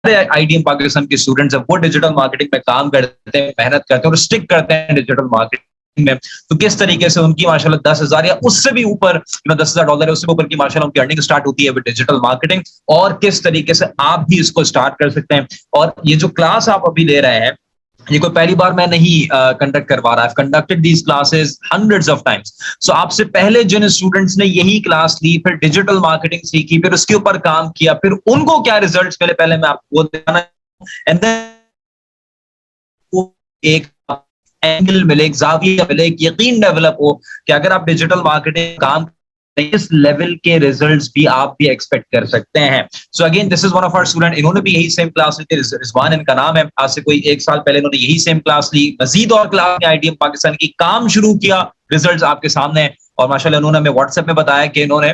IDM Pakistan के students हैं वो डिजिटल मार्केटिंग में काम करते हैं, मेहनत करते हैं और स्टिक करते हैं डिजिटल मार्केटिंग में, तो किस तरीके से उनकी माशाल्लाह 10,000 या उससे भी ऊपर $10,000 है उससे ऊपर की माशाल्लाह उनकी अर्निंग स्टार्ट होती है विद डिजिटल मार्केटिंग, और किस तरीके से आप भी इसको स्टार्ट कर सकते हैं। और ये जो क्लास आप अभी ले रहे हैं ये कोई पहली बार मैं नहीं कंडक्ट करवा रहा, I've conducted these classes hundreds of times. So आपसे पहले जिन स्टूडेंट्स ने यही क्लास ली, फिर डिजिटल मार्केटिंग सीखी, फिर उसके ऊपर काम किया, फिर उनको क्या रिजल्ट्स मिले पहले मैं आपको बताना, एंड देन एक एंगल मिले, एक जाविया मिले, एक यकीन डेवलप हो कि अगर आप डिजिटल मार्केटिंग काम इस लेवल के रिजल्ट्स भी आप भी एक्सपेक्ट कर सकते हैं। So again this is one of our student, इन्होंने भी यही सेम क्लास ली थी, रिजवान इनका नाम है, आज से कोई 1 साल पहले इन्होंने यही सेम क्लास ली, मजीद और क्लास में आईडीएम पाकिस्तान की काम शुरू किया, रिजल्ट्स आपके सामने हैं। और माशाल्लाह इन्होंने हमें व्हाट्सएप में बताया कि इन्होंने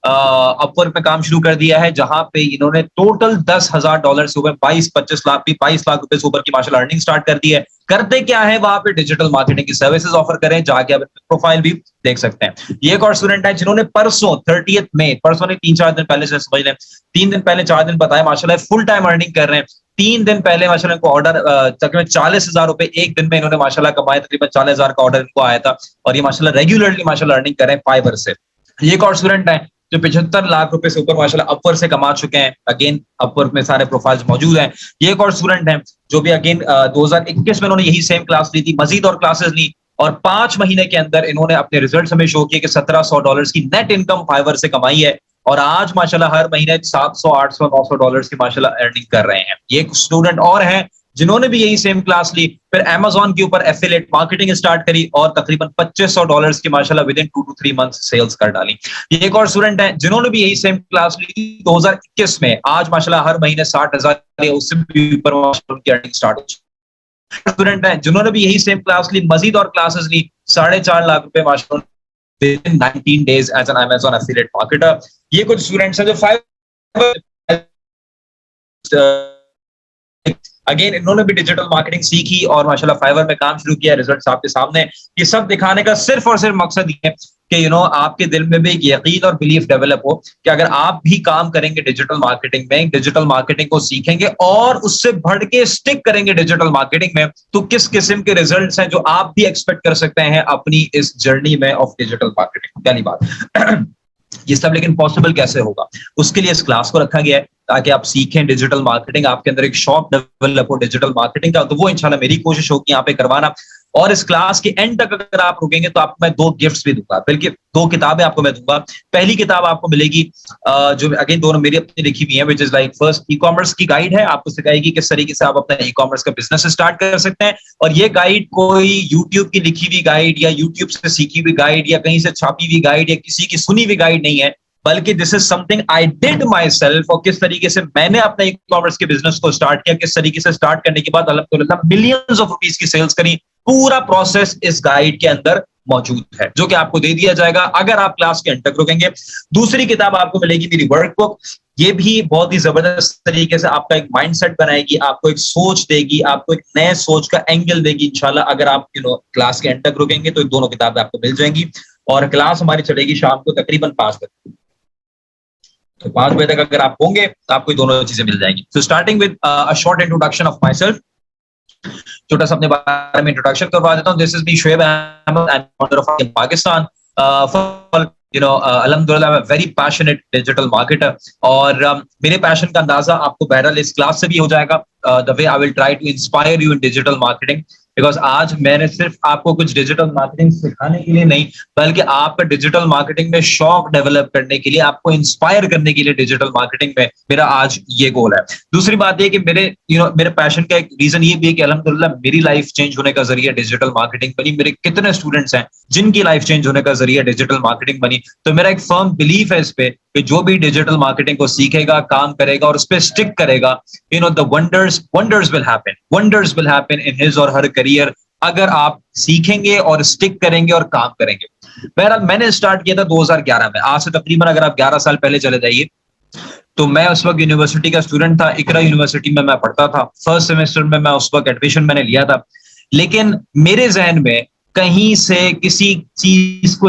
अपवर्क में काम शुरू कर दिया है, जहां पे इन्होंने टोटल $10,000 से ऊपर 22-25 लाख भी 22 लाख रुपए से ऊपर की माशाल्लाह अर्निंग स्टार्ट कर दी है। करते क्या है वहां पे डिजिटल मार्केटिंग की सर्विसेज ऑफर करें, जाके आप प्रोफाइल भी देख सकते हैं। ये एक और स्टूडेंट है जिन्होंने परसों 30 मई, परसों नहीं 3-4 दिन पहले से समझ लें, 3 दिन पहले 4 दिन बताया माशाल्लाह फुल टाइम अर्निंग कर रहे हैं। 3 दिन पहले माशाल्लाह इनको ऑर्डर तकरीबन 40,000 रुपए एक दिन में इन्होंने माशाल्लाह कमाए, तकरीबन 40,000 का ऑर्डर इनको आया था, और ये माशाल्लाह रेगुलरली माशाल्लाह अर्निंग कर रहे हैं फाइवर से। ये एक और स्टूडेंट है जो 75 लाख रुपए से ऊपर माशाल्लाह अपवर्क से कमा चुके हैं, अगेन अपवर्क में सारे प्रोफाइल्स मौजूद हैं। ये एक और स्टूडेंट है जो भी अगेन 2021 में इन्होंने यही सेम क्लास ली थी, मजीद और क्लासेस ली, और 5 महीने के अंदर इन्होंने अपने रिजल्ट हमें शो किए कि $1,700 की नेट इनकम फाइवर से कमाई है, और आज माशाल्लाह हर महीने 700, 800, $900 की माशाल्लाह अर्निंग कर रहे हैं। ये एक स्टूडेंट और हैं जिन्होंने भी यही सेम क्लास ली, फिर Amazon के ऊपर एफिलिएट मार्केटिंग स्टार्ट करी और तकरीबन $2,500 की माशाल्लाह with in 2 to 3 months sales कर डाली। ये एक और स्टूडेंट है जिन्होंने भी यही सेम क्लास ली थी 2021 में, आज माशाल्लाह हर महीने 60,000 या उससे भी ऊपर उनकी अर्निंग स्टार्ट हो चुकी। स्टूडेंट है जिन्होंने भी यही सेम क्लास ली, मजीद और क्लासेस ली, 4.5 लाख रुपए माशाल्लाह within 19 days as an Amazon affiliate marketer। ये कुछ स्टूडेंट्स हैं जो 5 अगेन इन्होंने भी डिजिटल मार्केटिंग सीखी और माशाल्लाह फाइवर में काम शुरू किया, रिजल्ट्स आपके सामने। ये सब दिखाने का सिर्फ और सिर्फ मकसद ये है कि आपके दिल में भी एक यकीन और बिलीफ डेवलप हो कि अगर आप भी काम करेंगे डिजिटल मार्केटिंग में, डिजिटल मार्केटिंग को सीखेंगे और उससे बढ़ के स्टिक करेंगे डिजिटल मार्केटिंग में, तो किस किस्म के रिजल्ट्स हैं जो आप भी एक्सपेक्ट कर सकते हैं अपनी इस जर्नी में ऑफ डिजिटल मार्केटिंग। पहली बात ये सब लेकिन पॉसिबल कैसे होगा, उसके लिए इस क्लास को रखा गया है ताकि आप सीखें डिजिटल मार्केटिंग, आपके अंदर एक शौक डेवलप हो डिजिटल मार्केटिंग का। तो वो इंशाल्लाह मेरी कोशिश होगी यहाँ पे करवाना, और इस क्लास के एंड तक अगर आप रुकेंगे तो आपको मैं 2 गिफ्ट्स भी दूंगा, बल्कि 2 किताबें आपको मैं दूंगा। पहली किताब आपको मिलेगी जो अगेन दोनों मेरी अपनी लिखी हुई है, which is like first e commerce की गाइड है, आपको सिखाएगी किस तरीके से आप अपना ई कॉमर्स का बिजनेस स्टार्ट कर सकते हैं। और ये गाइड कोई यूट्यूब की लिखी हुई गाइड या यूट्यूब से सीखी हुई गाइड या कहीं से छापी हुई गाइड या किसी की सुनी हुई गाइड नहीं है, बल्कि this is something I did myself, और किस तरीके से मैंने अपने ई कॉमर्स के बिजनेस को स्टार्ट किया, किस तरीके से स्टार्ट करने के बाद अल्हम्दुलिल्लाह मिलियंस ऑफ रुपीस की सेल्स करी, पूरा प्रोसेस इस गाइड के अंदर मौजूद है जो कि आपको दे दिया जाएगा अगर आप क्लास के एंड तक रुकेंगे। दूसरी किताब आपको मिलेगी मेरी वर्कबुक, ये भी बहुत ही जबरदस्त तरीके से आपका एक माइंडसेट बनाएगी, आपको एक सोच देगी, आपको एक नए सोच का एंगल देगी इंशाल्लाह अगर आप क्लास के एंड तक रुकेंगे। तो दोनों किताबें आपको मिल जाएंगी, और क्लास हमारी चलेगी शाम को तकरीबन 5 बजे, तो 5 बजे तक अगर आप होंगे तो आपको दोनों चीजें मिल जाएंगी। So starting with a short introduction of myself, छोटा सा अपने बारे में इंट्रोडक्शन करवा देता हूँ। This is me Shoaib Ahmed, I am founder of Pakistan. अल्हम्दुलिल्लाह I am very passionate digital marketer, और मेरे पैशन का अंदाजा आपको बहरहाल इस क्लास से भी हो जाएगा, the way I will try to inspire you in digital marketing, because आज मैंने सिर्फ आपको कुछ डिजिटल मार्केटिंग सिखाने के लिए नहीं, बल्कि आपका डिजिटल मार्केटिंग में शौक डेवलप करने के लिए, आपको इंस्पायर करने के लिए डिजिटल मार्केटिंग में मेरा आज ये गोल है। दूसरी बात ये कि मेरे पैशन का एक रीजन ये भी है कि अल्हम्दुलिल्लाह मेरी लाइफ चेंज होने का जरिया डिजिटल मार्केटिंग बनी। मेरे कितने स्टूडेंट्स हैं जिनकी लाइफ चेंज होने का जरिया डिजिटल मार्केटिंग बनी। तो मेरा एक फर्म बिलीफ है इस पे कि जो भी डिजिटल मार्केटिंग को सीखेगा, काम करेगा और उस पर स्टिक करेगा, the wonders will happen in his और हर करियर, अगर आप सीखेंगे और स्टिक करेंगे और काम करेंगे। बहरहाल मैंने स्टार्ट किया था 2011 में, आज से तकरीबन अगर आप 11 साल पहले चले जाइए तो मैं उस वक्त यूनिवर्सिटी का स्टूडेंट था, इकरा यूनिवर्सिटी में मैं पढ़ता था। फर्स्ट सेमेस्टर में मैं उस वक्त एडमिशन मैंने लिया था, लेकिन मेरे जहन में कहीं से किसी चीज को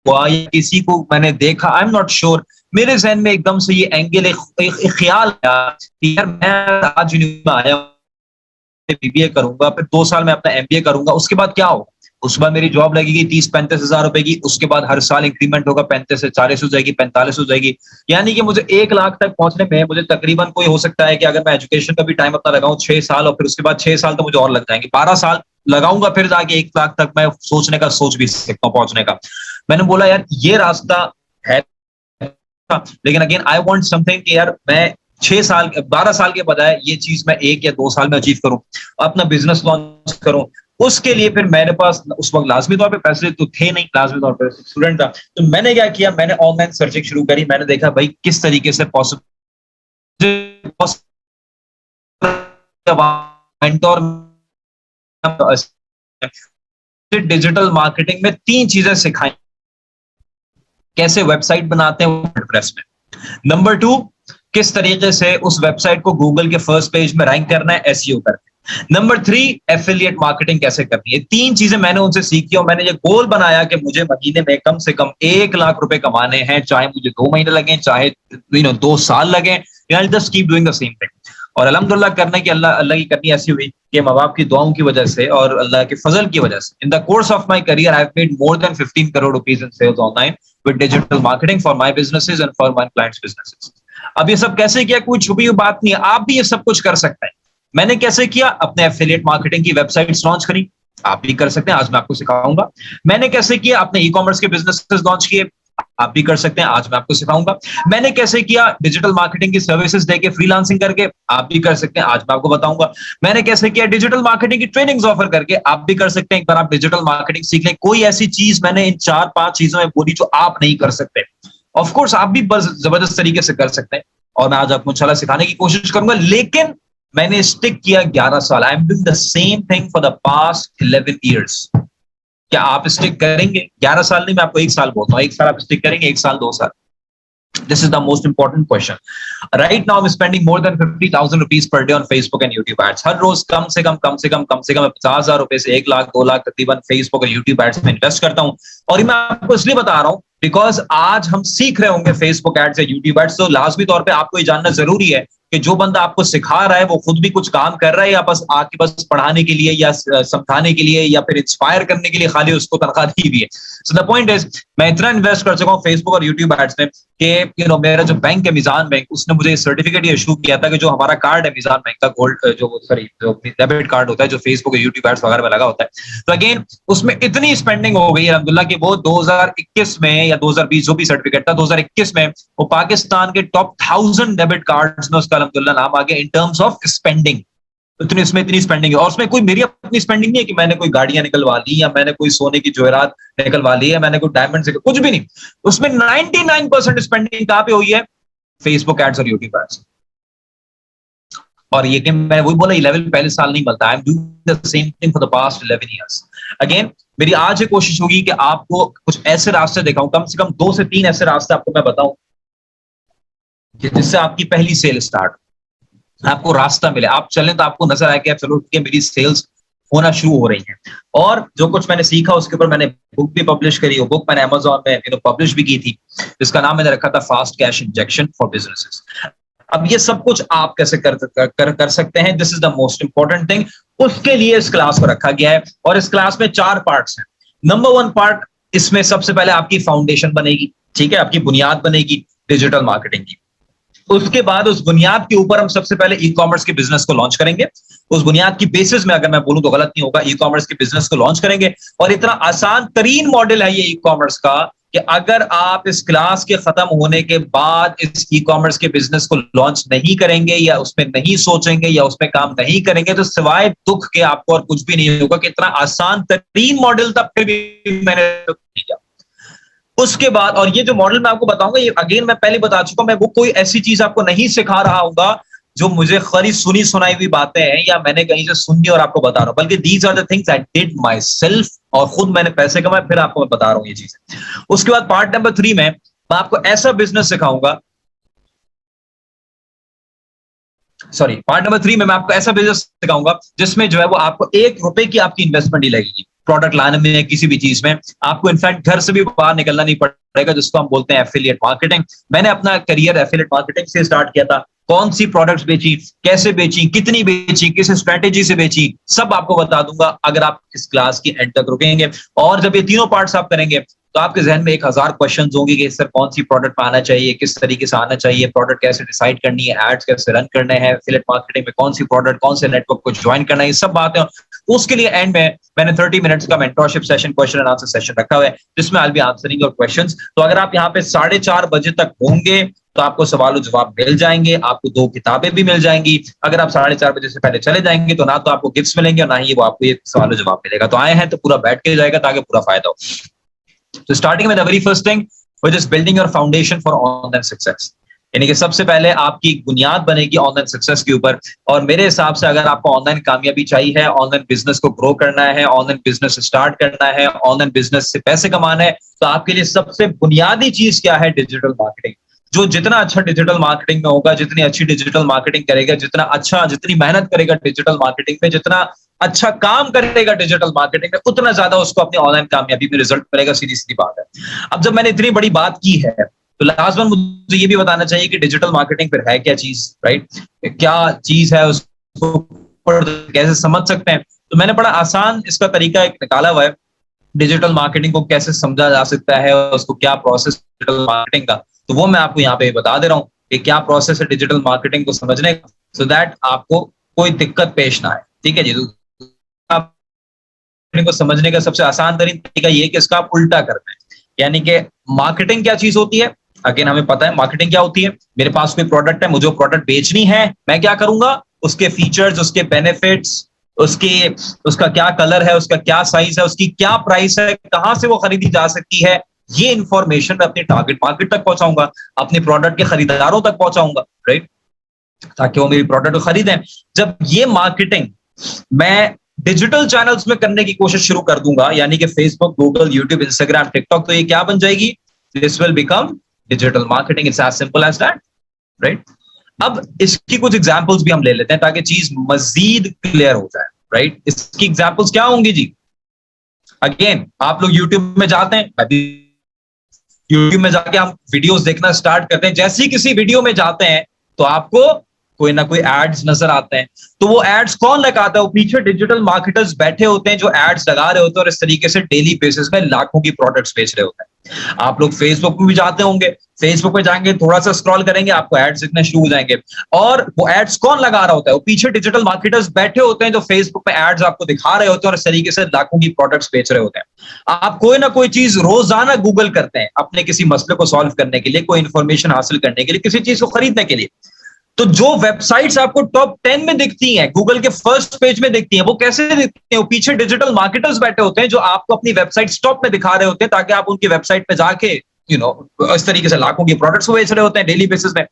हुआ या किसी को मैंने देखा, आई एम नॉट श्योर मेरे जहन में एकदम से ये एंगल एक ख्याल आया कि यार मैं आज यूनिवर्सिटी में आया, बीबीए करूंगा, फिर 2 साल में अपना एमबीए करूंगा, उसके बाद क्या होगा? उसके बाद मेरी जॉब लगेगी 30-35 हजार रुपए की, उसके बाद हर साल इंक्रीमेंट होगा, 35 से 40 हो जाएगी, 45 हो जाएगी, यानी कि मुझे 1 लाख तक पहुंचने में मुझे तकरीबन कोई हो सकता है कि अगर मैं एजुकेशन का भी टाइम अपना लगाऊं 6 साल, और फिर उसके बाद 6 साल तो मुझे और लग जाएंगे, 12 साल लगाऊंगा, फिर जाके 1 लाख तक मैं सोचने का सोच भी सकता हूँ पहुंचने का। मैंने बोला यार ये रास्ता है, लेकिन अगेन आई वांट समथिंग कि यार मैं 6 साल 12 साल के बजाय ये चीज मैं 1 या 2 साल में अचीव करूं, अपना बिजनेस लॉन्च करूं। उसके लिए फिर मेरे पास उस वक्त लाजमी तौर पे पैसे तो थे नहीं, लाजमी तौर पर स्टूडेंट था, तो मैंने क्या किया, मैंने ऑनलाइन सर्चिंग शुरू करी। मैंने देखा भाई किस तरीके से डिजिटल मार्केटिंग में 3 चीजें सिखाई। कैसे वेबसाइट बनाते हैं वर्डप्रेस में, नंबर 2 किस तरीके से उस वेबसाइट को गूगल के फर्स्ट पेज में रैंक करना है एसईओ करके, नंबर 3 एफिलिएट मार्केटिंग कैसे करनी है। 3 चीजें मैंने उनसे सीखी और मैंने ये गोल बनाया कि मुझे महीने में कम से कम 1 लाख रुपए कमाने हैं, चाहे मुझे 2 महीने लगे, चाहे 2 साल लगे, just keep doing the same thing. और अल्हम्दुलिल्लाह करने की अल्लाह की करनी ऐसी हुई कि माँ बाप की दुआओं की वजह से और अल्लाह के फजल की वजह से in the course of my career I have made more than 15 crore rupees in sales online with digital marketing for my businesses and for my clients businesses. अब ये सब कैसे किया, कोई छुपी हुई बात नहीं है, आप भी ये सब कुछ कर सकते हैं। मैंने कैसे किया, अपने एफिलिएट मार्केटिंग की वेबसाइट्स लॉन्च करी, आप भी कर सकते हैं, आज मैं आपको सिखाऊंगा। मैंने कैसे किया, अपने ई कॉमर्स के बिजनेसेस लॉन्च किए, आप भी कर सकते हैं, आज मैं आपको सिखाऊंगा। मैंने कैसे किया, डिजिटल मार्केटिंग की सर्विसेज देके फ्रीलांसिंग करके, आप भी कर सकते हैं, आज मैं आपको बताऊंगा। मैंने कैसे किया, डिजिटल मार्केटिंग की ट्रेनिंग्स ऑफर करके, आप भी कर सकते हैं, एक बार आप डिजिटल मार्केटिंग सीख लें। कोई ऐसी चीज मैंने इन 4-5 चीजों में बोली जो आप नहीं कर सकते, ऑफ कोर्स आप भी जबरदस्त तरीके से कर सकते हैं, और मैं आज आपको इंशाल्लाह सिखाने की कोशिश करूंगा। लेकिन मैंने स्टिक किया 11 साल, I am doing the same thing for the past 11 years. क्या आप स्टिक करेंगे? 11 साल नहीं, मैं आपको 1 साल बोलता हूँ, 1 साल आप स्टिक करेंगे, 1 साल 2 साल? This is the most important question. Right now, I'm spending more than 50,000 rupees per day on Facebook and YouTube ads. हर रोज कम से कम 50,000 रुपए से 1 लाख 2 लाख तकरीबन Facebook और YouTube ads में इन्वेस्ट करता हूँ। और मैं आपको इसलिए बता रहा हूँ बिकॉज आज हम सीख रहे होंगे Facebook एड्स या YouTube एड्स, तो लाजमी तौर पे आपको ये जानना जरूरी है कि जो बंदा आपको सिखा रहा है वो खुद भी कुछ काम कर रहा है या बस आके बस पढ़ाने के लिए या समझाने के लिए या फिर इंस्पायर करने के लिए खाली उसको तनख्वाह दी हुई है। सो द पॉइंट इज, मैं इतना इन्वेस्ट कर चुका हूँ फेसबुक और यूट्यूब एड्स में कि मेरा जो बैंक है मीजान बैंक, उसने मुझे सर्टिफिकेट इशू किया था कि जो हमारा कार्ड है मीजान बैंक का गोल्ड जो डेबिट कार्ड होता है जो फेसबुक और यूट्यूब एड्स वगैरह में लगा होता है, तो अगेन उसमें इतनी स्पेंडिंग हो गई है अल्हम्दुलिल्लाह कि वो 2021 में या 2020 जो भी सर्टिफिकेट था 2021 में वो पाकिस्तान के टॉप 1000 डेबिट कार्ड्स में उसका अल्हम्दुलिल्लाह नाम आ गया इन टर्म्स ऑफ स्पेंडिंग। इतनी उसमें इतनी स्पेंडिंग है, और उसमें कोई मेरी अपनी स्पेंडिंग नहीं है कि मैंने कोई गाड़ियां निकलवा ली या मैंने कोई सोने की ज्वेरात निकलवा ली है, मैंने कोई डायमंड से, कुछ भी नहीं। उसमें 99% स्पेंडिंग कहां पे हुई है? फेसबुक एड्स और यूट्यूब एड्स। और ये कि मैं वही बोला 11 पहले साल नहीं मिलता, I am doing the same thing for the past 11 years. Again मेरी आज ये कोशिश होगी कि आपको कुछ ऐसे रास्ते दिखाऊं, कम से कम 2 से 3 ऐसे रास्ते आपको मैं बताऊं कि जिससे आपकी पहली सेल स्टार्ट, आपको रास्ता मिले, आप चलें तो आपको नजर आए कि चलो ठीक है मेरी सेल्स होना शुरू हो रही हैं। और जो कुछ मैंने सीखा उसके ऊपर मैंने बुक भी पब्लिश करी, वो बुक मैंने अमेज़न में पब्लिश भी की थी, जिसका नाम मैंने रखा था fast cash injection for businesses. अब ये सब कुछ आप कैसे कर सकते हैं, this is the most important thing. उसके लिए इस क्लास को रखा गया है और इस क्लास में 4 पार्ट्स हैं। नंबर 1 पार्ट, इसमें सबसे पहले आपकी फाउंडेशन बनेगी, ठीक है, आपकी बुनियाद बनेगी डिजिटल मार्केटिंग की। उसके बाद उस बुनियाद के ऊपर हम सबसे पहले ई कॉमर्स के बिजनेस को लॉन्च करेंगे। उस बुनियाद की बेसिस में अगर मैं बोलूं तो गलत नहीं होगा, ई कॉमर्स के बिजनेस को लॉन्च करेंगे। और इतना आसान तरीन मॉडल है ये ई कॉमर्स का कि अगर आप इस क्लास के खत्म होने के बाद इस ई कॉमर्स के बिजनेस को लॉन्च नहीं करेंगे या उसमें नहीं सोचेंगे या उसमें काम नहीं करेंगे तो सिवाय दुख के आपको और कुछ भी नहीं होगा कि इतना आसान तरीन मॉडल था फिर भी मैंने किया। उसके बाद, और ये जो मॉडल मैं आपको बताऊंगा ये अगेन मैं पहले बता चुका, मैं वो कोई ऐसी चीज आपको नहीं सिखा रहा हूंगा जो मुझे खाली सुनी सुनाई हुई बातें हैं या मैंने कहीं से सुनी और आपको बता रहा हूं, बल्कि these are the things I did myself, और खुद मैंने पैसे कमाए फिर आपको मैं बता रहा हूं ये चीजें। उसके बाद पार्ट नंबर 3 में मैं आपको ऐसा बिजनेस सिखाऊंगा, पार्ट नंबर 3 में मैं आपको ऐसा बिजनेस सिखाऊंगा जिसमें जो है वो आपको 1 रुपए की आपकी इन्वेस्टमेंट ही लगेगी। प्रोडक्ट लाने में, किसी भी चीज में आपको इनफैक्ट घर से भी बाहर निकलना नहीं पड़ेगा, जिसको हम बोलते हैं एफिलिएट मार्केटिंग। मैंने अपना करियर एफिलिएट मार्केटिंग से स्टार्ट किया था। कौन सी प्रोडक्ट्स बेची, कैसे बेची, कितनी बेची, किस स्ट्रेटेजी से बेची, सब आपको बता दूंगा अगर आप इस क्लास की एंड तक रुकेंगे। और जब ये तीनों पार्ट्स आप करेंगे तो आपके जहन में 1000 क्वेश्चंस होंगे कि सर कौन सी प्रोडक्ट में आना चाहिए, किस तरीके से आना चाहिए, प्रोडक्ट कैसे डिसाइड करनी है, एड्स कैसे रन करने हैं, एफिलिएट मार्केटिंग में कौन सी प्रोडक्ट, कौन से नेटवर्क को ज्वाइन करना है, ये सब बातें। उसके लिए एंड में मैंने 30 मिनट्स का mentorship session, question and answer session रखा हुआ है, जिसमें आई will be answering your questions. तो अगर आप यहाँ पे 4:30 बजे तक होंगे तो आपको सवाल जवाब मिल जाएंगे, आपको 2 किताबें भी मिल जाएंगी। अगर आप 4:30 बजे से पहले चले जाएंगे तो ना तो आपको गिफ्ट्स मिलेंगे और ना ही वो आपको ये सवाल जवाब मिलेगा। तो आए हैं तो पूरा बैठ के जाएगा ताकि पूरा फायदा हो। तो starting with the very first thing which is building your foundation for online success, यानी कि सबसे पहले आपकी बुनियाद बनेगी ऑनलाइन सक्सेस के ऊपर। और मेरे हिसाब से अगर आपको ऑनलाइन कामयाबी चाहिए है, ऑनलाइन बिजनेस को ग्रो करना है, ऑनलाइन बिजनेस स्टार्ट करना है, ऑनलाइन बिजनेस से पैसे कमाना है, तो आपके लिए सबसे बुनियादी चीज क्या है? Digital marketing. जो जितना अच्छा डिजिटल मार्केटिंग में होगा, जितनी अच्छी डिजिटल मार्केटिंग करेगा, जितनी मेहनत करेगा डिजिटल मार्केटिंग में, जितना अच्छा काम करेगा डिजिटल मार्केटिंग में, उतना ज्यादा उसको अपनी ऑनलाइन कामयाबी में रिजल्ट मिलेगा। सीधी सीधी बात है। अब जब मैंने इतनी बड़ी बात की है तो लाजमन मुझे ये भी बताना चाहिए कि डिजिटल मार्केटिंग फिर है क्या चीज, राइट? क्या चीज है, उसको कैसे समझ सकते हैं? तो मैंने बड़ा आसान इसका तरीका एक निकाला हुआ है, डिजिटल मार्केटिंग को कैसे समझा जा सकता है, उसको क्या प्रोसेस डिजिटल मार्केटिंग का, तो वो मैं आपको यहाँ पे बता दे रहा हूँ कि क्या प्रोसेस है डिजिटल मार्केटिंग को समझने का, सो दैट आपको कोई दिक्कत पेश ना आए। ठीक है जी। आप को समझने का सबसे आसान तरीका ये है कि इसका आप उल्टा करना है, यानी कि मार्केटिंग क्या चीज होती है। अगेन हमें पता है मार्केटिंग क्या होती है। मेरे पास कोई प्रोडक्ट है, मुझे प्रोडक्ट बेचनी है, मैं क्या करूंगा? उसके फीचर्स, उसके बेनिफिट्स, उसका क्या कलर है, उसका क्या साइज है, उसकी क्या प्राइस है, कहां से वो खरीदी जा सकती है, ये इंफॉर्मेशन मैं अपने टारगेट मार्केट तक पहुंचाऊंगा, अपने प्रोडक्ट के खरीदारों तक पहुंचाऊंगा, राइट? ताकि वो मेरी प्रोडक्ट को खरीदें। जब ये मार्केटिंग मैं डिजिटल चैनल्स में करने की कोशिश शुरू कर दूंगा, यानी कि Facebook, Google, YouTube, Instagram, TikTok, तो ये क्या बन जाएगी? This will become digital marketing. It's as simple as that, right? अब इसकी कुछ एग्जांपल्स भी हम ले लेते हैं ताकि चीज मजीद क्लियर हो जाए, राइट? इसकी एग्जांपल्स क्या होंगी जी? अगेन आप लोग यूट्यूब में जाते हैं, मैं भी यूट्यूब में जाके हम वीडियोस देखना स्टार्ट करते हैं। जैसे ही किसी वीडियो में जाते हैं तो आपको कोई ना कोई एड्स नजर आते हैं। तो वो एड्स कौन लगाता है? वो पीछे डिजिटल मार्केटर्स बैठे होते हैं जो एड्स लगा रहे होते हैं और इस तरीके से डेली बेसिस में लाखों की प्रोडक्ट्स बेच रहे होते हैं। आप लोग फेसबुक में भी जाते होंगे, फेसबुक पे जाएंगे, थोड़ा सा स्क्रॉल करेंगे, आपको एड्स दिखने शुरू हो जाएंगे। और वो एड्स कौन लगा रहा होता है? वो पीछे डिजिटल मार्केटर्स बैठे होते हैं जो फेसबुक पे एड्स आपको दिखा रहे होते हैं और इस तरीके से लाखों की प्रोडक्ट्स बेच रहे होते हैं। आप कोई ना कोई चीज रोजाना गूगल करते हैं अपने किसी मसले को सॉल्व करने के लिए, कोई इंफॉर्मेशन हासिल करने के लिए, किसी चीज को खरीदने के लिए। तो जो वेबसाइट्स आपको टॉप 10 में दिखती हैं, गूगल के फर्स्ट पेज में दिखती हैं, वो कैसे दिखती हैं? वो पीछे डिजिटल मार्केटर्स बैठे होते हैं जो आपको अपनी वेबसाइट टॉप में दिखा रहे होते हैं ताकि आप उनकी वेबसाइट पे जाके इस तरीके से लाखों की प्रोडक्ट्स बेच रहे होते हैं डेली बेसिस में।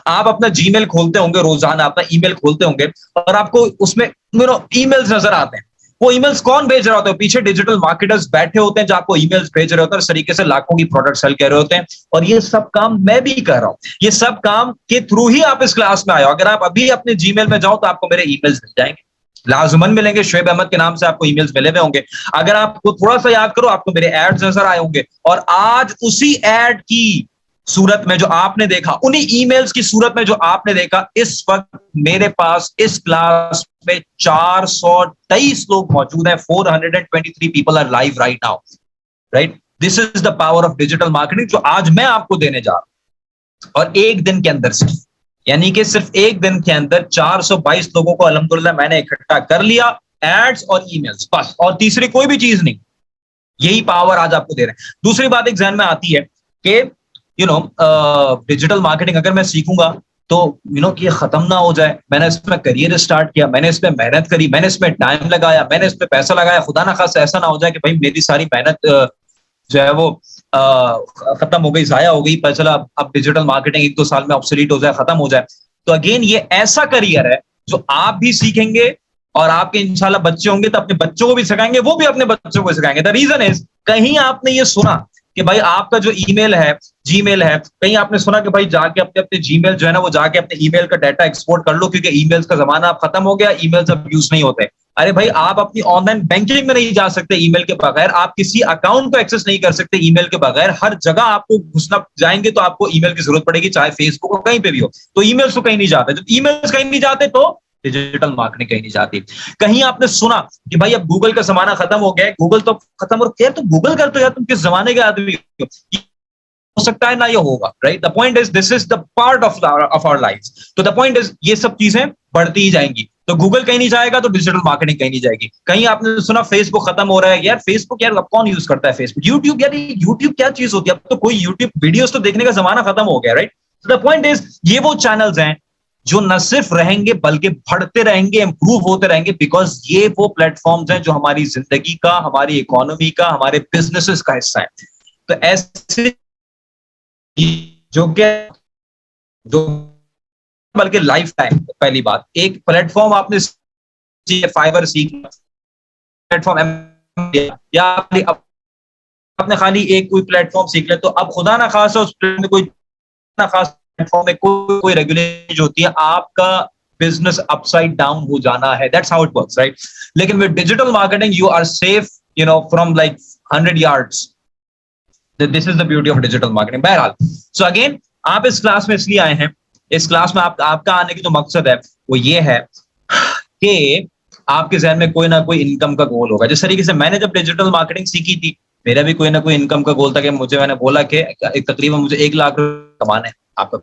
आप अपना जीमेल खोलते होंगे, रोजाना अपना ईमेल खोलते होंगे और आपको उसमें ईमेल्स नजर आते हैं। वो ईमेल्स कौन भेज रहा होता है? पीछे डिजिटल मार्केटर्स बैठे होते हैं जो आपको ईमेल्स भेज रहे होते हैं और इस तरीके से लाखों की प्रोडक्ट सेल कर रहे होते हैं। और ये सब काम मैं भी कर रहा हूं, ये सब काम के थ्रू ही आप इस क्लास में आए हो। अगर आप अभी अपने जीमेल में जाओ तो आपको मेरे ईमेल्स मिल जाएंगे, लाजमन मिलेंगे। शुएब अहमद के नाम से आपको ईमेल्स मिले हुए होंगे। अगर आपको थोड़ा सा याद करो, आपको मेरे एड्स नजर आए होंगे और आज उसी एड की सूरत में जो आपने देखा, उन्हीं ईमेल्स की सूरत में जो आपने देखा, इस वक्त मेरे पास इस क्लास में 423 लोग मौजूद हैं। 423 people are live right now, right? This is the power of digital marketing जो आज मैं आपको देने जा रहा हूं। और एक दिन के अंदर से, यानी कि सिर्फ एक दिन के अंदर 422 लोगों को अल्हम्दुलिल्लाह मैंने इकट्ठा कर लिया, एड्स और ईमेल्स, बस। और तीसरी कोई भी चीज नहीं, यही पावर आज आपको दे रहे हैं। दूसरी बात एक ज़हन में आती है कि डिजिटल मार्केटिंग अगर मैं सीखूंगा तो कि खत्म ना हो जाए। मैंने इसमें करियर स्टार्ट किया, मैंने इसमें मेहनत करी, मैंने इसमें टाइम लगाया, मैंने इसमें पैसा लगाया। खुदा ना खास ऐसा ना हो जाए कि भाई मेरी सारी मेहनत जो है वो खत्म हो गई, जाया हो गई, पता चला अब डिजिटल मार्केटिंग 1-2 साल में ऑब्सोलीट हो जाए, खत्म हो जाए। तो अगेन ये ऐसा करियर है जो आप भी सीखेंगे और आपके इंशाल्लाह बच्चे होंगे तो अपने बच्चों को भी सिखाएंगे, वो भी अपने बच्चों को सिखाएंगे। द रीजन इज, कहीं आपने ये सुना कि भाई आपका जो ईमेल है, जीमेल है, कहीं आपने सुना कि भाई जाके अपने जीमेल जो है ना, वो जाके अपने ईमेल का डाटा एक्सपोर्ट कर लो क्योंकि ईमेल्स का जमाना अब खत्म हो गया, ईमेल्स अब यूज नहीं होते। अरे भाई, आप अपनी ऑनलाइन बैंकिंग में नहीं जा सकते ईमेल के बगैर, आप किसी अकाउंट को एक्सेस नहीं कर सकते ईमेल के बगैर। हर जगह आपको घुसना जाएंगे तो आपको ईमेल की जरूरत पड़ेगी, चाहे फेसबुक हो, कहीं पे भी हो। तो ईमेल्स तो कहीं नहीं जाते, जब ईमेल्स कहीं नहीं जाते तो डिजिटल मार्केटिंग कहीं नहीं जाती। कहीं आपने सुना कि भाई अब गूगल का जमाना खत्म हो गया है, गूगल तो खत्म हो गया, तो गूगल करते हो यार, तुम किस जमाने के आदमी हो सकता है ना ये होगा, right? The point is this is the part of our life. तो द पॉइंट इज ये सब चीजें बढ़ती ही जाएंगी। तो गूगल कहीं नहीं जाएगा तो डिजिटल मार्केटिंग कहीं नहीं जाएगी। कहीं आपने सुना फेसबुक खत्म हो रहा है, यार फेसबुक यार अब कौन यूज करता है फेसबुक? यूट्यूब, यार यूट्यूब क्या चीज होती है? अब तो कोई यूट्यूब वीडियोस तो देखने का जमाना खत्म हो गया, राइट? तो द पॉइंट इज ये वो चैनल्स हैं जो न सिर्फ रहेंगे बल्कि बढ़ते रहेंगे, इंप्रूव होते रहेंगे, बिकॉज ये वो प्लेटफॉर्म्स हैं जो हमारी जिंदगी का, हमारी इकोनॉमी का, हमारे बिजनेसेस का हिस्सा है। तो ऐसे जो क्या जो बल्कि लाइफ टाइम, पहली बात, एक प्लेटफॉर्म आपने फाइबर सीख, प्लेटफॉर्म या आपने खाली एक कोई प्लेटफॉर्म सीख लिया, तो अब खुदा ना खास उस में कोई ना खास प्लेटफॉर्म में कोई रेगुलेशन होती है, आपका बिजनेस अपसाइड डाउन हो जाना है। That's how it works, right? लेकिन with digital marketing you are safe, from like 100 yards। This is the beauty of digital marketing. बहरहाल, सो अगेन, आप इस क्लास में इसलिए आए हैं, इस क्लास में आपका आने की जो मकसद है वो ये है कि आपके जहन में कोई ना कोई इनकम का गोल होगा। जिस तरीके से मैंने जब डिजिटल मार्केटिंग सीखी थी, मेरा भी कोई ना कोई इनकम का गोल था कि मैंने बोला कि तकरीबन मुझे 1 लाख कमाना है। आपका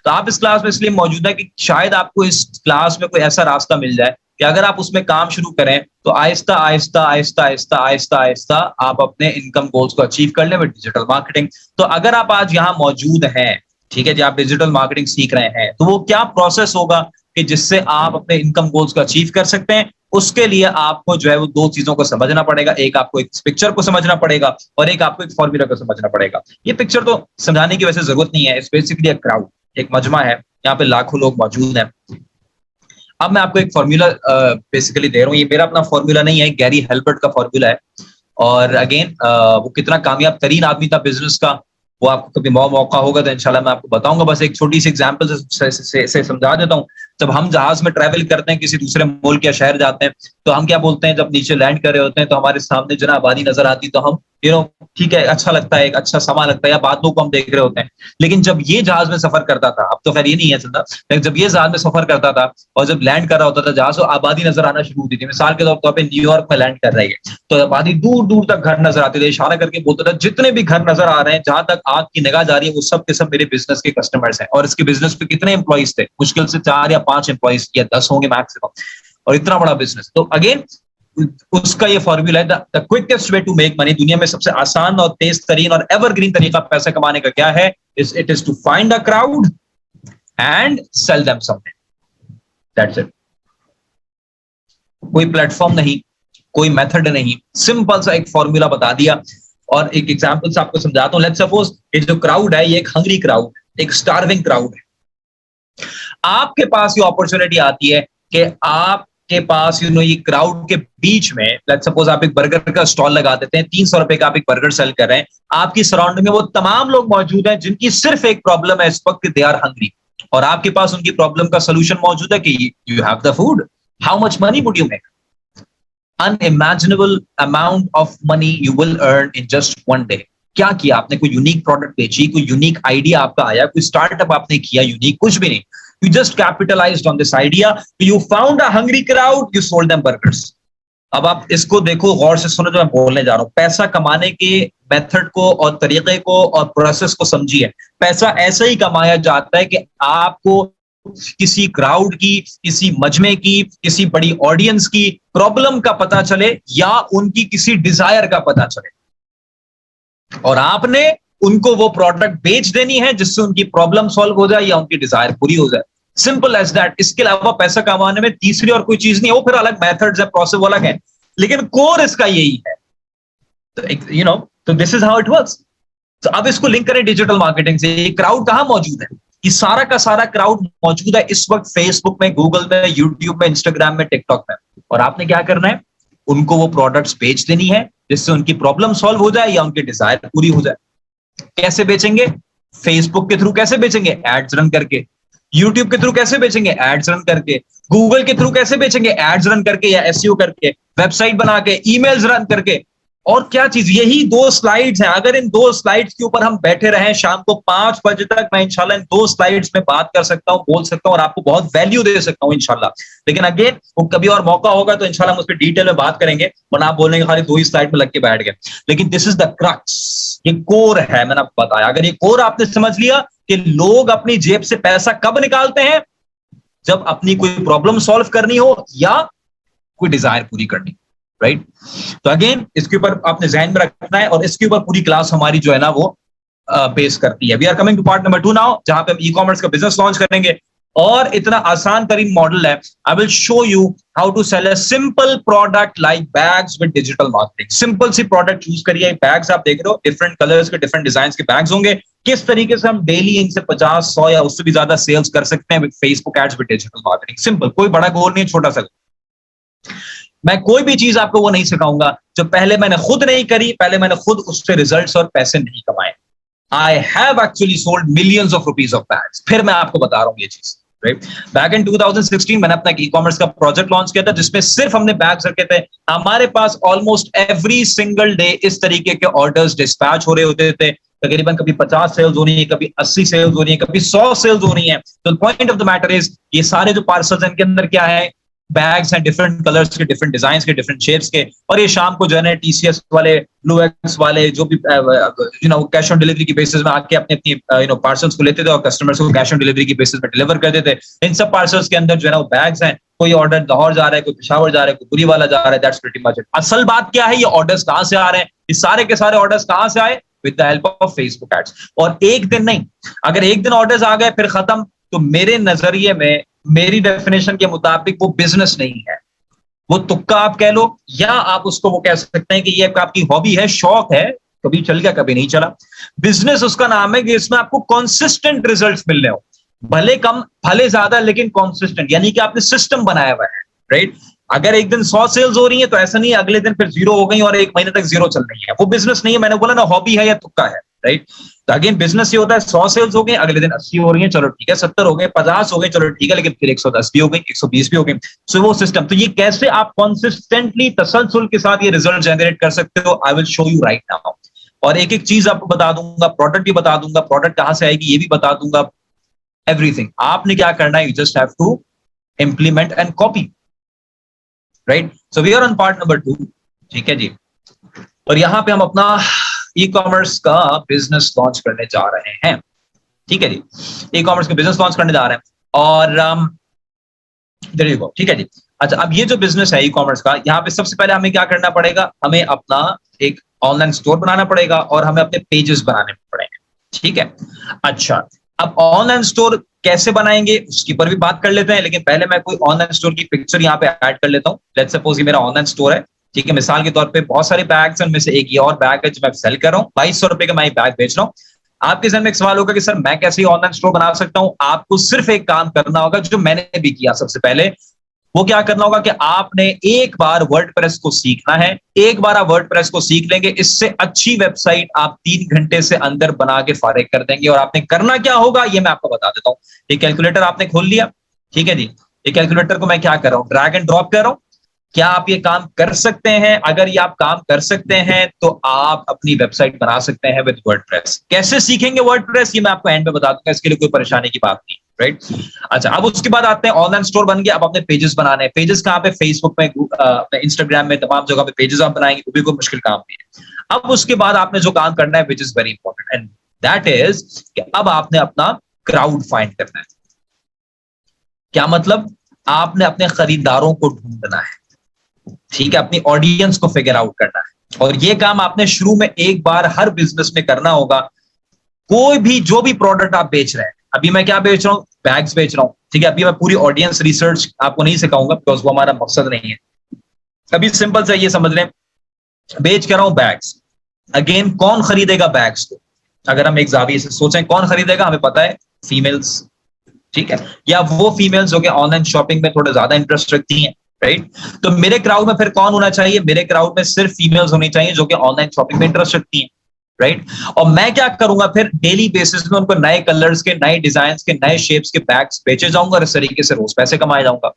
तो आप इस क्लास में इसलिए मौजूद है कि शायद आपको इस क्लास में कोई ऐसा रास्ता मिल जाए कि अगर आप उसमें काम शुरू करें तो आहिस्ता आहिस्ता आहिस्ता आहिस्ता आहिस्ता आहिस्ता आप अपने इनकम गोल्स को अचीव कर लें विद डिजिटल मार्केटिंग। तो अगर आप आज यहाँ मौजूद हैं, ठीक है जी, आप डिजिटल मार्केटिंग सीख रहे हैं, तो वो क्या प्रोसेस होगा कि जिससे आप अपने इनकम गोल्स को अचीव कर सकते हैं? उसके लिए आपको जो है वो 2 चीजों को समझना पड़ेगा। एक आपको एक पिक्चर को समझना पड़ेगा और एक आपको एक फॉर्मूला को समझना पड़ेगा। ये पिक्चर तो समझाने की वैसे जरूरत नहीं है, इट्स बेसिकली अ क्राउड, एक मजमा है, यहाँ पे लाखों लोग मौजूद हैं। अब मैं आपको एक फॉर्मूला बेसिकली दे रहा हूँ, ये मेरा अपना फॉर्मूला नहीं है, गैरी हेल्बर्ट का फॉर्मूला है। और अगेन वो कितना कामयाब तरीन आदमी था बिजनेस का, वो आपको कभी मौका होगा तो इंशाल्लाह मैं आपको बताऊंगा। बस एक छोटी सी एग्जांपल से समझा देता हूँ। जब हम जहाज में ट्रैवल करते हैं, किसी दूसरे मुल्क या शहर जाते हैं, तो हम क्या बोलते हैं? जब नीचे लैंड कर रहे होते हैं तो हमारे सामने जो आबादी नजर आती है, तो हम ठीक है, अच्छा लगता है, एक अच्छा समा लगता है, या बादलों को हम देख रहे होते हैं। लेकिन जब ये जहाज में सफर करता था, अब तो खैर ये नहीं है चलता, लेकिन जब ये जहाज में सफर करता था और जब लैंड कर रहा होता था जहाज, तो आबादी नजर आना शुरू होती थी। मिसाल के तौर पर न्यूयॉर्क में लैंड कर रही है तो आबादी दूर दूर तक घर नजर आते थे, इशारा करके बोलता था जितने भी घर नजर आ रहे हैं, जहां तक आंख की निगाह जा रही है, वो सब के सब मेरे बिजनेस के कस्टमर्स हैं। और इसके बिजनेस पे कितने एम्प्लॉइज थे? मुश्किल से 4 या 5 एम्प्लॉइज या 10 होंगे मैक्सिमम, और इतना बड़ा बिजनेस। तो अगेन उसका ये फॉर्मूला है, the quickest way to make money. दुनिया में सबसे आसान और तेज तरीन और एवरग्रीन तरीका पैसा कमाने का क्या है? It is to find a crowd and sell them something. That's it. कोई प्लेटफॉर्म नहीं, कोई मेथड नहीं, सिंपल सा एक फॉर्मूला बता दिया। और एक एग्जांपल से आपको समझाता हूं। लेट्स सपोज ये जो क्राउड है, ये एक हंग्री क्राउड, एक स्टार्विंग क्राउड है। आपके पास ये अपॉर्चुनिटी आती है कि आपके पास ये क्राउड के बीच में, लेट्स सपोज आप एक बर्गर का स्टॉल लगा देते हैं, 300 रुपए का आप एक बर्गर सेल कर रहे हैं। आपकी सराउंडिंग में वो तमाम लोग मौजूद हैं जिनकी सिर्फ एक प्रॉब्लम है इस वक्त, दे आर हंग्री। और आपके पास उनकी प्रॉब्लम का सोल्यूशन मौजूद है कि you have the food. How much money would you make? unimaginable amount of money you will earn in just one day। क्या किया आपने? कोई यूनिक प्रोडक्ट बेची, कोई यूनिक आइडिया आपका आया, कोई स्टार्टअप आपने किया यूनिक, कुछ भी नहीं। You just capitalized on this idea, you found a hungry crowd, you sold them burgers। अब आप इसको देखो, गौर से सुनो जो मैं बोलने जा रहा हूं। पैसा कमाने के मेथड को और तरीके को और प्रोसेस को समझिए। पैसा ऐसे ही कमाया जाता है कि आपको किसी क्राउड की, किसी मजमे की, किसी बड़ी ऑडियंस की प्रॉब्लम का पता चले या उनकी किसी डिजायर का पता चले, और आपने उनको वो प्रोडक्ट बेच देनी है जिससे उनकी प्रॉब्लम सॉल्व हो जाए या उनकी डिजायर पूरी हो जाए। Simple as that. इसके अलावा पैसा कमाने में तीसरी और कोई चीज नहीं है। वो फिर अलग मेथड्स है, प्रोसेस अलग है, लेकिन कोर इसका यही है। तो this is how it works. तो अब इसको लिंक करें डिजिटल मार्केटिंग से। ये क्राउड कहां मौजूद है? ये सारा का सारा क्राउड मौजूद है इस वक्त फेसबुक में, गूगल में, यूट्यूब में, इंस्टाग्राम में, टिकटॉक में। और आपने क्या करना है? उनको वो प्रोडक्ट्स बेच देनी है जिससे उनकी प्रॉब्लम सॉल्व हो जाए या उनकी डिजायर पूरी हो जाए। कैसे बेचेंगे? फेसबुक के थ्रू। कैसे बेचेंगे? एड्स रन करके। यूट्यूब के थ्रू कैसे बेचेंगे? एड्स रन करके। गूगल के थ्रू कैसे बेचेंगे? एड्स रन करके या एसईओ करके, वेबसाइट बना के, ईमेल्स रन करके। और क्या चीज, यही 2 स्लाइड्स हैं। अगर इन 2 स्लाइड्स के ऊपर हम बैठे रहें शाम को 5 बजे तक, मैं इंशाल्लाह इन 2 स्लाइड्स में बात कर सकता हूं, बोल सकता हूं और आपको बहुत वैल्यू दे सकता हूं इंशाल्लाह। लेकिन अगेन वो कभी और मौका होगा तो इंशाल्लाह हम उस पर डिटेल में बात करेंगे, वरना आप बोलेंगे खाली 2 ही स्लाइड में लग के बैठ गए। लेकिन दिस इज द क्रक्स, ये कोर है, मैंने आपको बताया। अगर ये कोर आपने समझ लिया कि लोग अपनी जेब से पैसा कब निकालते हैं, जब अपनी कोई प्रॉब्लम सॉल्व करनी हो या कोई डिजायर पूरी करनी, राइट? तो अगेन इसके ऊपर आपने ध्यान में रखना है और इसके ऊपर पूरी क्लास हमारी जो है ना वो बेस करती है। We are coming to part number 2 now, जहां पे हम ई कॉमर्स का बिजनेस लॉन्च करेंगे। और इतना आसान तरीन मॉडल है। I will show you how to sell a simple product like bags with digital marketing. Simple सी प्रोडक्ट चूज करिए। बैग्स आप देख रहे हो, डिफरेंट कलर्स के, डिफरेंट डिजाइन के बैग्स होंगे। किस तरीके से हम डेली इनसे 50, 100 या उससे भी ज्यादा सेल्स कर सकते हैं with Facebook ads with digital marketing. Simple, कोई बड़ा गोल नहीं, छोटा सा। मैं कोई भी चीज आपको वो नहीं सिखाऊंगा जो पहले मैंने खुद नहीं करी, पहले मैंने खुद उससे रिजल्ट्स और पैसे नहीं कमाए। I have actually sold millions of rupees of bags. फिर मैं आपको बता रहा हूं ये चीज, राइट? बैक इन 2016 मैंने अपना ई कॉमर्स का प्रोजेक्ट लॉन्च किया था, जिसमें सिर्फ हमने बैग्स रखे थे। हमारे पास ऑलमोस्ट एवरी सिंगल डे इस तरीके के ऑर्डर्स डिस्पैच हो रहे होते थे। तकरीबन कभी 50 सेल्स हो रही है, कभी 80 सेल्स हो रही है, कभी 100 सेल्स हो रही है। तो point of the matter is, ये सारे जो पार्सल्स हैं इनके अंदर क्या है? बैग्स हैं, डिफरेंट कलर्स के, डिफरेंट डिजाइन के, डिफरेंट शेप्स के। और ये शाम को जो है टीसीएस वाले, ब्लू एक्स वाले, जो भी कैश ऑन डिलीवरी की बेसिस में आके अपनी अपनी पार्सल्स को लेते थे और कस्टमर्स को कैश ऑन डिलीवरी की बेसिस में डिलीवर करते थे। इन सब पार्सल्स के अंदर जो है ना बैग्स हैं। कोई ऑर्डर लाहौर जा रहा है, कोई पेशावर जा रहा है, कोई पुरी वाला जा रहा है। That's pretty much it. असल बात क्या है, ये ऑर्डर्स कहां से आ रहे हैं? ये सारे के सारे ऑर्डर्स कहां से आए? With the help of Facebook ads. और एक दिन नहीं, अगर एक दिन ऑर्डर्स आ गए फिर खत्म, तो मेरे नजरिए में, मेरी डेफिनेशन के मुताबिक वो बिजनेस नहीं है। वो तुक्का आप कह लो, या आप उसको वो कह सकते हैं कि ये आपकी हॉबी है, शौक है, कभी चल गया कभी नहीं चला। बिजनेस उसका नाम है कि इसमें आपको कॉन्सिस्टेंट रिजल्ट्स मिल रहे हो, भले कम भले ज्यादा, लेकिन कॉन्सिस्टेंट, यानी कि आपने सिस्टम बनाया हुआ है, राइट? अगर एक दिन 100 सेल्स हो रही है तो ऐसा नहीं अगले दिन फिर 0 हो गई और 1 महीने तक 0 चल रही है। वो बिजनेस नहीं है। मैंने बोला ना, हॉबी है या तुक्का है, राइट? तो अगेन बिजनेस ये होता है, 100 सेल्स हो गए, अगले दिन 80 हो रही है, चलो ठीक है, 70 हो गए, 50 हो गए, चलो ठीक है, लेकिन फिर 110 भी हो गई, 120 भी हो गई। सो वो सिस्टम। तो ये कैसे आप कंसिस्टेंटली, तसलसल के साथ ये रिजल्ट जनरेट कर सकते हो, I will show you right now. और एक एक चीज आपको बता दूंगा, प्रोडक्ट भी बता दूंगा, प्रोडक्ट कहां से आएगी ये भी बता दूंगा, एवरीथिंग। आपने क्या करना है, you just have to implement and copy, right? So we are on part number 2, ठीक है जी। और यहां पे हम अपना ई कॉमर्स का बिजनेस लॉन्च करने जा रहे हैं, ठीक है जी। ई कॉमर्स का बिजनेस लॉन्च करने जा रहे हैं और देयर यू गो, ठीक है जी। अच्छा, अब ये जो बिजनेस है ई कॉमर्स का, यहाँ पे सबसे पहले हमें क्या करना पड़ेगा? हमें अपना एक ऑनलाइन स्टोर बनाना पड़ेगा और हमें अपने पेजेस बनाने पड़ेंगे, ठीक है। अच्छा, अब ऑनलाइन स्टोर कैसे बनाएंगे उसके ऊपर भी बात कर लेते हैं, लेकिन पहले मैं कोई ऑनलाइन स्टोर की पिक्चर यहाँ पे ऐड कर लेता हूँ। लेट्स सपोज ये मेरा ऑनलाइन स्टोर है, ठीक है। मिसाल के तौर पे बहुत सारे बैग्स हैं, उनमें से एक ये और बैग है जो मैं सेल कर रहा हूँ, 2200 रुपए का मैं ये बैग बेच रहा हूँ। आपके जहन में एक सवाल होगा कि सर मैं कैसे ऑनलाइन स्टोर बना सकता हूँ? आपको सिर्फ एक काम करना होगा जो मैंने भी किया सबसे पहले। वो क्या करना होगा कि आपने एक बार वर्डप्रेस को सीखना है। एक बार आप वर्डप्रेस को सीख लेंगे, इससे अच्छी वेबसाइट आप 3 घंटे से अंदर बना के फारिग कर देंगे। और आपने करना क्या होगा ये मैं आपको बता देता हूँ। ये कैलकुलेटर आपने खोल लिया, ठीक है जी। ये कैलकुलेटर को मैं क्या कर रहा हूँ, ड्रैग एंड ड्रॉप कर रहा हूँ। क्या आप ये काम कर सकते हैं? अगर ये आप काम कर सकते हैं तो आप अपनी वेबसाइट बना सकते हैं विद वर्डप्रेस। कैसे सीखेंगे वर्डप्रेस ये मैं आपको एंड में बता दूंगा, इसके लिए कोई परेशानी की बात नहीं, राइट? अच्छा, अब उसके बाद आते हैं, ऑनलाइन स्टोर बन गया, अब अपने पेजेस बनाने हैं। पेजेस कहाँ पे? फेसबुक में, इंस्टाग्राम में, तमाम जगह पे पेजेस आप बनाएंगे, वो भी कोई मुश्किल काम नहीं है। अब उसके बाद आपने जो काम करना है, which is very important, and that is कि अब आपने अपना क्राउड फाइंड करना है। क्या मतलब? आपने अपने खरीदारों को ढूंढना है, ठीक है, अपनी ऑडियंस को फिगर आउट करना है। और ये काम आपने शुरू में एक बार हर बिजनेस में करना होगा। कोई भी जो भी प्रोडक्ट आप बेच रहे हैं, अभी मैं क्या बेच रहा हूं? बैग्स बेच रहा हूं, ठीक है। अभी मैं पूरी ऑडियंस रिसर्च आपको नहीं सिखाऊंगा बिकॉज वो हमारा मकसद नहीं है। अभी सिंपल से ये समझ लें, बेच कर रहा हूं बैग्स। अगेन कौन खरीदेगा बैग्स को? अगर हम एक जाविये से सोचें कौन खरीदेगा, हमें पता है फीमेल्स, ठीक है, या वो फीमेल्स जो कि ऑनलाइन शॉपिंग में थोड़ा ज्यादा इंटरेस्ट रखती हैं, राइट? तो मेरे क्राउड में फिर कौन होना चाहिए? मेरे क्राउड में सिर्फ फीमेल्स होनी चाहिए जो कि ऑनलाइन शॉपिंग में इंटरेस्ट रखती हैं, राइट। और मैं क्या करूंगा फिर डेली बेसिस में उनको नए कलर्स के, नए डिजाइन के, नए शेप्स के बैग्स बेचे जाऊंगा और इस तरीके से रोज पैसे कमाए जाऊंगा।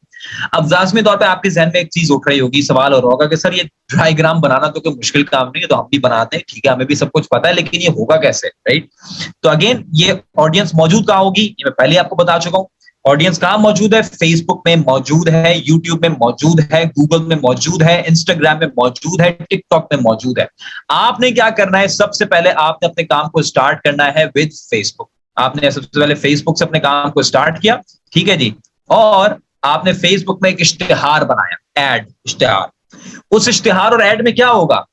अब लाजमी तौर पे आपके जहन में एक चीज उठ रही होगी, सवाल और होगा कि सर ये ट्राईग्राम बनाना तो कोई मुश्किल काम नहीं है, तो हम भी बनाते हैं, ठीक है, हमें भी सब कुछ पता है, लेकिन ये होगा कैसे, राइट। तो अगेन ये ऑडियंस मौजूद कहाँ होगी, ये मैं पहले आपको बता चुका हूं। ऑडियंस कहां मौजूद है, फेसबुक में मौजूद है, यूट्यूब में मौजूद है, गूगल में मौजूद है, इंस्टाग्राम में मौजूद है, टिकटॉक में मौजूद है। आपने क्या करना है, सबसे पहले आपने अपने काम को स्टार्ट करना है विद फेसबुक। आपने सबसे पहले फेसबुक से अपने काम को स्टार्ट किया, ठीक है जी, और आपने फेसबुक में एक इश्तिहार बनाया, एड इश्तिहार। उस इश्तिहार और एड में क्या होगा,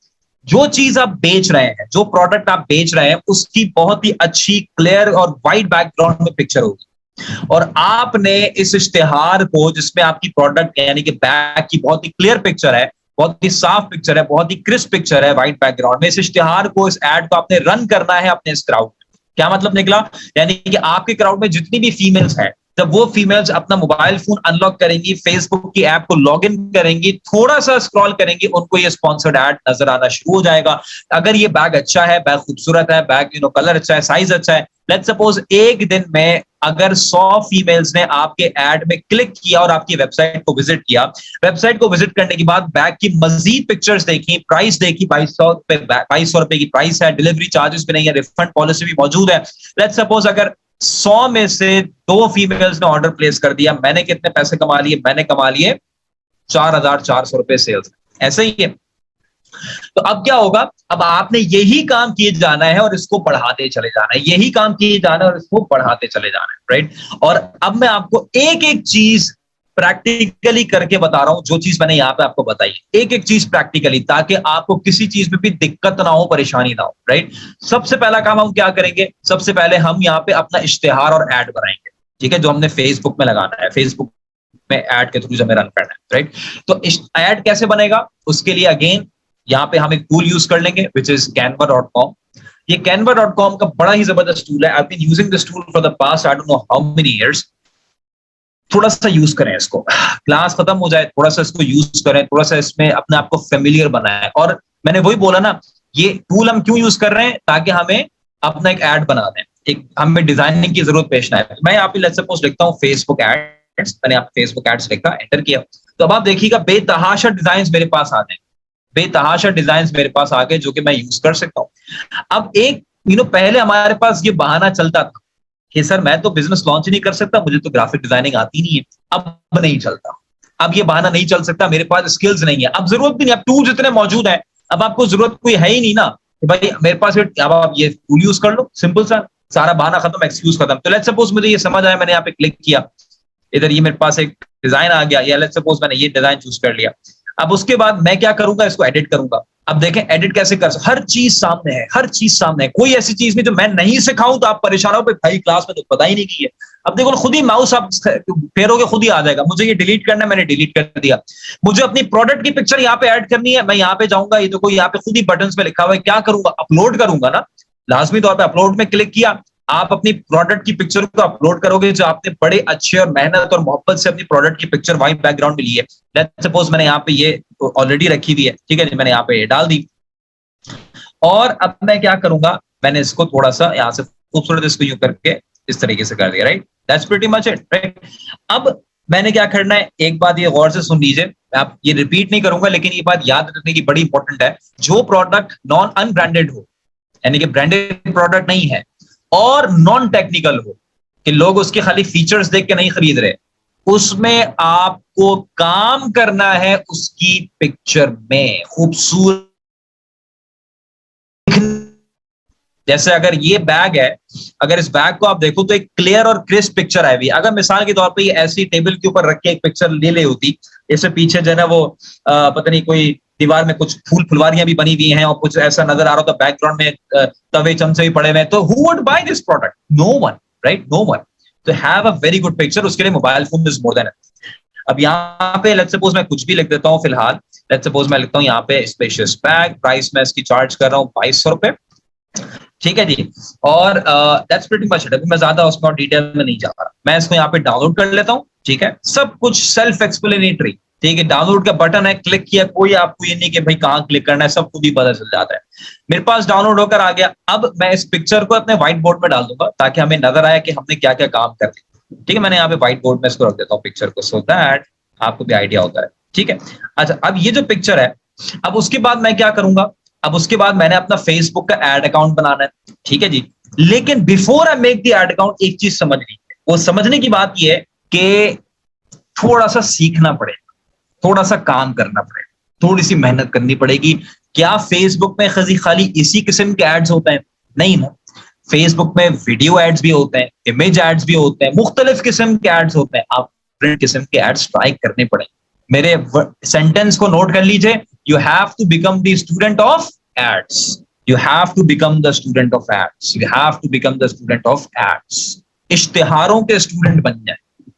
जो चीज आप बेच रहे हैं, जो प्रोडक्ट आप बेच रहे हैं, उसकी बहुत ही अच्छी क्लियर और वाइट बैकग्राउंड में पिक्चर होगी। और आपने इस इश्तिहार को, जिसमें आपकी प्रोडक्ट यानी कि बैग की बहुत ही क्लियर पिक्चर है, बहुत ही साफ पिक्चर है, बहुत ही क्रिस्प पिक्चर है व्हाइट बैकग्राउंड में, इस इश्तिहार को, इस एड को आपने रन करना है अपने इस क्राउड में। क्या मतलब निकला, यानी कि आपके क्राउड में जितनी भी फीमेल्स हैं, जब वो फीमेल्स अपना मोबाइल फोन अनलॉक करेंगी, फेसबुक की ऐप को लॉग इन करेंगी, थोड़ा सा स्क्रॉल करेंगी, उनको ये स्पॉन्सर्ड ऐड नजर आना शुरू हो जाएगा। अगर ये बैग अच्छा है, बैग खूबसूरत है, बैग कलर अच्छा है, साइज अच्छा है, लेट्स सपोज एक दिन में अगर 100 फीमेल्स ने आपके ऐड में क्लिक किया और आपकी वेबसाइट को विजिट किया, वेबसाइट को विजिट करने के बाद बैग की मजीद पिक्चर्स देखी, प्राइस देखी, 2200 रुपए की प्राइस है, डिलीवरी चार्जेस भी नहीं है, रिफंड पॉलिसी भी मौजूद है। लेट्स सपोज अगर 100 में से 2 फीमेल्स ने ऑर्डर प्लेस कर दिया, मैंने कितने पैसे कमा लिए, मैंने कमा लिए 4400 रुपए सेल्स। ऐसे ही है। तो अब क्या होगा, अब आपने यही काम किए जाना है और इसको बढ़ाते चले जाना है, यही काम किए जाना है और इसको बढ़ाते चले जाना है, राइट। और अब मैं आपको एक एक चीज प्रैक्टिकली करके बता रहा हूं, जो चीज मैंने यहां पे आपको बताई, एक एक चीज प्रैक्टिकली, ताकि आपको किसी चीज में भी दिक्कत ना हो, परेशानी ना हो, राइट। सबसे पहला काम हम क्या करेंगे, सबसे पहले हम यहाँ पे अपना इश्तिहार और ऐड बनाएंगे, ठीक है, जो हमने फेसबुक में लगाना है, फेसबुक में ऐड के थ्रू हमें रन करना है, राइट। तो ऐड कैसे बनेगा, उसके लिए अगेन यहाँ पे हम एक टूल यूज कर लेंगे विच इज canva.com। ये canva.com का बड़ा ही जबरदस्त टूल है। I been using this tool for the past I don't know how many years. थोड़ा सा यूज करें इसको, क्लास खत्म हो जाए थोड़ा सा इसको यूज करें, थोड़ा सा इसमें अपने आप को फेमिलियर बनाएं। और मैंने वही बोला ना, ये टूल हम क्यों यूज कर रहे हैं, ताकि हमें अपना एक ऐड बना दें, एक हमें डिजाइनिंग की जरूरत पेश ना आए। मैं यहाँ पे लेट्स सपोज लिखता हूँ फेसबुक एड्स, मैंने यहाँ फेसबुक एड्स लिखा, एंटर किया, तो अब आप देखिएगा बेतहाशा डिजाइन मेरे पास आ गए, बेतहाशा डिजाइन मेरे पास आ गए, जो कि मैं यूज कर सकता हूं। अब एक पहले हमारे पास ये बहाना चलता था कि सर मैं तो बिजनेस लॉन्च नहीं कर सकता, मुझे तो ग्राफिक डिजाइनिंग आती नहीं है। अब नहीं चलता, अब ये बहाना नहीं चल सकता, मेरे पास स्किल्स नहीं है, अब जरूरत भी नहीं, अब टूल्स इतने मौजूद है, अब आपको जरूरत कोई है ही नहीं ना कि भाई मेरे पास, अब आप ये टूल यूज कर लो, सिंपल सा, सारा बहाना खत्म, एक्सक्यूज खत्म। तो लेट्स सपोज मुझे ये समझ आया, मैंने यहाँ पे क्लिक किया, इधर ये मेरे पास एक डिजाइन आ गया, या लेट्स सपोज मैंने ये डिजाइन चूज कर लिया। अब उसके बाद मैं क्या करूंगा, इसको एडिट करूंगा। अब देखें एडिट कैसे कर सकते, हर चीज सामने है, हर चीज सामने है, कोई ऐसी चीज नहीं जो मैं नहीं सिखाऊं तो आप परेशान हो भाई क्लास में तो पता ही नहीं की है। अब देखो खुद ही माउस आप फेरोगे खुद ही आ जाएगा। मुझे ये डिलीट करना है, मैंने डिलीट कर दिया। मुझे अपनी प्रोडक्ट की पिक्चर यहाँ पे ऐड करनी है, मैं यहाँ पे जाऊंगा, ये देखो यहाँ पे खुद ही बटन पे लिखा हुआ है, क्या करूंगा, अपलोड करूंगा ना, लाजमी तौर पर अपलोड में क्लिक किया। आप अपनी प्रोडक्ट की पिक्चर को अपलोड करोगे, जो आपने बड़े अच्छे और मेहनत और मोहब्बत से अपनी प्रोडक्ट की पिक्चर व्हाइट बैकग्राउंड में ली है। लेट्स सपोज मैंने यहाँ पे ये ऑलरेडी रखी हुई है, ठीक है, मैंने यहाँ पे ये डाल दी। और अब मैं क्या करूंगा, मैंने इसको थोड़ा सा यहाँ से खूबसूरत इसको यूं करके इस तरीके से कर दिया, right, that's pretty much it, right. अब मैंने क्या करना है, एक बात ये गौर से सुन लीजिए, आप ये रिपीट नहीं करूंगा, लेकिन ये बात याद रखने की बड़ी इंपॉर्टेंट है। जो प्रोडक्ट नॉन अनब्रांडेड हो, यानी कि ब्रांडेड प्रोडक्ट नहीं है, और नॉन टेक्निकल हो, कि लोग उसके खाली फीचर्स देख के नहीं खरीद रहे, उसमें आपको काम करना है उसकी पिक्चर में खूबसूरत। जैसे अगर ये बैग है, अगर इस बैग को आप देखो तो एक क्लियर और क्रिस्प पिक्चर आई हुई है। अगर मिसाल के तौर पे ये ऐसी टेबल के ऊपर रख के एक पिक्चर ले ली होती, जैसे पीछे जो है ना वो पता नहीं कोई दीवार में कुछ फुलवारियां भी बनी हुई हैं और कुछ ऐसा नजर आ रहा होता, बैकग्राउंड में तवे चमचे भी पड़े हुए हैं, तो who would buy this product? No one, right, no one. तो have a very good picture, उसके लिए mobile phone is more than enough. अब यहाँ पे लेट्स सपोज मैं कुछ भी लिख देता हूँ फिलहाल, लेट्स सपोज मैं लिखता हूँ यहाँ पे स्पेशियस बैग, प्राइस मैं इसकी चार्ज कर रहा हूँ 2200 रुपए, ठीक है जी। और दैट्स प्रीटी मच इट। अभी मैं ज्यादा उसमें डिटेल में नहीं जा रहा, मैं इसको यहाँ पे डाउनलोड कर लेता हूँ, ठीक है। सब कुछ सेल्फ एक्सप्लेनेटरी, ठीक है, डाउनलोड का बटन है, क्लिक किया, कोई आपको ये नहीं कि भाई कहाँ क्लिक करना है, सब खुद ही पता चल जाता है। मेरे पास डाउनलोड होकर आ गया। अब मैं इस पिक्चर को अपने व्हाइट बोर्ड में डाल दूंगा ताकि हमें नजर आए कि हमने क्या क्या काम कर लिया। ठीक है, मैंने यहाँ पे व्हाइट बोर्ड में इसको रख देता हूँ पिक्चर को, सो दैट आपको भी आइडिया होता है। ठीक है, अच्छा अब ये जो पिक्चर है, अब उसके बाद मैं क्या करूंगा, अब उसके बाद मैंने अपना फेसबुक का एड अकाउंट बनाना है। ठीक है जी, लेकिन before I make the ad account एक चीज समझ लीजिए, वो समझने की बात ये है कि थोड़ा सा सीखना पड़ेगा, थोड़ा सा काम करना पड़ेगा, थोड़ी सी मेहनत करनी पड़ेगी। क्या फेसबुक में खाली इसी किस्म के एड्स होते हैं? नहीं ना, फेसबुक में वीडियो एड्स भी होते हैं, इमेज एड्स भी होते हैं, मुख्तलिफ किस्म के एड्स होते हैं। आप डिफरेंट किस्म के एड्स ट्राई करने पड़ेंगे। मेरे सेंटेंस को नोट कर लीजिए, you have to become the student of ads, you have to become the student of ads, you have to become the student of ads. इश्तिहारों के स्टूडेंट बन जाए।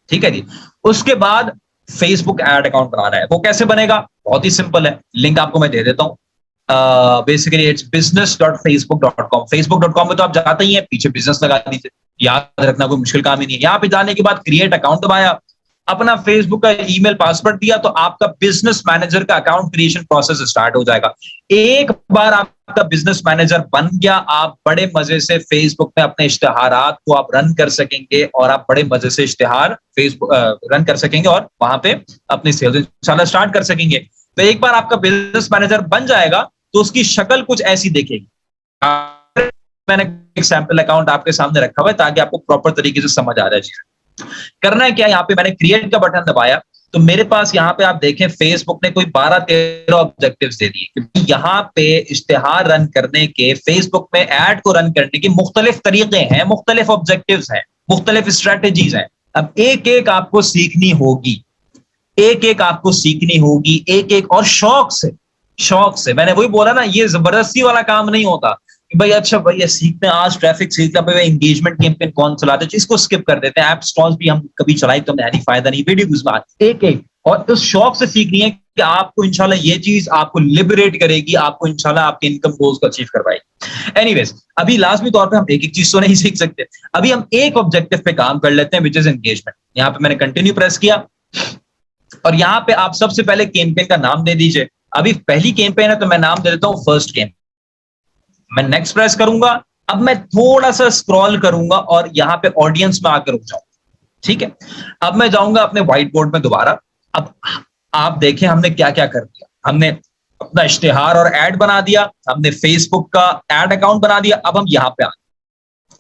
ठीक है जी, उसके बाद फेसबुक एड अकाउंट बनाना है। वो कैसे बनेगा? बहुत ही सिंपल है, लिंक आपको मैं दे देता हूं। Basically it's business.facebook.com। facebook.com में तो आप जाते ही हैं, पीछे बिजनेस लगा दीजिए, याद रखना कोई मुश्किल काम ही नहीं है। यहाँ पे जाने के बाद क्रिएट अकाउंट दबाया, अपना फेसबुक का ईमेल पासवर्ड दिया, तो आपका बिजनेस मैनेजर का अकाउंट क्रिएशन प्रोसेस स्टार्ट हो जाएगा। एक बार आपका बिजनेस मैनेजर बन गया, आप बड़े मजे से फेसबुक में अपने इश्तिहारात को आप रन कर सकेंगे, और आप बड़े मजे से इश्तिहार फेसबुक रन कर सकेंगे और वहां पे अपनी सेल्स इंशाल्लाह स्टार्ट कर सकेंगे। तो एक बार आपका बिजनेस मैनेजर बन जाएगा तो उसकी शक्ल कुछ ऐसी दिखेगी। मैंने एक सैंपल अकाउंट आपके सामने रखा हुआ है ताकि आपको प्रॉपर तरीके से समझ आ जाए। करना है क्या, यहाँ पे मैंने क्रिएट का बटन दबाया, तो मेरे पास यहाँ पे आप देखें फेसबुक ने कोई 12-13 ऑब्जेक्टिव्स दे दिए, क्योंकि यहाँ पे इश्तिहार रन करने के, फेसबुक में एड को रन करने के मुख्तलिफ तरीके हैं, मुख्तलिफ ऑब्जेक्टिव्स हैं, मुख्तलिफ स्ट्रेटेजीज हैं। अब एक एक आपको सीखनी होगी, एक एक आपको सीखनी होगी, एक एक, और शौक से, शौक से। मैंने वही बोला ना, ये जबरदस्ती वाला काम नहीं होता कि भाई अच्छा भाई ये सीखते हैं, आज ट्रैफिक सीखते हैं, भाई एंगेजमेंट कैंपेन कौन चलाते हैं, इसको स्किप कर देते हैं। ऐप स्टॉल्स भी हम कभी चलाई तो हमें फायदा नहीं, वीडियोस में एक एक, और उस शौक से सीखनी है कि आपको इंशाल्लाह ये चीज आपको लिबरेट करेगी, आपको इंशाल्लाह आपके इनकम गोल्स को अचीव करवाएगी। एनीवेज, अभी लाजमी तौर पे हम एक एक चीज तो नहीं सीख सकते, अभी हम एक ऑब्जेक्टिव पे काम कर लेते हैं, विच इज एंगेजमेंट। यहाँ पे मैंने कंटिन्यू प्रेस किया, और यहाँ पे आप सबसे पहले कैंपेन का नाम दे दीजिए। अभी पहली कैंपेन है तो मैं नाम दे देता हूं फर्स्ट कैंपेन। मैं नेक्स्ट प्रेस करूंगा, अब मैं थोड़ा सा स्क्रॉल करूंगा और यहाँ पे ऑडियंस में आकर रुक जाऊंगा। ठीक है, अब मैं जाऊंगा अपने व्हाइट बोर्ड में दोबारा। अब आप देखें हमने क्या क्या कर दिया, हमने अपना इश्तिहार और एड बना दिया, हमने फेसबुक का एड अकाउंट बना दिया। अब हम यहाँ पे आ गए,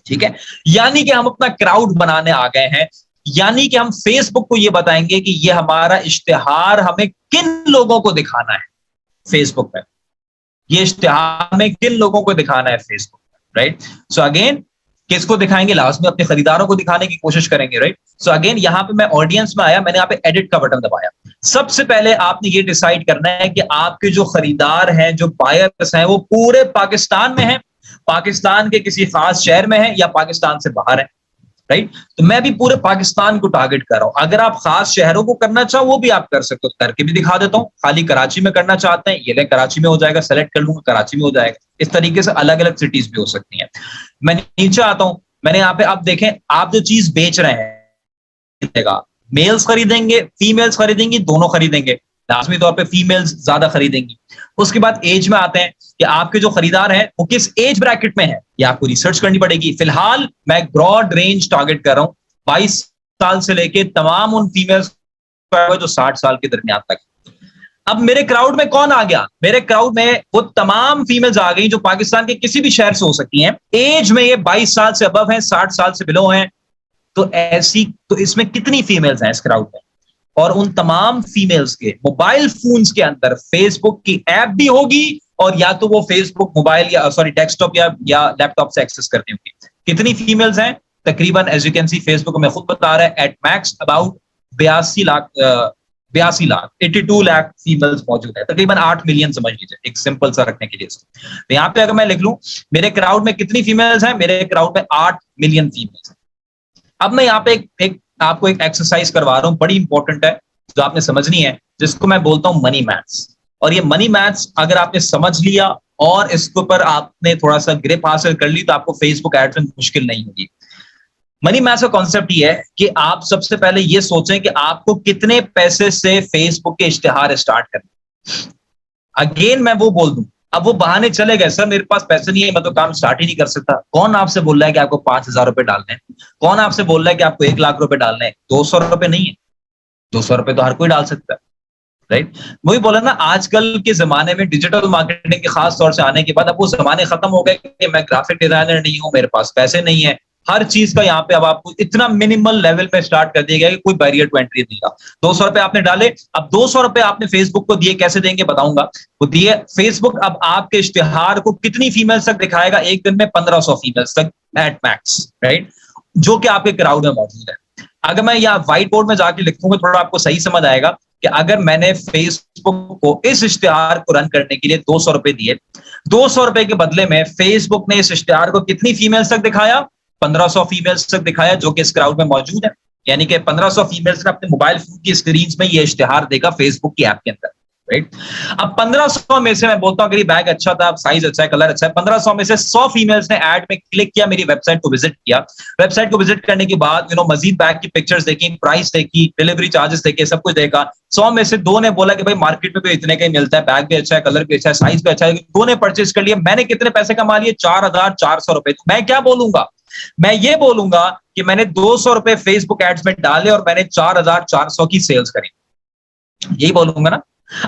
ठीक है, यानी कि हम अपना क्राउड बनाने आ गए हैं, यानी कि हम फेसबुक को ये बताएंगे कि ये हमारा इश्तिहार हमें किन लोगों को दिखाना है फेसबुक पे, ये इश्तिहार हमें किन लोगों को दिखाना है फेसबुक पे, राइट। सो अगेन किसको दिखाएंगे, लास्ट में अपने खरीदारों को दिखाने की कोशिश करेंगे, राइट। सो अगेन यहाँ पे मैं ऑडियंस में आया, मैंने यहाँ पे एडिट का बटन दबाया। सबसे पहले आपने ये डिसाइड करना है कि आपके जो खरीदार हैं, जो बायर्स हैं, वो पूरे पाकिस्तान में हैं, पाकिस्तान के किसी खास शहर में है, या पाकिस्तान से बाहर है, राइट। तो मैं भी पूरे पाकिस्तान को टारगेट कर रहा हूं। अगर आप खास शहरों को करना चाहो वो भी आप कर सकते हो, करके भी दिखा देता हूं। खाली कराची में करना चाहते हैं, ये ले कराची में हो जाएगा, सेलेक्ट कर लूंगा, कराची में हो जाएगा। इस तरीके से अलग अलग सिटीज भी हो सकती हैं। मैं नीचे आता हूं, मैंने यहाँ पे, आप देखें आप जो चीज बेच रहे हैं, मेल्स खरीदेंगे, फीमेल्स खरीदेंगी, दोनों खरीदेंगे, लाजमी तौर पे फीमेल्स ज्यादा खरीदेंगी। उसके बाद एज में आते हैं कि आपके जो खरीदार हैं वो किस एज ब्रैकेट में है, ये आपको रिसर्च करनी पड़ेगी। फिलहाल मैं ब्रॉड रेंज टारगेट कर रहा हूं, 22 साल से लेके तमाम उन फीमेल्स जो 60 साल के दरमियान तक। अब मेरे क्राउड में कौन आ गया, मेरे क्राउड में वो तमाम फीमेल्स आ गई जो पाकिस्तान के किसी भी शहर से हो सकती हैं, एज में ये 22 साल से अबव हैं, 60 साल से बिलो हैं। तो ऐसी, तो इसमें कितनी फीमेल्स हैं इस क्राउड में, और उन तमाम फीमेल्स के मोबाइल फोन्स के अंदर फेसबुक की ऐप भी होगी, और या तो वो फेसबुक मोबाइल या डेस्कटॉप या लैपटॉप से एक्सेस करती होंगी। कितनी फीमेल्स हैं, तकरीबन as you can see Facebook में खुद बता रहा है at max about 82 lakh 82 lakh females मौजूद है, तकरीबन 8 मिलियन समझ लीजिए, एक सिंपल सा रखने के लिए। तो यहाँ पे अगर मैं लिख लूं मेरे क्राउड में कितनी फीमेल्स हैं, मेरे क्राउड में 8 मिलियन फीमेल्स हैं। अब मैं यहाँ पे आपको एक एक्सरसाइज करवा रहा हूं, बड़ी इंपॉर्टेंट है, जो आपने समझनी है, जिसको मैं बोलता हूं मनी मैथ्स। और ये मनी मैथ्स अगर आपने समझ लिया और इसके ऊपर आपने थोड़ा सा ग्रिप हासिल कर ली, तो आपको फेसबुक एड्स में मुश्किल नहीं होगी। मनी मैथ्स का कॉन्सेप्ट ये है कि आप सबसे पहले ये सोचें कि आपको कितने पैसे से फेसबुक के इश्तिहार स्टार्ट करने। अगेन मैं वो बोल दूं, अब वो बहाने चले गए, सर मेरे पास पैसे नहीं है, मैं तो काम स्टार्ट ही नहीं कर सकता। कौन आपसे बोल रहा है कि आपको 5,000 रुपए डालने हैं? कौन आपसे बोल रहा है कि आपको 1 लाख रुपए डालने हैं? 200 रुपए नहीं है, 200 रुपए तो हर कोई डाल सकता है, राइट? वही बोला ना, आजकल के जमाने में डिजिटल मार्केटिंग के खास तौर से आने के बाद अब वो जमाने खत्म हो गए कि मैं ग्राफिक डिजाइनर नहीं हूं, मेरे पास पैसे नहीं है। हर चीज का यहाँ पे अब आपको इतना मिनिमल लेवल पे स्टार्ट कर दिया गया कि कोई बैरियर टू एंट्री नहीं रहा। 200 रुपए आपने डाले, अब 200 रुपए आपने फेसबुक को दिए, कैसे देंगे बताऊंगा। वो दिए, फेसबुक अब आपके इश्तिहार को कितनी फीमेल्स तक दिखाएगा? एक दिन में 1500 फीमेल्स तक एट मैक्स, राइट? जो कि आपके क्राउड में मौजूद है। अगर मैं यहाँ व्हाइट बोर्ड में जाके लिखूंगा थोड़ा आपको सही समझ आएगा कि अगर मैंने फेसबुक को इस इश्तिहार को रन करने के लिए 200 रुपए दिए, 200 रुपए के बदले में फेसबुक ने इस इश्तिहार को कितनी फीमेल्स तक दिखाया? 1500 फीमेल्स तक दिखाया, जो कि इस क्राउड में मौजूद है। यानी कि 1500 फीमेल्स ने अपने मोबाइल फोन की स्क्रीन में ये इश्तिहार देगा फेसबुक की ऐप के अंदर, राइट? अब 1500 में से मैं बोलता हूं अगर ये बैग अच्छा था, साइज अच्छा है, कलर अच्छा है, 1500 में से 100 फीमेल्स ने ऐड में क्लिक किया, मेरी वेबसाइट को विजिट किया। वेबसाइट को विजिट करने के बाद मजीद बैग की पिक्चर्स देखी, प्राइस देखी, डिलीवरी चार्जेस देखे, सब कुछ देखा। 100 में से 2 ने बोला कि भाई मार्केट में तो इतने का ही मिलता है, बैग भी अच्छा है, कलर भी अच्छा है, साइज भी अच्छा है, 2 ने परचेज कर लिया। मैंने कितने पैसे कमा लिए? 4,400 रुपए। तो मैं क्या बोलूंगा? मैं ये बोलूंगा कि मैंने 200 रुपए फेसबुक एड्स में डाले और मैंने 4,400 की सेल्स करी, यही बोलूंगा ना।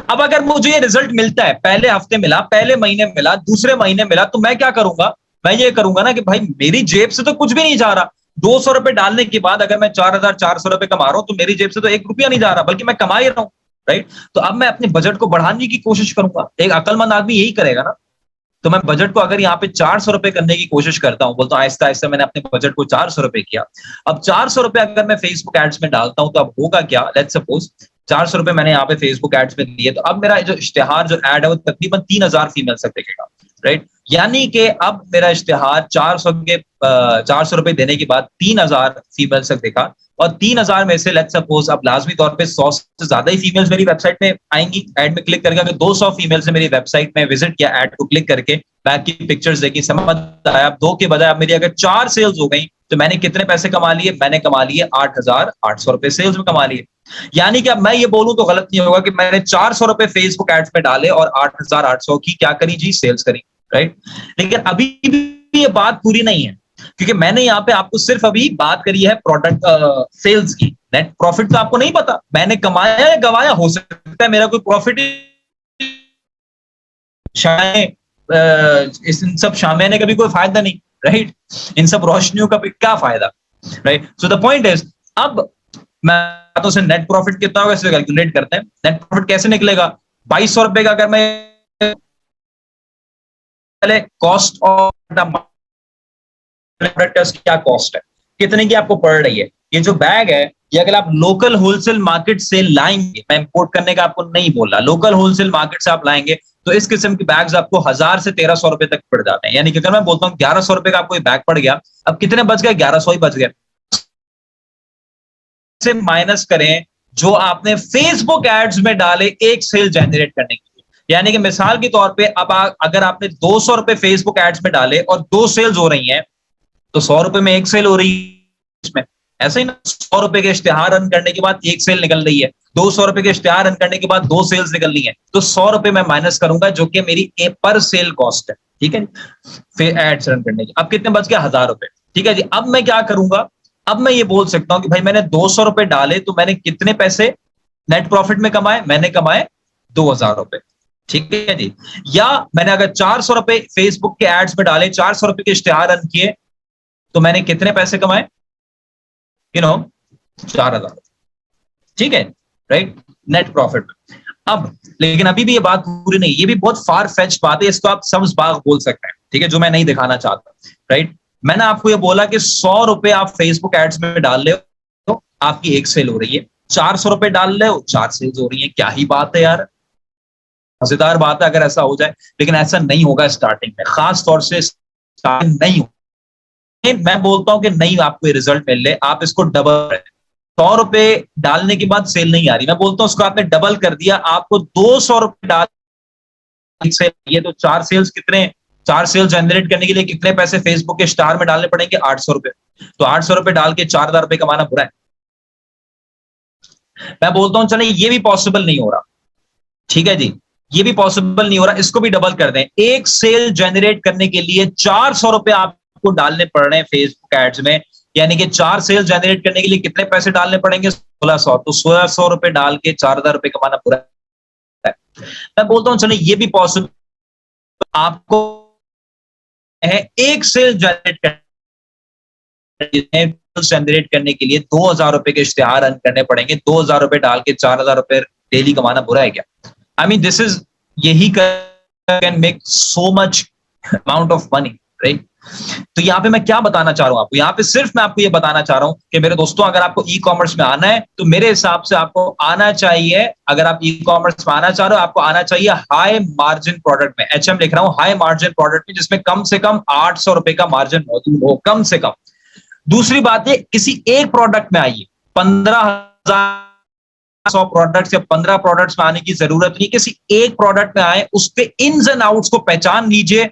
अब अगर मुझे ये रिजल्ट मिलता है, पहले हफ्ते मिला, पहले महीने मिला, दूसरे महीने मिला, तो मैं क्या करूंगा? मैं ये करूंगा ना कि भाई मेरी जेब से तो कुछ भी नहीं जा रहा। 200 रुपए डालने के बाद अगर मैं 4,400 रुपए कमा रहा हूं तो मेरी जेब से तो 1 रुपया नहीं जा रहा, बल्कि मैं कमा ही रहा हूं, राइट? तो अब मैं अपने बजट को बढ़ाने की कोशिश करूंगा। एक अक्लमंद आदमी यही करेगा ना। तो मैं बजट को अगर यहाँ पे 400 रुपए करने की कोशिश करता हूँ, बोलता हूँ आहिस्ता आहिस्ता मैंने अपने बजट को 400 रुपए किया। अब 400 रुपए अगर मैं फेसबुक एड्स में डालता हूं तो अब होगा क्या? लेट्स सपोज 400 रुपए मैंने यहाँ पे फेसबुक एड्स में दिए, तो अब मेरा जो इश्तिहार जो एड है वो तकरीबन 3,000 फीमेल तक दिखेगा, राइट? यानी कि अब मेरा इश्तिहार 400 रुपए देने के बाद 3,000 फीमेल तक दिखा, और 3,000 में से लेट्स सपोज अब लाजमी तौर पे 100 से ज्यादा ही फीमेल्स मेरी वेबसाइट में आएंगी एड में क्लिक करके। अगर 200 फीमेल्स ने मेरी वेबसाइट में विजिट किया, एड को क्लिक करके बैग की पिक्चर्स देखी, समझ आया, अब 2 के बजाय अब मेरी अगर 4 सेल्स हो गई, तो मैंने कितने पैसे कमा लिए? मैंने कमा लिए 8,800 रुपए सेल्स में कमा लिए। यानी कि अब मैं ये बोलूं तो गलत नहीं होगा कि मैंने 400 रुपए फेसबुक एड्स में डाले और 8,800 की क्या करी जी? सेल्स करी, राइट? लेकिन अभी भी ये बात पूरी नहीं है, क्योंकि मैंने यहाँ पे आपको सिर्फ अभी बात करी है प्रोडक्ट सेल्स की। नेट प्रॉफिट तो आपको नहीं पता मैंने कमाया या गवाया। हो सकता है मेरा कोई प्रॉफिट इन सब शामियाने का भी कोई फायदा नहीं, राइट? इन सब रोशनियों का भी क्या फायदा, right? So the point is, अब मैं तो से नेट प्रॉफिट कितना होगा इसे कैलकुलेट करते हैं। नेट प्रॉफिट कैसे निकलेगा? 2,200 रुपए का अगर मैं पहले कॉस्ट ऑफ क्या कॉस्ट है, कितने की आपको पड़ रही है? ये जो बैग है ये अगर आप लोकल होलसेल मार्केट से लाएंगे, मैं इंपोर्ट करने का आपको नहीं बोल रहा, लोकल होलसेल मार्केट से आप लाएंगे तो इस किस्म की बैग्स आपको 1,000 से 1,300 रुपए तक पड़ जाते हैं। यानी कि अगर मैं बोलता हूँ 1,100 रुपए का आपको ये बैग पड़ गया, अब कितने बच गए? 1,100 ही बच गए। से माइनस करें जो आपने फेसबुक एड्स में डाले एक सेल जनरेट करने के लिए। यानी कि मिसाल के तौर पे अब अगर आपने 200 रुपए फेसबुक एड्स में डाले और 2 सेल्स हो रही हैं, तो 100 रुपए में 1 सेल हो रही है इसमें। ऐसे ही ना, 100 रुपए के इश्तिहार रन करने के बाद 1 सेल निकल रही है, 200 रुपए के इश्तिहार रन करने के बाद 2 सेल्स निकलनी है, तो 100 रुपए मैं माइनस करूंगा जो कि मेरी पर सेल कॉस्ट है, ठीक है? फिर एड्स रन करने की अब कितने बच गए? 1,000 रुपए, ठीक है जी। अब मैं क्या करूंगा? अब मैं ये बोल सकता हूं कि भाई मैंने 200 रुपए डाले तो मैंने कितने पैसे नेट प्रॉफिट में कमाए? मैंने कमाए 2,000 रुपए, ठीक है जी। या मैंने अगर 400 रुपए फेसबुक के एड्स में डाले, 400 रुपए के इश्तिहार रन किए, तो मैंने कितने पैसे कमाए? 4,000, ठीक है, राइट? Net profit. अब लेकिन अभी भी ये बात पूरी नहीं, ये भी बहुत फार फेच्ड बात है, इसको आप सब्ज बाग बोल सकते हैं, ठीक है, जो मैं नहीं दिखाना चाहता, राइट? मैंने आपको ये बोला कि 100 रुपए आप फेसबुक एड्स में डाल रहे हो तो आपकी 1 सेल हो रही है, 400 रुपए डाल रहे हो 4 सेल्स हो रही है। क्या ही बात है यार, मजेदार बात है अगर ऐसा हो जाए, लेकिन ऐसा नहीं होगा स्टार्टिंग में, खास तौर से स्टार्टिंग नहीं हो। मैं बोलता हूं कि नहीं आपको ये रिजल्ट मिल ले, आप इसको डबल 100 रुपए डालने के बाद सेल नहीं आ रही, मैं बोलता हूं उसको आपने डबल कर दिया, आपको 200 रुपए डाल सेल, ये तो 4 सेल्स कितने 4 सेल जनरेट करने के लिए कितने पैसे फेसबुक के स्टार में डालने पड़ेंगे? 800 रुपए। तो 800 रुपए डाल के 4000 रुपए कमाना बुरा है? मैं बोलता हूं चले ये भी पॉसिबल नहीं हो रहा, ठीक है जी, ये भी पॉसिबल नहीं हो रहा, इसको भी डबल कर दें। एक सेल जनरेट करने के लिए 400 रुपए आपको डालने पड़ रहे हैं फेसबुक एड्स में, यानी कि 4 सेल जनरेट करने के लिए कितने पैसे डालने पड़ेंगे? 1600। तो 1600 रुपए डाल के 4000 रुपए कमाना पूरा है। मैं बोलता हूं चलिए ये भी पॉसिबल, आपको है एक सेल जनरेट करने के लिए 2000 रुपए के इश्तेहार रन करने पड़ेंगे। 2000 रुपए डाल के 4000 रुपए डेली कमाना बुरा है क्या? आई मीन दिस इज, यही can make so much amount of money, right? तो यहाँ पे मैं क्या बताना चाह रहा हूं आपको, यहाँ पे सिर्फ मैं आपको ये बताना चाह रहा हूं कि मेरे दोस्तों, अगर आपको ई कॉमर्स में आना है तो मेरे हिसाब से आपको आना चाहिए, अगर आप ई कॉमर्स में आना चाह रहे हो, आपको आना चाहिए हाई मार्जिन प्रोडक्ट में। HM लिख रहा हूं, हाई मार्जिन प्रोडक्ट में, जिसमें कम से कम 800 रुपए का मार्जिन मौजूद हो, कम से कम। दूसरी बात है, किसी एक प्रोडक्ट में आइए, 15,100 प्रोडक्ट्स या 15 प्रोडक्ट्स में आने की जरूरत नहीं, किसी एक प्रोडक्ट में आए, उसके इन्स एंड आउट्स को पहचान लीजिए,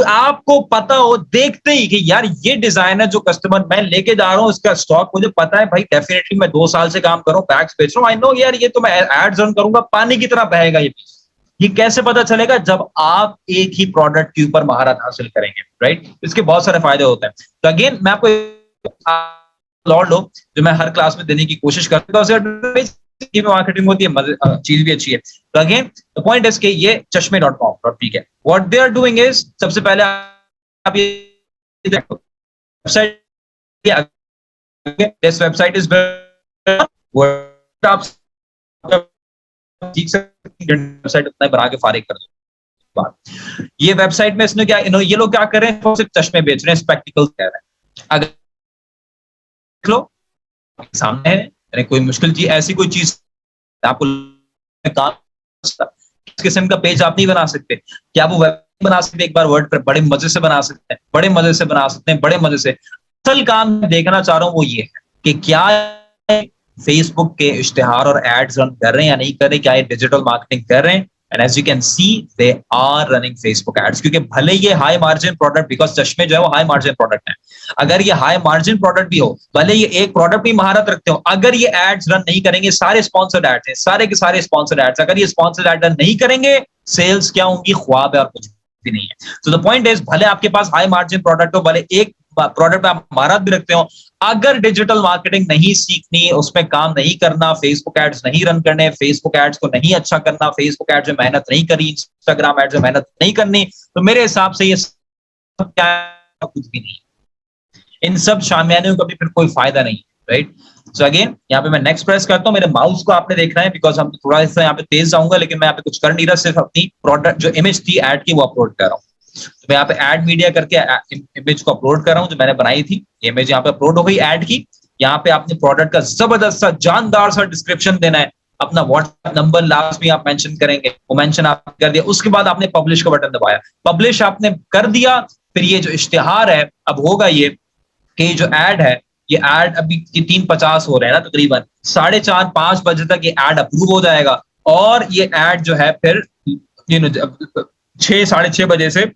आपको पता हो देखते ही कि यार ये डिजाइन है जो कस्टमर मैं लेके जा रहा हूं, इसका स्टॉक मुझे पता है भाई, डेफिनेटली मैं 2 साल से काम कर रहा हूं, बैग्स बेच रहा हूं, आई नो यार ये तो मैं एड्स रन करूंगा, पानी की तरह बहेगा ये पीस। ये कैसे पता चलेगा? जब आप एक ही प्रोडक्ट के ऊपर महारत हासिल करेंगे, राइट? इसके बहुत सारे फायदे होते हैं। तो अगेन मैं आपको लॉर्ड लो जो मैं हर क्लास में देने की कोशिश करता हूं, मार्केटिंग होती है, चीज भी अच्छी है। तो अगेन द पॉइंट इज कि ये chashme.com.pk है। What they are doing is, सबसे पहले आप ये देखो वेबसाइट, दिस वेबसाइट इज आप ठीक से वेबसाइट अपना बना के फारिग कर दो। ये वेबसाइट में इसने क्या, ये लोग क्या कर रहे हैं, सिर्फ चश्मे बेच रहे हैं, स्पेक्टिकल्स कह रहे हैं। अगर देख लो सामने है, कोई मुश्किल चीज, ऐसी कोई चीज आपको इस किस्म का पेज आप नहीं बना सकते, क्या वो वेब बना सकते? एक बार वर्ड पर बड़े मजे से बना सकते हैं, बड़े मजे से बना सकते हैं, बड़े मजे से। असल काम देखना चाह रहा हूं वो ये है कि क्या फेसबुक के इश्तेहार और एड्स रन कर रहे हैं या नहीं कर रहे, क्या ये डिजिटल मार्केटिंग कर रहे हैं? And as you can see, they are running Facebook ads, क्योंकि भले ये हाई मार्जिन प्रोडक्ट, बिकॉज चश्मे जो है वो हाई मार्जिन प्रोडक्ट है, अगर ये हाई मार्जिन प्रोडक्ट भी हो, भले ये एक प्रोडक्ट भी महारत रखते हो, अगर ये एड्स रन नहीं करेंगे, सारे स्पॉन्सर्ड एड्स हैं, सारे के सारे स्पॉन्सर्ड एड्स, अगर ये स्पॉन्सर्ड एड रन नहीं करेंगे, सेल्स क्या होंगी? ख्वाब है और कुछ भी नहीं है। तो द पॉइंट इज, भले आपके पास हाई मार्जिन प्रोडक्ट हो, भले एक प्रोडक्ट में आप महारत भी रखते हो, अगर डिजिटल मार्केटिंग नहीं सीखनी, उसमें काम नहीं करना, फेसबुक एड्स नहीं रन करने, फेसबुक एड्स को नहीं अच्छा करना, फेसबुक एड्स में मेहनत नहीं करी, इंस्टाग्राम एड्स में मेहनत नहीं करनी, तो मेरे हिसाब से ये सब क्या, कुछ भी नहीं, इन सब शामियानियों का भी फिर कोई फायदा नहीं है, राइट? सो अगेन यहाँ पे मैं नेक्स्ट प्रेस करता हूँ, मेरे माउस को आपने देखना है, बिकॉज हम थोड़ा सा यहाँ पे तेज जाऊंगा, लेकिन मैं यहाँ पे कुछ कर नहीं रहा, सिर्फ अपनी प्रोडक्ट जो इमेज थी एड की वो अपलोड कर रहा हूँ। तो मैं यहाँ पे एड मीडिया करके इमेज को अपलोड कर रहा हूँ जो मैंने बनाई थी, इमेज यहाँ पे अपलोड हो गई एड की। यहाँ पे आपने प्रोडक्ट का जबरदस्त सा जानदार सा डिस्क्रिप्शन देना है, अपना व्हाट्सएप नंबर लास्ट में आप मेंशन करेंगे, वो मेंशन आप कर दिया, उसके बाद आपने पब्लिश का बटन दबाया, पब्लिश आपने कर दिया, फिर ये जो इश्तिहार है अब होगा ये कि जो एड है, ये एड अभी 3:50 हो रहे हैं ना, तकरीबन 4:30-5 बजे तक ये एड अप्रूव हो जाएगा, और ये एड जो है फिर 6-6:30 बजे से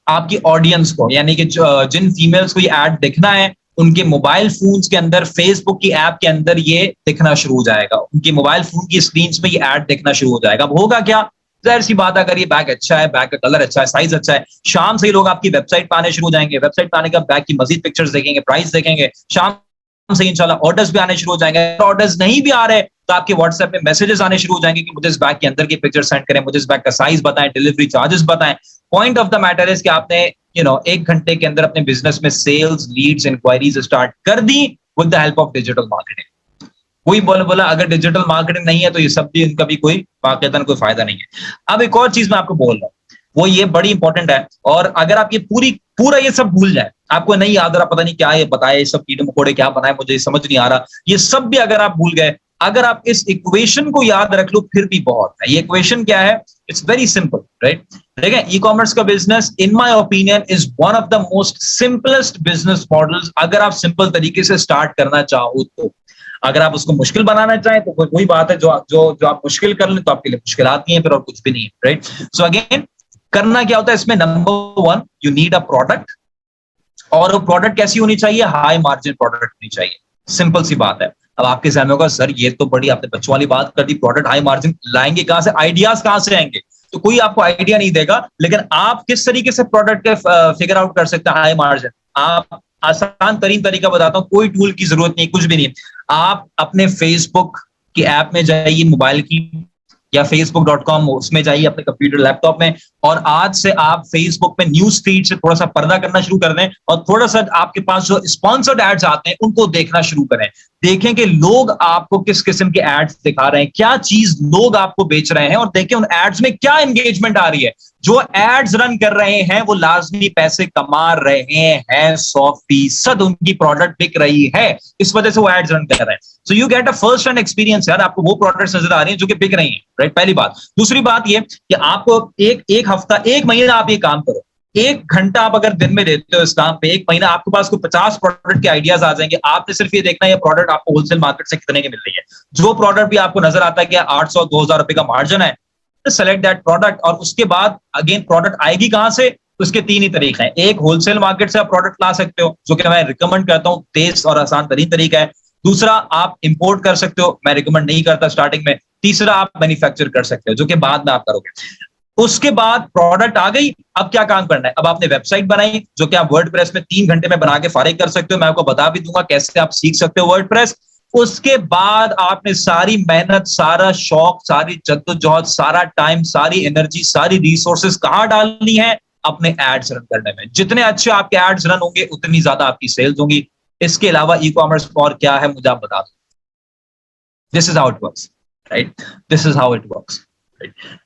आपकी ऑडियंस को, यानी कि जिन फीमेल्स को ये एड दिखना है, उनके मोबाइल फोन्स के अंदर, फेसबुक की ऐप के अंदर ये दिखना शुरू हो जाएगा, उनकी मोबाइल फोन की स्क्रीन में ये एड दिखना शुरू हो जाएगा। अब होगा क्या, जाहिर सी बात है, अगर ये बैग अच्छा है, बैग का कलर अच्छा है, साइज अच्छा है, शाम से ही लोग आपकी वेबसाइट पे आने शुरू हो जाएंगे, वेबसाइट पे आने का बैग की मजीद पिक्चर्स देखेंगे, प्राइस देखेंगे, शाम से इंशाल्लाह ऑर्डर्स भी आने शुरू हो जाएंगे। ऑर्डर्स नहीं भी आ रहे तो आपके व्हाट्सएप में मैसेजेस आने शुरू हो जाएंगे कि मुझे इस बैग के अंदर की पिक्चर सेंड करें, मुझे इस बैग का साइज बताएं, डिलीवरी चार्जेस बताएं। Point of the matter is कि आपने 1 घंटे के अंदर अपने बिजनेस में सेल्स, लीड्स, इंक्वायरीज स्टार्ट कर दी with the help of digital marketing. कोई बोला अगर डिजिटल मार्केटिंग नहीं है तो ये सब भी, इनका भी कोई वाकईतन कोई फायदा नहीं है। अब एक और चीज मैं आपको बोल रहा हूँ, वो ये बड़ी इंपॉर्टेंट है, और अगर आप ये पूरा ये सब भूल जाए, आपको नहीं याद रहा, पता नहीं क्या ये बताया, ये सब कीड़े मकोड़े क्या बनाए, मुझे समझ नहीं आ रहा, ये सब भी अगर आप भूल गए, अगर आप इस इक्वेशन को याद रख लो फिर भी बहुत है। ये इक्वेशन क्या है? It's very simple, right? देखिए, ई कॉमर्स का business in my opinion is one of the most simplest business models, अगर आप सिंपल तरीके से स्टार्ट करना चाहो तो। अगर आप उसको मुश्किल बनाना चाहें तो कोई बात है, जो आप मुश्किल कर लें तो आपके लिए मुश्किल आती हैं फिर, और कुछ भी नहीं है, राइट? सो अगेन करना क्या होता है इसमें, number one, you need a product, और वो प्रोडक्ट कैसी होनी चाहिए, हाई मार्जिन प्रोडक्ट होनी चाहिए। सिंपल सी बात है। अब आपके ज़हन में होगा सर ये तो बड़ी आपने बच्चों वाली बात कर दी, प्रोडक्ट हाई मार्जिन लाएंगे कहां से, आइडियाज कहां से आएंगे? तो कोई आपको आइडिया नहीं देगा, लेकिन आप किस तरीके से प्रोडक्ट के फिगर आउट कर सकते हैं हाई मार्जिन। आप आसान तरीन तरीका बताता हूं, कोई टूल की जरूरत नहीं, कुछ भी नहीं। आप अपने फेसबुक की ऐप में जाइए मोबाइल की, या facebook.com, उसमें जाइए अपने कंप्यूटर लैपटॉप में, और आज से आप फेसबुक में न्यूज फीड से थोड़ा सा पर्दा करना शुरू कर दें, और थोड़ा सा आपके पास जो स्पॉन्सर्ड एड्स आते हैं उनको देखना शुरू करें। देखें कि लोग आपको किस किस्म के एड्स दिखा रहे हैं, क्या चीज लोग आपको बेच रहे हैं, और देखें उन एड्स में क्या एंगेजमेंट आ रही है। जो एड्स रन कर रहे हैं वो लाजमी पैसे कमा रहे हैं, 100% उनकी प्रोडक्ट बिक रही है, इस वजह से वो एड्स रन कर रहे हैं। So you get a first hand experience यार, आपको वो प्रोडक्ट्स नजर आ रही हैं जो कि बिक रही हैं, राइट? पहली बात। दूसरी बात ये कि आपको एक हफ्ता, एक महीना आप ये काम करो, 1 घंटा आप अगर दिन में देते हो इस काम पे, 1 महीना आपके पास को 50 प्रोडक्ट के आइडियाज आ जाएंगे। आपने सिर्फ ये देखना है ये प्रोडक्ट आपको होलसेल मार्केट से कितने की मिल रही है। जो प्रोडक्ट भी आपको नजर आता है कि 800-2000 रुपए का मार्जिन है, सेलेक्ट दैट प्रोडक्ट। और उसके बाद अगेन प्रोडक्ट आएगी कहां से, उसके 3 ही तरीके हैं। एक, होलसेल मार्केट से आप प्रोडक्ट ला सकते हो, जो कि मैं रिकमेंड करता हूं, तेज और आसान तरीन तरीका है। दूसरा, आप इंपोर्ट कर सकते हो, मैं रिकमेंड नहीं करता स्टार्टिंग में। तीसरा, आप मैन्युफैक्चर कर सकते हो, जो कि बाद में आप करोगे। उसके बाद प्रोडक्ट आ गई, अब क्या काम करना है, अब आपने वेबसाइट बनाई, जो कि आप वर्डप्रेस में 3 घंटे में बना के फारिग कर सकते हो। मैं आपको बता भी दूंगा कैसे आप सीख सकते हो वर्डप्रेस। उसके बाद आपने सारी मेहनत, सारा शौक, सारी जद्दोजहद, सारा टाइम, सारी एनर्जी, सारी रिसोर्सेज कहां डालनी है, अपने एड्स रन करने में। जितने अच्छे आपके एड्स रन होंगे उतनी ज्यादा आपकी सेल्स होंगी। इसके अलावा ई कॉमर्स और क्या है मुझे आप बता दो। This is how it works, right? This is how it works.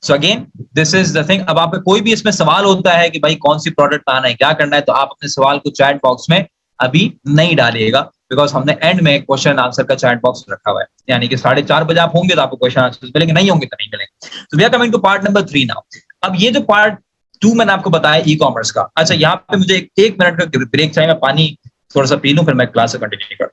So again this is the thing. अब आप कोई भी इसमें सवाल होता है कि भाई कौन सी प्रोडक्ट लाना है, क्या करना है, तो आप अपने सवाल को चैट बॉक्स में अभी नहीं डालिएगा, बिकॉज हमने एंड में क्वेश्चन आंसर का चैट बॉक्स रखा हुआ है। यानी कि 4:30 बजे आप होंगे तो आपको क्वेश्चन आंसर मिलेंगे, नहीं होंगे तो नहीं मिलेंगे। तो we are coming to part number 3 now. अब ये जो पार्ट 2 मैंने आपको बताया ई कॉमर्स का, अच्छा यहाँ पे मुझे 1 मिनट का ब्रेक चाहिए, मैं पानी थोड़ा सा पी लूं, फिर मैं क्लास से कंटिन्यू करूँ।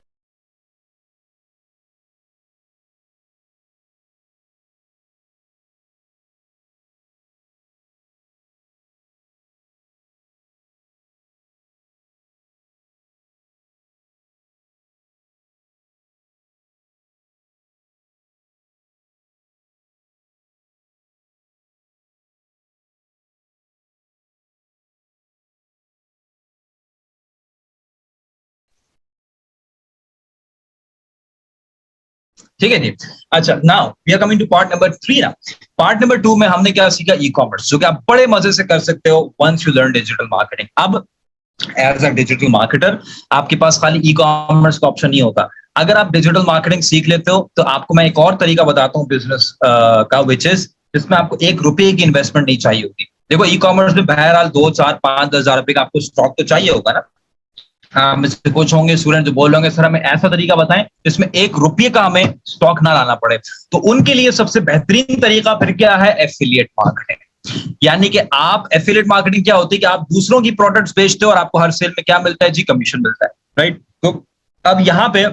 ठीक है जी। अच्छा, now we are coming to part number 3 ना। पार्ट नंबर 2 में हमने क्या सीखा, ई कॉमर्स, जो कि आप बड़े मजे से कर सकते हो once you learn digital marketing. अब एज अ डिजिटल मार्केटर आपके पास खाली ई कॉमर्स का ऑप्शन नहीं होता। अगर आप डिजिटल मार्केटिंग सीख लेते हो तो आपको मैं एक और तरीका बताता हूँ बिजनेस का, विच इज जिसमें आपको 1 रुपए की इन्वेस्टमेंट नहीं चाहिए होगी। देखो ई कॉमर्स में बहरहाल 2, 4, 5, 10 हजार रुपए का आपको स्टॉक तो चाहिए होगा ना। मुझसे कुछ होंगे स्टूडेंट जो बोल रहे होंगे सर हमें ऐसा तरीका बताएं जिसमें 1 रुपये का हमें स्टॉक ना लाना पड़े। तो उनके लिए सबसे बेहतरीन तरीका फिर क्या है, एफिलिएट मार्केटिंग। यानी कि आप, एफिलिएट मार्केटिंग क्या होती है कि आप दूसरों की प्रोडक्ट्स बेचते हो और आपको हर सेल में क्या मिलता है जी, कमीशन मिलता है, राइट? तो अब यहाँ पे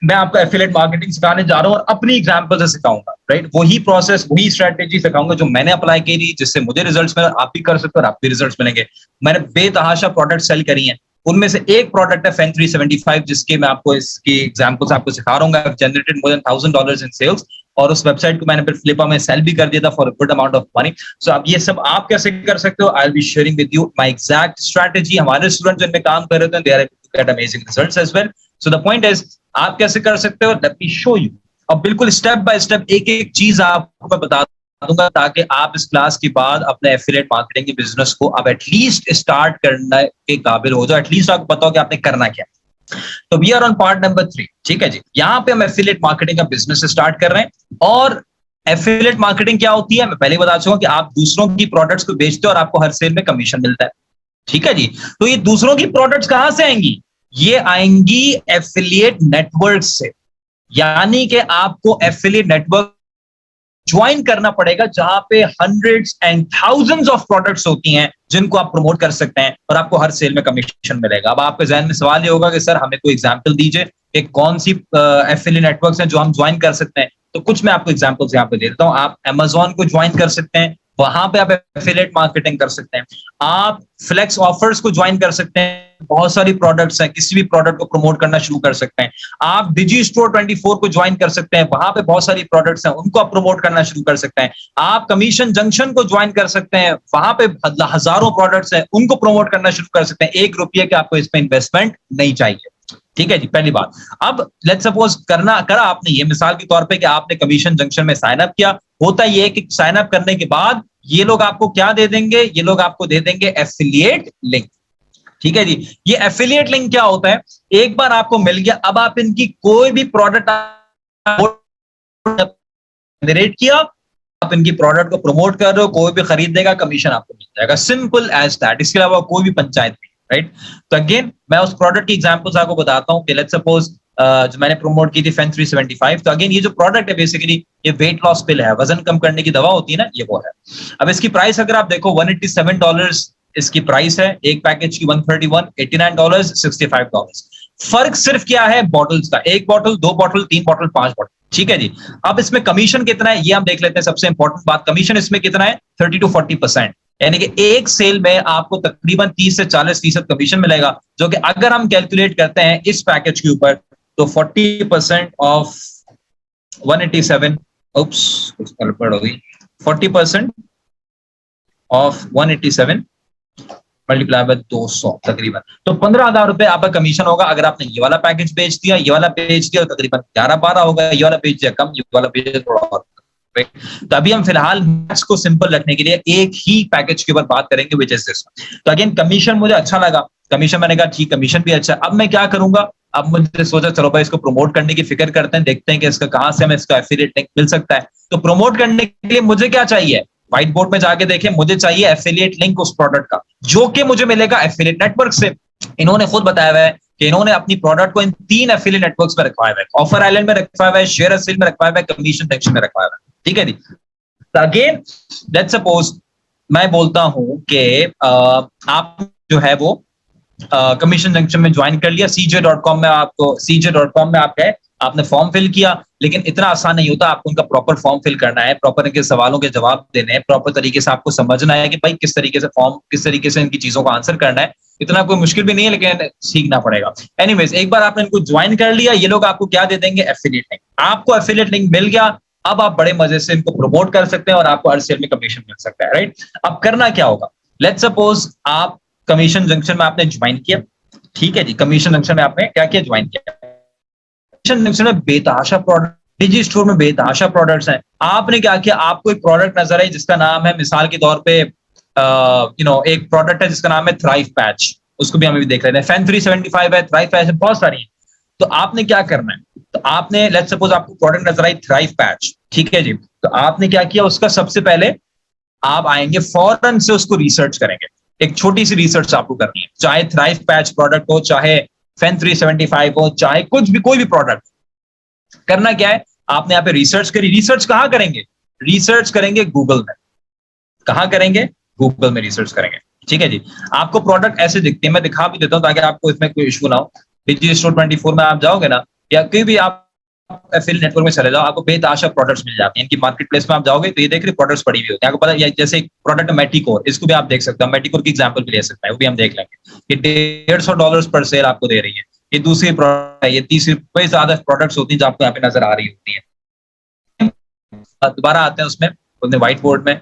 मैं आपको एफिलिएट मार्केटिंग सिखाने जा रहा हूँ और अपनी एग्जांपल से सिखाऊंगा, राइट? वही प्रोसेस, वही स्ट्रेटेजी सिखाऊंगा जो मैंने अप्लाई करी, जिससे मुझे रिजल्ट्स मिले। आप भी कर सकते हो और आप भी रिजल्ट्स मिलेंगे। मैंने बेतहाशा प्रोडक्ट सेल करी हैं, उनमें से एक प्रोडक्ट है फेन 375, जिसके मैं आपको इसकी एग्जांपल्स आपको सिखा रहा हूँ। जनरेटेड मोर देन $1000 इन सेल्स, और उस वेबसाइट को मैंने फिर फ्लिपा में सेल भी कर दिया था for good amount of money. So अब ये सब आप कैसे कर सकते हो, I will be sharing with you my exact strategy. हमारे स्टूडेंट जिनमें काम कर रहे थे, they are able to get amazing results as well. So the point is आप कैसे कर सकते हो, लेट मी शो यू। अब बिल्कुल स्टेप बाय स्टेप एक एक चीज आपको बता दूंगा, ताकि आप इस क्लास के बाद अपने एफिलिएट मार्केटिंग के बिजनेस को अब एटलीस्ट स्टार्ट करने के काबिल हो जाओ। एटलीस्ट आपको पता हो कि आपने करना क्या। तो we are on part number 3, ठीक है जी। यहाँ पे हम एफिलिएट मार्केटिंग का बिजनेस स्टार्ट कर रहे हैं। और एफिलिएट मार्केटिंग क्या होती है, मैं पहले बता चुका कि आप दूसरों की प्रोडक्ट्स को बेचते हो और आपको हर सेल में कमीशन मिलता है, ठीक है जी। तो ये दूसरों की प्रोडक्ट्स कहां से आएंगी, ये आएंगी एफिलिएट नेटवर्क से। यानी कि आपको एफिलिएट नेटवर्क ज्वाइन करना पड़ेगा, जहां पे hundreds and thousands of products होती हैं जिनको आप प्रमोट कर सकते हैं और आपको हर सेल में कमीशन मिलेगा। अब आपके जहन में सवाल ये होगा कि सर हमें कोई एग्जांपल दीजिए कि कौन सी एफिलिएट नेटवर्क्स हैं जो हम ज्वाइन कर सकते हैं। तो कुछ मैं आपको एग्जांपल्स यहाँ पे दे देता हूँ। आप Amazon को ज्वाइन कर सकते हैं, वहां पे आप एफिलिएट मार्केटिंग कर सकते हैं। आप फ्लेक्स ऑफर्स को ज्वाइन कर सकते हैं, बहुत सारी प्रोडक्ट्स हैं, किसी भी प्रोडक्ट को प्रमोट करना शुरू कर सकते हैं। आप डिजी स्टोर 24 को ज्वाइन कर सकते हैं, वहां पे बहुत सारी प्रोडक्ट्स हैं, उनको आप प्रमोट करना शुरू कर सकते हैं। आप कमीशन जंक्शन को ज्वाइन कर सकते हैं, वहां पे हजारों प्रोडक्ट्स हैं, उनको प्रमोट करना शुरू कर सकते हैं। 1 रुपये के आपको इसमें इन्वेस्टमेंट नहीं चाहिए। ठीक है जी, पहली बात। अब लेट्स सपोज करा आपने ये मिसाल के तौर पे कि आपने कमीशन जंक्शन में साइन अप किया। होता ये है कि साइन अप करने के बाद ये लोग आपको क्या दे देंगे, ये लोग आपको दे देंगे एफिलिएट लिंक। ठीक है जी, ये एफिलिएट लिंक क्या होता है, एक बार आपको मिल गया, अब आप इनकी कोई भी प्रोडक्ट जनरेट किया, आप इनकी प्रोडक्ट को प्रमोट कर रहे हो, कोई भी खरीदेगा, कमीशन आपको मिल जाएगा, सिंपल एज दैट। इसके अलावा कोई भी पंचायत नहीं, राइट। तो अगेन मैं उस प्रोडक्ट की एग्जांपल्स आपको बताता हूं कि लेट्स सपोज जो मैंने प्रमोट की थी फेन 375। तो अगेन ये जो प्रोडक्ट है बेसिकली ये वेट लॉस पिल है, वजन कम करने की दवा होती है ना, ये वो है। अब इसकी प्राइस अगर आप देखो $187 इसकी प्राइस है, एक पैकेज की 131, $89, $65। फर्क सिर्फ क्या है, बॉटल्स का, 1 बॉटल, 2 बॉटल, 3 बॉटल, 5 बॉटल। ठीक है जी। अब इसमें कमीशन कितना है ये हम देख लेते हैं। सबसे इंपॉर्टेंट बात, कमीशन इसमें कितना है, 30 to 40%, यानी कि एक सेल में आपको तकरीबन 30 से 40% कमीशन मिलेगा, जो कि अगर हम कैलकुलेट करते हैं इस पैकेज के ऊपर तो 40% ऑफ 187, उप्स कुछ गड़बड़ हो गई, 40% ऑफ 187 मल्टीप्लाई बाय 200 तकरीबन, तो 15,000 रुपए आपका कमीशन होगा अगर आपने ये वाला पैकेज बेच दिया, ये वाला बेच दिया तो तकरीबन 11-12 होगा, ये वाला बेच दिया कम, ये वाला बेच दिया थोड़ा और। तो अभी हम फिलहाल मैथ्स को सिंपल रखने के लिए एक ही पैकेज के ऊपर बात करेंगे, विच इज दिस। तो अगेन कमीशन मुझे अच्छा लगा, कमीशन मैंने कहा ठीक, कमीशन भी अच्छा। अब मैं क्या करूंगा, अब मुझे सोचा चलो भाई इसको प्रमोट करने की फिक्र करते हैं, देखते हैं कि इसका कहां से हमें इसका एफिलिएट लिंक मिल सकता है। तो प्रमोट करने के लिए मुझे क्या चाहिए, व्हाइट बोर्ड में जाके देखें, मुझे चाहिए एफिलिएट लिंक उस प्रोडक्ट का, जो कि मुझे मिलेगा एफिलिएट नेटवर्क से। इन्होंने खुद बताया हुआ है कि इन्होंने अपनी प्रोडक्ट को इन 3 एफिलिएट नेटवर्क्स में रखवाया हुआ है, ऑफर आइलैंड में रखवाया हुआ है, शेयर सेल में रखवाया हुआ है, कमीशन सेक्शन में रखवाया हुआ है। ठीक है जी। अगेन लेट्स सपोज मैं बोलता हूं कि आप जो है वो कमीशन जंक्शन में ज्वाइन कर लिया, cj.com में आप गए, आपने फॉर्म फिल किया, लेकिन इतना आसान नहीं होता, आपको उनका प्रॉपर फॉर्म फिल करना है, प्रॉपर इनके सवालों के जवाब देने हैं, प्रॉपर तरीके से आपको समझना है कि भाई किस तरीके से फॉर्म, किस तरीके से इनकी चीजों का आंसर करना है। इतना कोई मुश्किल भी नहीं है, लेकिन सीखना पड़ेगा। एनीवेज, एक बार आपने इनको ज्वाइन कर लिया, ये लोग आपको क्या दे देंगे, एफिलिएट लिंक। आपको एफिलिएट लिंक मिल गया, अब आप बड़े मजे से इनको प्रमोट कर सकते हैं और आपको हर सेल में कमीशन मिल सकता है, राइट। अब करना क्या होगा, लेट्स सपोज आप कमीशन जंक्शन में आपने ज्वाइन किया। ठीक है जी, कमीशन जंक्शन में आपने क्या किया, ज्वाइन किया। कमीशन जंक्शन में बेतहाशा प्रोडक्ट, डिजी स्टोर में बेतहाशा प्रोडक्ट्स हैं। आपने क्या किया, आपको एक प्रोडक्ट नजर आई जिसका नाम है, मिसाल के तौर पे एक प्रोडक्ट है जिसका नाम है थ्राइव पैच, उसको भी हम अभी देख लेते हैं। फेन 375 है, थ्राइव पैच है, बहुत सारी है। तो आपने क्या करना है, तो आपने लेट्स सपोज आपको प्रोडक्ट नजर आई थ्राइव पैच, ठीक है जी। तो आपने क्या किया, उसका सबसे पहले आप आएंगे, फौरन से उसको रिसर्च करेंगे। एक छोटी सी रिसर्च आपको करनी है, चाहे थ्राइव पैच प्रोडक्ट हो, चाहे फेन 375 हो, चाहे कुछ भी, कोई भी प्रोडक्ट। करना क्या है, आपने यहाँ पे रिसर्च करी। रिसर्च कहाँ करेंगे, रिसर्च करेंगे गूगल में। कहाँ करेंगे, गूगल में रिसर्च करेंगे। ठीक है जी। आपको प्रोडक्ट ऐसे दिखते हैं, मैं दिखा भी देता हूँ ताकि आपको इसमें कोई इशू ना हो। डिजी स्टोर 24 में आप जाओगे ना, या कोई भी आप एफिलिएट नेटवर्क में चले जाओ, आपको बेतहाशा प्रोडक्ट्स मिल जाते हैं। इनकी मार्केट प्लेस में आप जाओगे तो ये देख रहे प्रोडक्ट्स पड़ी हुई होती है, आपको पता है। जैसे एक प्रोडक्ट मेटिकोर, इसको भी आप देख सकते हो, मेटिकोर की एग्जांपल भी ले सकते हैं, वो भी हम देख लेंगे कि $150 पर सेल आपको दे रही है। ये दूसरी प्रोडक्ट है, ये तीसरी, कोई ज्यादा प्रोडक्ट्स होती है जो आपको यहाँ पे नजर आ रही होती है। दोबारा आते हैं उसमें, अपने व्हाइट बोर्ड में।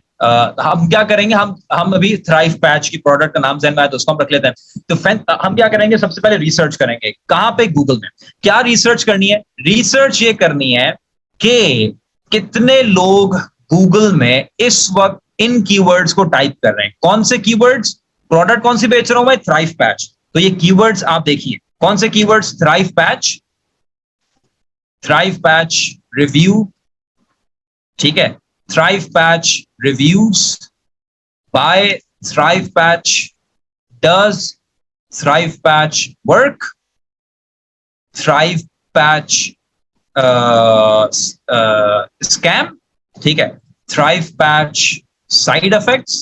हम क्या करेंगे, हम अभी थ्राइव पैच की प्रोडक्ट का नाम ज़हन में आया तो उसको हम रख लेते हैं। तो हम क्या करेंगे, सबसे पहले रिसर्च करेंगे। कहां पे, गूगल में। क्या रिसर्च करनी है, रिसर्च ये करनी है कि कितने लोग गूगल में इस वक्त इन कीवर्ड्स को टाइप कर रहे हैं। कौन से कीवर्ड्स, प्रोडक्ट कौन सी बेच रहा हूं मैं, थ्राइव पैच। तो ये कीवर्ड्स आप देखिए, कौन से कीवर्ड्स, थ्राइव पैच रिव्यू, ठीक है, thrive patch reviews, buy thrive patch, does thrive patch work, thrive patch scam, ठीक है, thrive patch side effects,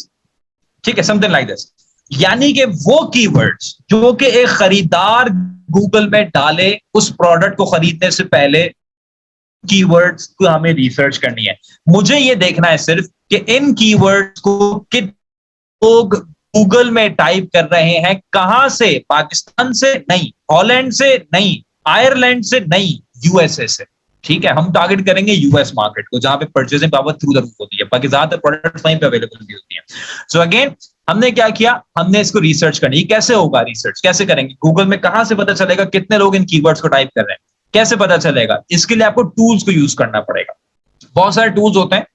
ठीक है, something like this। यानी कि वो कीवर्ड्स जो कि एक खरीदार गूगल में डाले उस प्रोडक्ट को खरीदने से पहले, कीवर्ड्स को हमें रिसर्च करनी है। मुझे ये देखना है सिर्फ कि इन कीवर्ड्स को कितने लोग गूगल में टाइप कर रहे हैं, कहां से, पाकिस्तान से नहीं, हॉलैंड से नहीं, आयरलैंड से नहीं, यूएसए से। ठीक है, हम टारगेट करेंगे यूएस मार्केट को, जहां पे purchasing power through the roof होती है, बाकी ज्यादातर प्रोडक्ट्स वहीं पे अवेलेबल भी होती हैं। सो अगेन हमने क्या किया, हमने इसको रिसर्च करनी। कैसे होगा रिसर्च, कैसे करेंगे? गूगल में कहां से पता चलेगा कितने लोग इन कीवर्ड्स को टाइप कर रहे हैं, कैसे पता चलेगा? इसके लिए आपको टूल्स को यूज करना पड़ेगा। बहुत सारे टूल्स होते हैं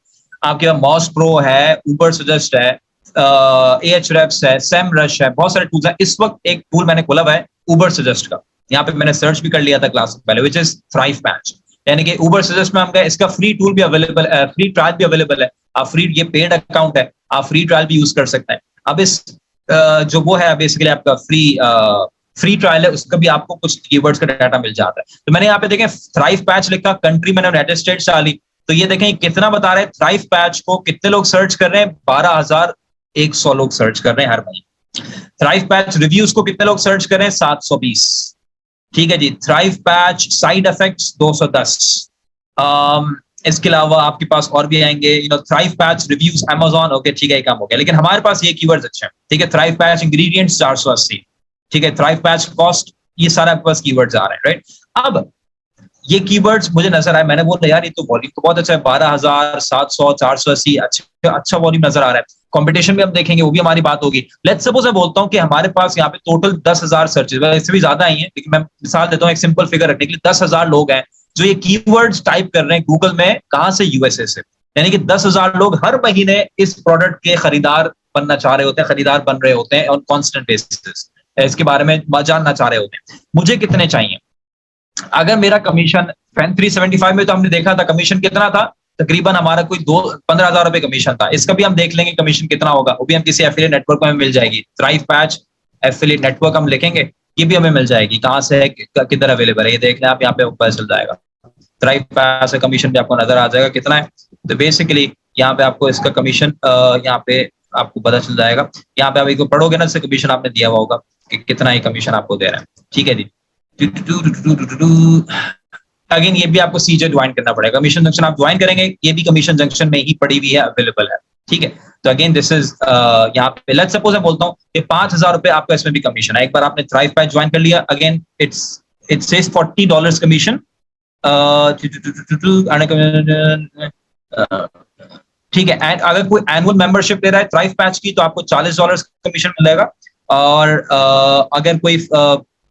आपके पास, मॉस प्रो है, उबर सजेस्ट है, Ahrefs है, सेमरश है, बहुत सारे टूल्स हैं। इस वक्त एक टूल मैंने खोला हुआ है उबर सजेस्ट का, यहाँ पे मैंने सर्च भी कर लिया था क्लास पहले, विच इज थ्राइव पैच। यानी कि उबर सजेस्ट में हम गए, इसका फ्री टूल भी अवेलेबल है, फ्री ट्रायल भी अवेलेबल है। आप फ्री, ये पेड अकाउंट है, आप फ्री ट्रायल भी यूज कर सकते हैं। अब इस जो वो है बेसिकली आपका फ्री ट्रायल है, उसका भी आपको कुछ कीवर्ड्स का डाटा मिल जाता है। तो मैंने यहाँ पे देखें थ्राइव पैच लिखा, कंट्री मैंने यूनाइटेड स्टेट्स डाली, तो ये देखें कितना बता रहे हैं, थ्राइव पैच को कितने लोग सर्च कर रहे हैं, 12,100 लोग सर्च कर रहे हैं हर महीने। थ्राइव पैच रिव्यूज को कितने लोग सर्च कर रहे हैं, 720। ठीक है जी। Thrive patch side effects 210। इसके अलावा आपके पास और भी आएंगे, Thrive patch reviews Amazon, okay ठीक है, काम हो गया। लेकिन हमारे पास ये कीवर्ड्स अच्छे हैं। ठीक है, थ्राइव पैच इंग्रेडिएंट्स 480। ठीक है, थ्राइव पैच कॉस्ट, ये सारे आपके पास कीवर्ड्स आ रहे हैं, राइट। अब ये कीवर्ड्स मुझे नजर आए, मैंने बोला यार ये तो वॉल्यूम तो बहुत अच्छा है, 12,700, 480, अच्छा वॉल्यूम नजर आ रहा है। कंपटीशन भी हम देखेंगे, वो भी हमारी बात होगी। लेट्स सपोज मैं बोलता हूं कि हमारे पास यहाँ पे टोटल 10,000 सर्चेज, इससे भी ज्यादा आई हैं, लेकिन मैं मिसाल देता हूँ एक सिंपल फिगर रखने के लिए, 10,000 लोग हैं जो ये कीवर्ड्स टाइप कर रहे हैं गूगल में, कहां से, यूएसए से। यानी कि 10,000 लोग हर महीने इस प्रोडक्ट के खरीदार बनना चाह रहे होते हैं, खरीदार बन रहे होते हैं ऑन कॉन्स्टेंट बेसिस, इसके बारे में जानना चाह रहे होते हैं। मुझे कितने चाहिए? अगर मेरा कमीशन FAN375 में तो हमने देखा था कमीशन कितना था, तकरीबन हमारा कोई 15,000 रुपए कमीशन था। इसका भी हम देख लेंगे कमीशन कितना होगा, वो भी हम किसी एफिलिएट नेटवर्क में मिल जाएगी। थ्राइव पैच एफिलिएट नेटवर्क हम लिखेंगे, ये भी हमें मिल जाएगी, कहाँ से है, किधर अवेलेबल है, ये देख लें आप, यहाँ पे ऊपर चल जाएगा। थ्राइव पैच का कमीशन भी आपको नजर आ जाएगा कितना है। तो बेसिकली यहाँ पे आपको इसका कमीशन यहाँ पे आपको पता चल जाएगा। यहाँ पे आप एक पढ़ोगे ना, इससे कमीशन आपने दिया हुआ होगा कि कितना ही कमीशन आपको दे रहे हैं। ठीक है जी। अगेन ये भी आपको सीजे ज्वाइन करना पड़ेगा, कमीशन जंक्शन आप ज्वाइन करेंगे, ये भी कमीशन जंक्शन में ही पड़ी हुई है, अवेलेबल है। ठीक है, तो अगेन दिस इज यहाँ पे लेट्स सपोज मैं बोलता हूँ कि 5,000 रुपए आपका इसमें भी कमीशन है। एक बार आपने थ्राइव पैच ज्वाइन कर लिया, अगेन इट सेज $40 कमीशन। ठीक है, एंड अगर कोई एनुअल मेंबरशिप ले रहा है थ्राइव पैच की, तो आपको $40 कमीशन मिलेगा। और अगर कोई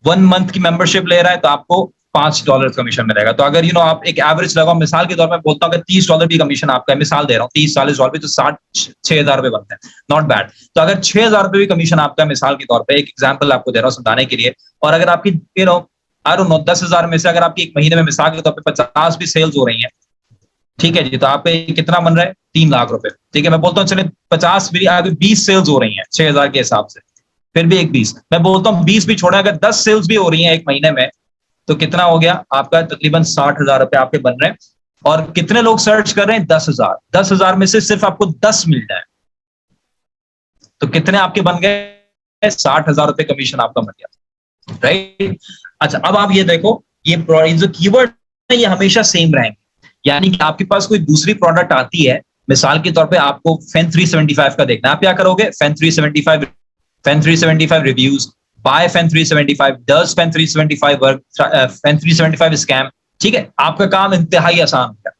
1 मंथ की मेंबरशिप ले रहा है तो आपको $5 कमीशन मिलेगा। तो अगर आप एक एवरेज लगाओ, मिसाल के तौर पर बोलता हूँ अगर $30 भी कमीशन आपका है, मिसाल दे रहा हूँ, 30-40 भी, तो 6,000 रुपए बनते हैं, नॉट बैड। तो अगर 6,000 रुपए भी कमीशन आपका है, मिसाल के तौर पर, एक एग्जाम्पल आपको दे रहा हूँ समझाने के लिए, और अगर आपकी 10,000 में से अगर आपकी एक महीने में मिसाल के तौर पर 50 भी सेल्स हो रही है, ठीक है जी, तो आप पे कितना बन रहा है, 3 लाख रुपए। ठीक है, मैं बोलता हूँ चले 50 भी, अगर 20 सेल्स हो रही है 6,000 के हिसाब से, फिर भी एक 20, मैं बोलता हूँ 20 भी छोड़ा, अगर 10 सेल्स भी हो रही है एक महीने में, तो कितना हो गया आपका, तकरीबन 60,000 रुपए आपके बन रहे हैं। और कितने लोग सर्च कर रहे हैं, 10,000। 10,000 में से सिर्फ आपको 10 मिल जाए, तो कितने आपके बन गए, 60,000 रुपए कमीशन आपका बन गया, राइट। अच्छा, अब आप ये देखो, ये जो कीवर्ड है ये हमेशा सेम रहेंगे। यानी कि आपके पास कोई दूसरी प्रोडक्ट आती है, मिसाल के तौर पे आपको FAN375 का देखना है, आप क्या करोगे, FAN375 reviews, buy FAN375, does FAN375 work, FAN375 scam. ठीक है, आपका काम इंतहाई आसान हो गया।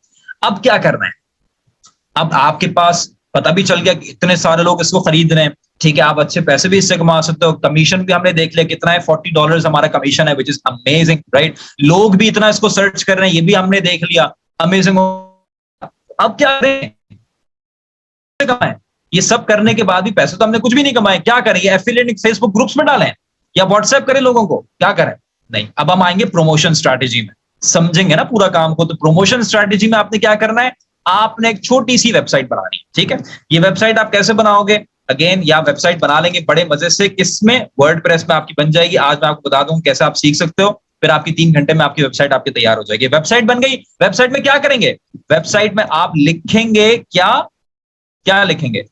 अब क्या करना है, अब आपके पास पता भी चल गया कि इतने सारे लोग इसको खरीद रहे हैं। ठीक है, आप अच्छे पैसे भी इससे कमा सकते हो। कमीशन भी हमने देख लिया कितना है, $40 हमारा कमीशन है, विच इज अमेजिंग, राइट। लोग भी इतना इसको सर्च कर रहे हैं, ये भी हमने देख लिया, अमेजिंग। अब क्या करें, कमाएं। ये सब करने के बाद भी पैसे तो हमने कुछ भी नहीं कमाए, क्या करें, एफिलिएट फेसबुक ग्रुप्स में डालें या व्हाट्सएप करें लोगों को, क्या करें, नहीं। अब हम आएंगे प्रमोशन स्ट्रैटेजी में, समझेंगे ना पूरा काम को। तो प्रमोशन स्ट्रैटेजी में आपने क्या करना है, आपने एक छोटी सी वेबसाइट बनानी है। ठीक है, ये वेबसाइट आप कैसे बनाओगे, अगेन या वेबसाइट बना लेंगे बड़े मजे से, किसमें, वर्डप्रेस में आपकी बन जाएगी। आज मैं आपको बता दूं कैसे आप सीख सकते हो, फिर आपकी 3 घंटे में आपकी वेबसाइट आपकी तैयार हो जाएगी। वेबसाइट बन गई, वेबसाइट में क्या करेंगे, वेबसाइट में आप लिखेंगे क्या लिखेंगे,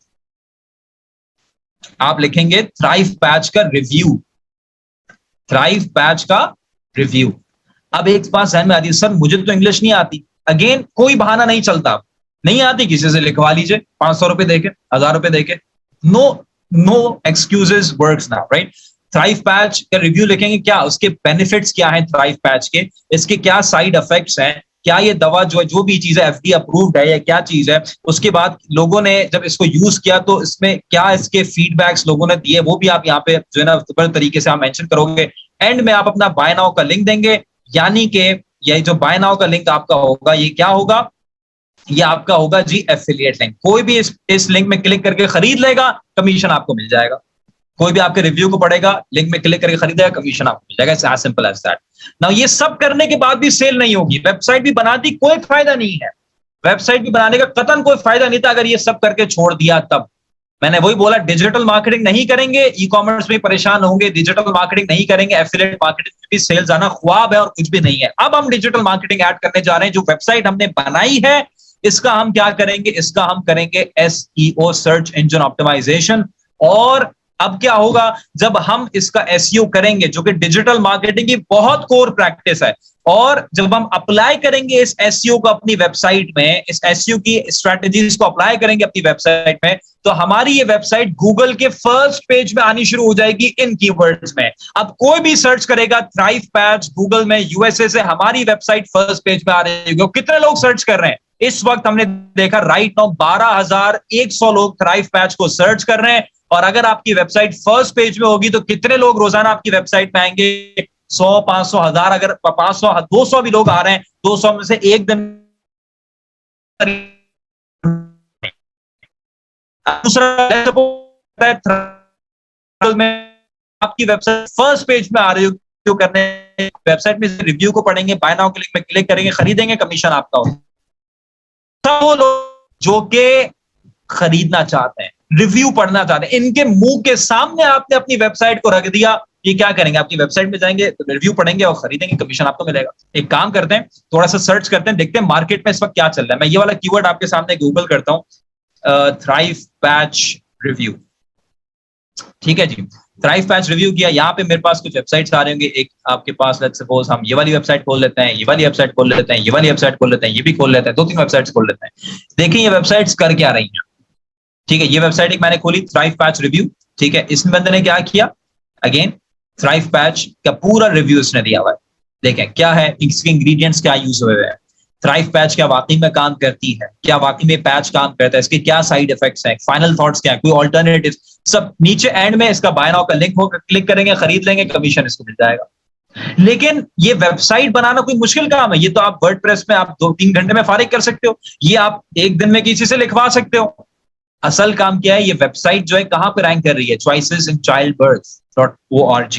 आप लिखेंगे थ्राइव पैच का रिव्यू, थ्राइव पैच का रिव्यू। अब एक बात ध्यान में आती है, सर मुझे तो इंग्लिश नहीं आती, अगेन कोई बहाना नहीं चलता, नहीं आती किसी से लिखवा लीजिए, 500 रुपए देके, 1000 रुपए देके, no no excuses works now, right? Thrive patch का रिव्यू लिखेंगे, क्या उसके बेनिफिट्स क्या हैं थ्राइव पैच के, इसके क्या साइड इफेक्ट्स हैं, क्या ये दवा जो भी चीज है एफडी अप्रूव्ड है या क्या चीज है, उसके बाद लोगों ने जब इसको यूज किया तो इसमें क्या इसके फीडबैक्स लोगों ने दिए, वो भी आप यहाँ पे जो है ना तरीके से आप मेंशन करोगे। एंड में आप अपना बाय नाउ का लिंक देंगे, यानी कि ये जो बाय नाउ का लिंक आपका होगा, ये क्या होगा, ये आपका होगा जी एफिलिएट लिंक। कोई भी इस लिंक में क्लिक करके खरीद लेगा, कमीशन आपको मिल जाएगा। कोई भी आपके रिव्यू को पढ़ेगा, लिंक में क्लिक करके खरीदेगा, कमीशन आपको मिल जाएगा। It's as simple as that. Now ये सब करने के बाद भी सेल नहीं होगी, वेबसाइट भी बना दी, कोई फायदा नहीं है, वेबसाइट भी बनाने का कतन कोई फायदा नहीं था अगर ये सब करके छोड़ दिया तब। मैंने वही बोला, डिजिटल मार्केटिंग नहीं करेंगे, ई कॉमर्स में परेशान होंगे, डिजिटल मार्केटिंग नहीं करेंगे, एफिलिएट मार्केटिंग में भी सेल्स आना ख्वाब है और कुछ भी नहीं है। अब हम डिजिटल मार्केटिंग ऐड करने जा रहे हैं। जो वेबसाइट हमने बनाई है इसका हम क्या करेंगे, इसका हम करेंगे एसईओ, सर्च इंजन ऑप्टिमाइजेशन। और अब क्या होगा, जब हम इसका एसईओ करेंगे, जो कि डिजिटल मार्केटिंग की बहुत कोर प्रैक्टिस है, और जब हम अप्लाई करेंगे इस एसईओ को अपनी वेबसाइट में, इस एसईओ की स्ट्रेटजीज को अप्लाई करेंगे अपनी वेबसाइट में, तो हमारी ये वेबसाइट गूगल के फर्स्ट पेज में आनी शुरू हो जाएगी इन कीवर्ड्स में। अब कोई भी सर्च करेगा थ्राइव पैच गूगल में यूएसए से, हमारी वेबसाइट फर्स्ट पेज में आ रही है। कितने लोग सर्च कर रहे हैं इस वक्त? हमने देखा राइट नाउ 12,100 लोग थ्राइव पैच को सर्च कर रहे हैं। और अगर आपकी वेबसाइट फर्स्ट पेज में होगी तो कितने लोग रोजाना आपकी वेबसाइट में आएंगे? 100, 500, 1000, अगर 500, 200 भी लोग आ रहे हैं, 200 में से एक दिन। दूसरा में आपकी वेबसाइट फर्स्ट पेज में आ रही हो, क्यों करने, वेबसाइट में रिव्यू को पढ़ेंगे, बाय नाउ के लिंक में क्लिक करेंगे, खरीदेंगे, कमीशन आपका होगा। सब वो लोग जो कि खरीदना चाहते हैं, रिव्यू पढ़ना चाहते हैं, इनके मुंह के सामने आपने अपनी वेबसाइट को रख दिया, ये क्या करेंगे, आपकी वेबसाइट में जाएंगे, रिव्यू पढ़ेंगे और खरीदेंगे, कमीशन आपको मिलेगा। एक काम करते हैं, थोड़ा सा सर्च करते हैं, देखते हैं मार्केट में इस वक्त क्या चल रहा है। मैं ये वाला कीवर्ड आपके सामने गूगल करता हूं, थ्राइव पैच रिव्यू। ठीक है जी, थ्राइव पैच रिव्यू किया। यहाँ पे मेरे पास कुछ वेबसाइट्स आ रहे होंगे। एक आपके पास, लेट्स सपोज हम ये वाली वेबसाइट खोल लेते हैं, ये वाली वेबसाइट खोल लेते हैं, ये वाली वेबसाइट खोल लेते हैं, ये भी खोल लेते हैं, 2-3 वेबसाइट्स खोल लेते हैं। देखिए ये वेबसाइट्स कर क्या रही हैं। ठीक है, ये वेबसाइट एक मैंने खोली, थ्राइव पैच रिव्यू। ठीक है, इस बंदे ने क्या किया, अगेन थ्राइव पैच का पूरा रिव्यू इसने दिया हुआ है। देखें क्या है, इसके इंग्रेडिएंट्स क्या यूज हुए हैं, थ्राइव पैच क्या वाकई में काम करती है, क्या वाकई में पैच काम करता है, इसके क्या साइड इफेक्ट्स हैं, फाइनल थॉट्स क्या है, कोई ऑल्टरनेटिव, सब नीचे एंड में इसका बाय नाउ का लिंक होगा, क्लिक करेंगे, खरीद लेंगे, कमीशन इसको मिल जाएगा। लेकिन ये वेबसाइट बनाना कोई मुश्किल काम है? ये तो आप वर्डप्रेस में आप 2-3 घंटे में फारिग कर सकते हो, ये आप एक दिन में किसी से लिखवा सकते हो। असल काम क्या है, ये वेबसाइट जो है कहां पे रैंक कर रही है, चॉइसेस इन childbirth.org।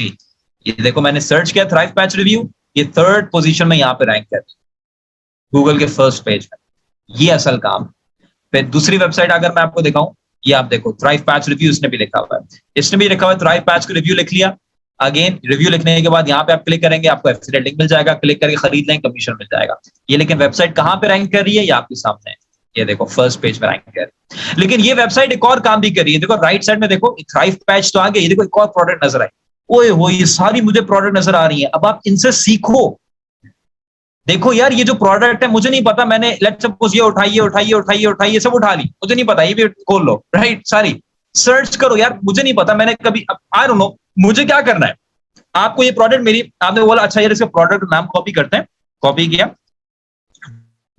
ये देखो मैंने सर्च किया थ्राइव पैच रिव्यू, ये 3rd पोजीशन में यहाँ पे रैंक कर रही है गूगल के फर्स्ट पेज में। ये असल काम। फिर दूसरी वेबसाइट अगर मैं आपको दिखाऊं, ये आप देखो थ्राइव पैच रिव्यू, इसने भी लिखा हुआ है, इसने भी लिखा हुआ है थ्राइव पैच का रिव्यू लिख लिया। अगेन रिव्यू लिखने के बाद यहाँ पे आप क्लिक करेंगे, आपको एफिलिएट लिंक मिल जाएगा, क्लिक करके खरीद लेंगे, कमीशन मिल जाएगा। ये लेकिन वेबसाइट कहां पे रैंक कर रही है, ये आपके सामने है, ये देखो फर्स्ट पेज में रैंक कर रही है। लेकिन ये वेबसाइट एक और काम भी कर रही है, देखो राइट साइड में देखो थ्राइव पैच तो आगे, ये देखो एक और प्रोडक्ट नजर आई, ओए हो ये सारी मुझे प्रोडक्ट नजर आ रही है। अब आप इनसे सीखो, देखो यार ये जो प्रोडक्ट है मुझे नहीं पता, मैंने लेट्स सपोज ये उठाइए सब उठा ली, मुझे नहीं पता, ये भी खोल लो, राइट, सारी सर्च करो यार, मुझे नहीं पता, मैंने कभी, आई डोंट नो, मुझे क्या करना है। आपको ये प्रोडक्ट मेरी, आपने बोला अच्छा यार इसका प्रोडक्ट नाम कॉपी करते हैं, कॉपी किया,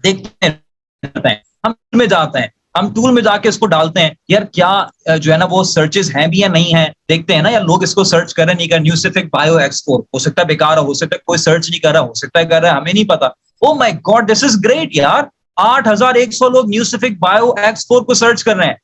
देखते हैं, हम टूल में जाते हैं, हम टूल में जाके इसको डालते हैं, यार क्या जो है ना वो सर्चेस हैं भी या नहीं है, देखते हैं ना यार लोग इसको सर्च कर रहे नहीं कर, न्यूसिफिक बायो एक्स4, हो सकता है बेकार हो सकता है कोई सर्च नहीं कर रहा, हो सकता है कर रहा है, हमें नहीं पता। Oh my God, this is great यार, 8100 लोग न्यूसिफिक बायो एक्स4 को सर्च कर रहे हैं।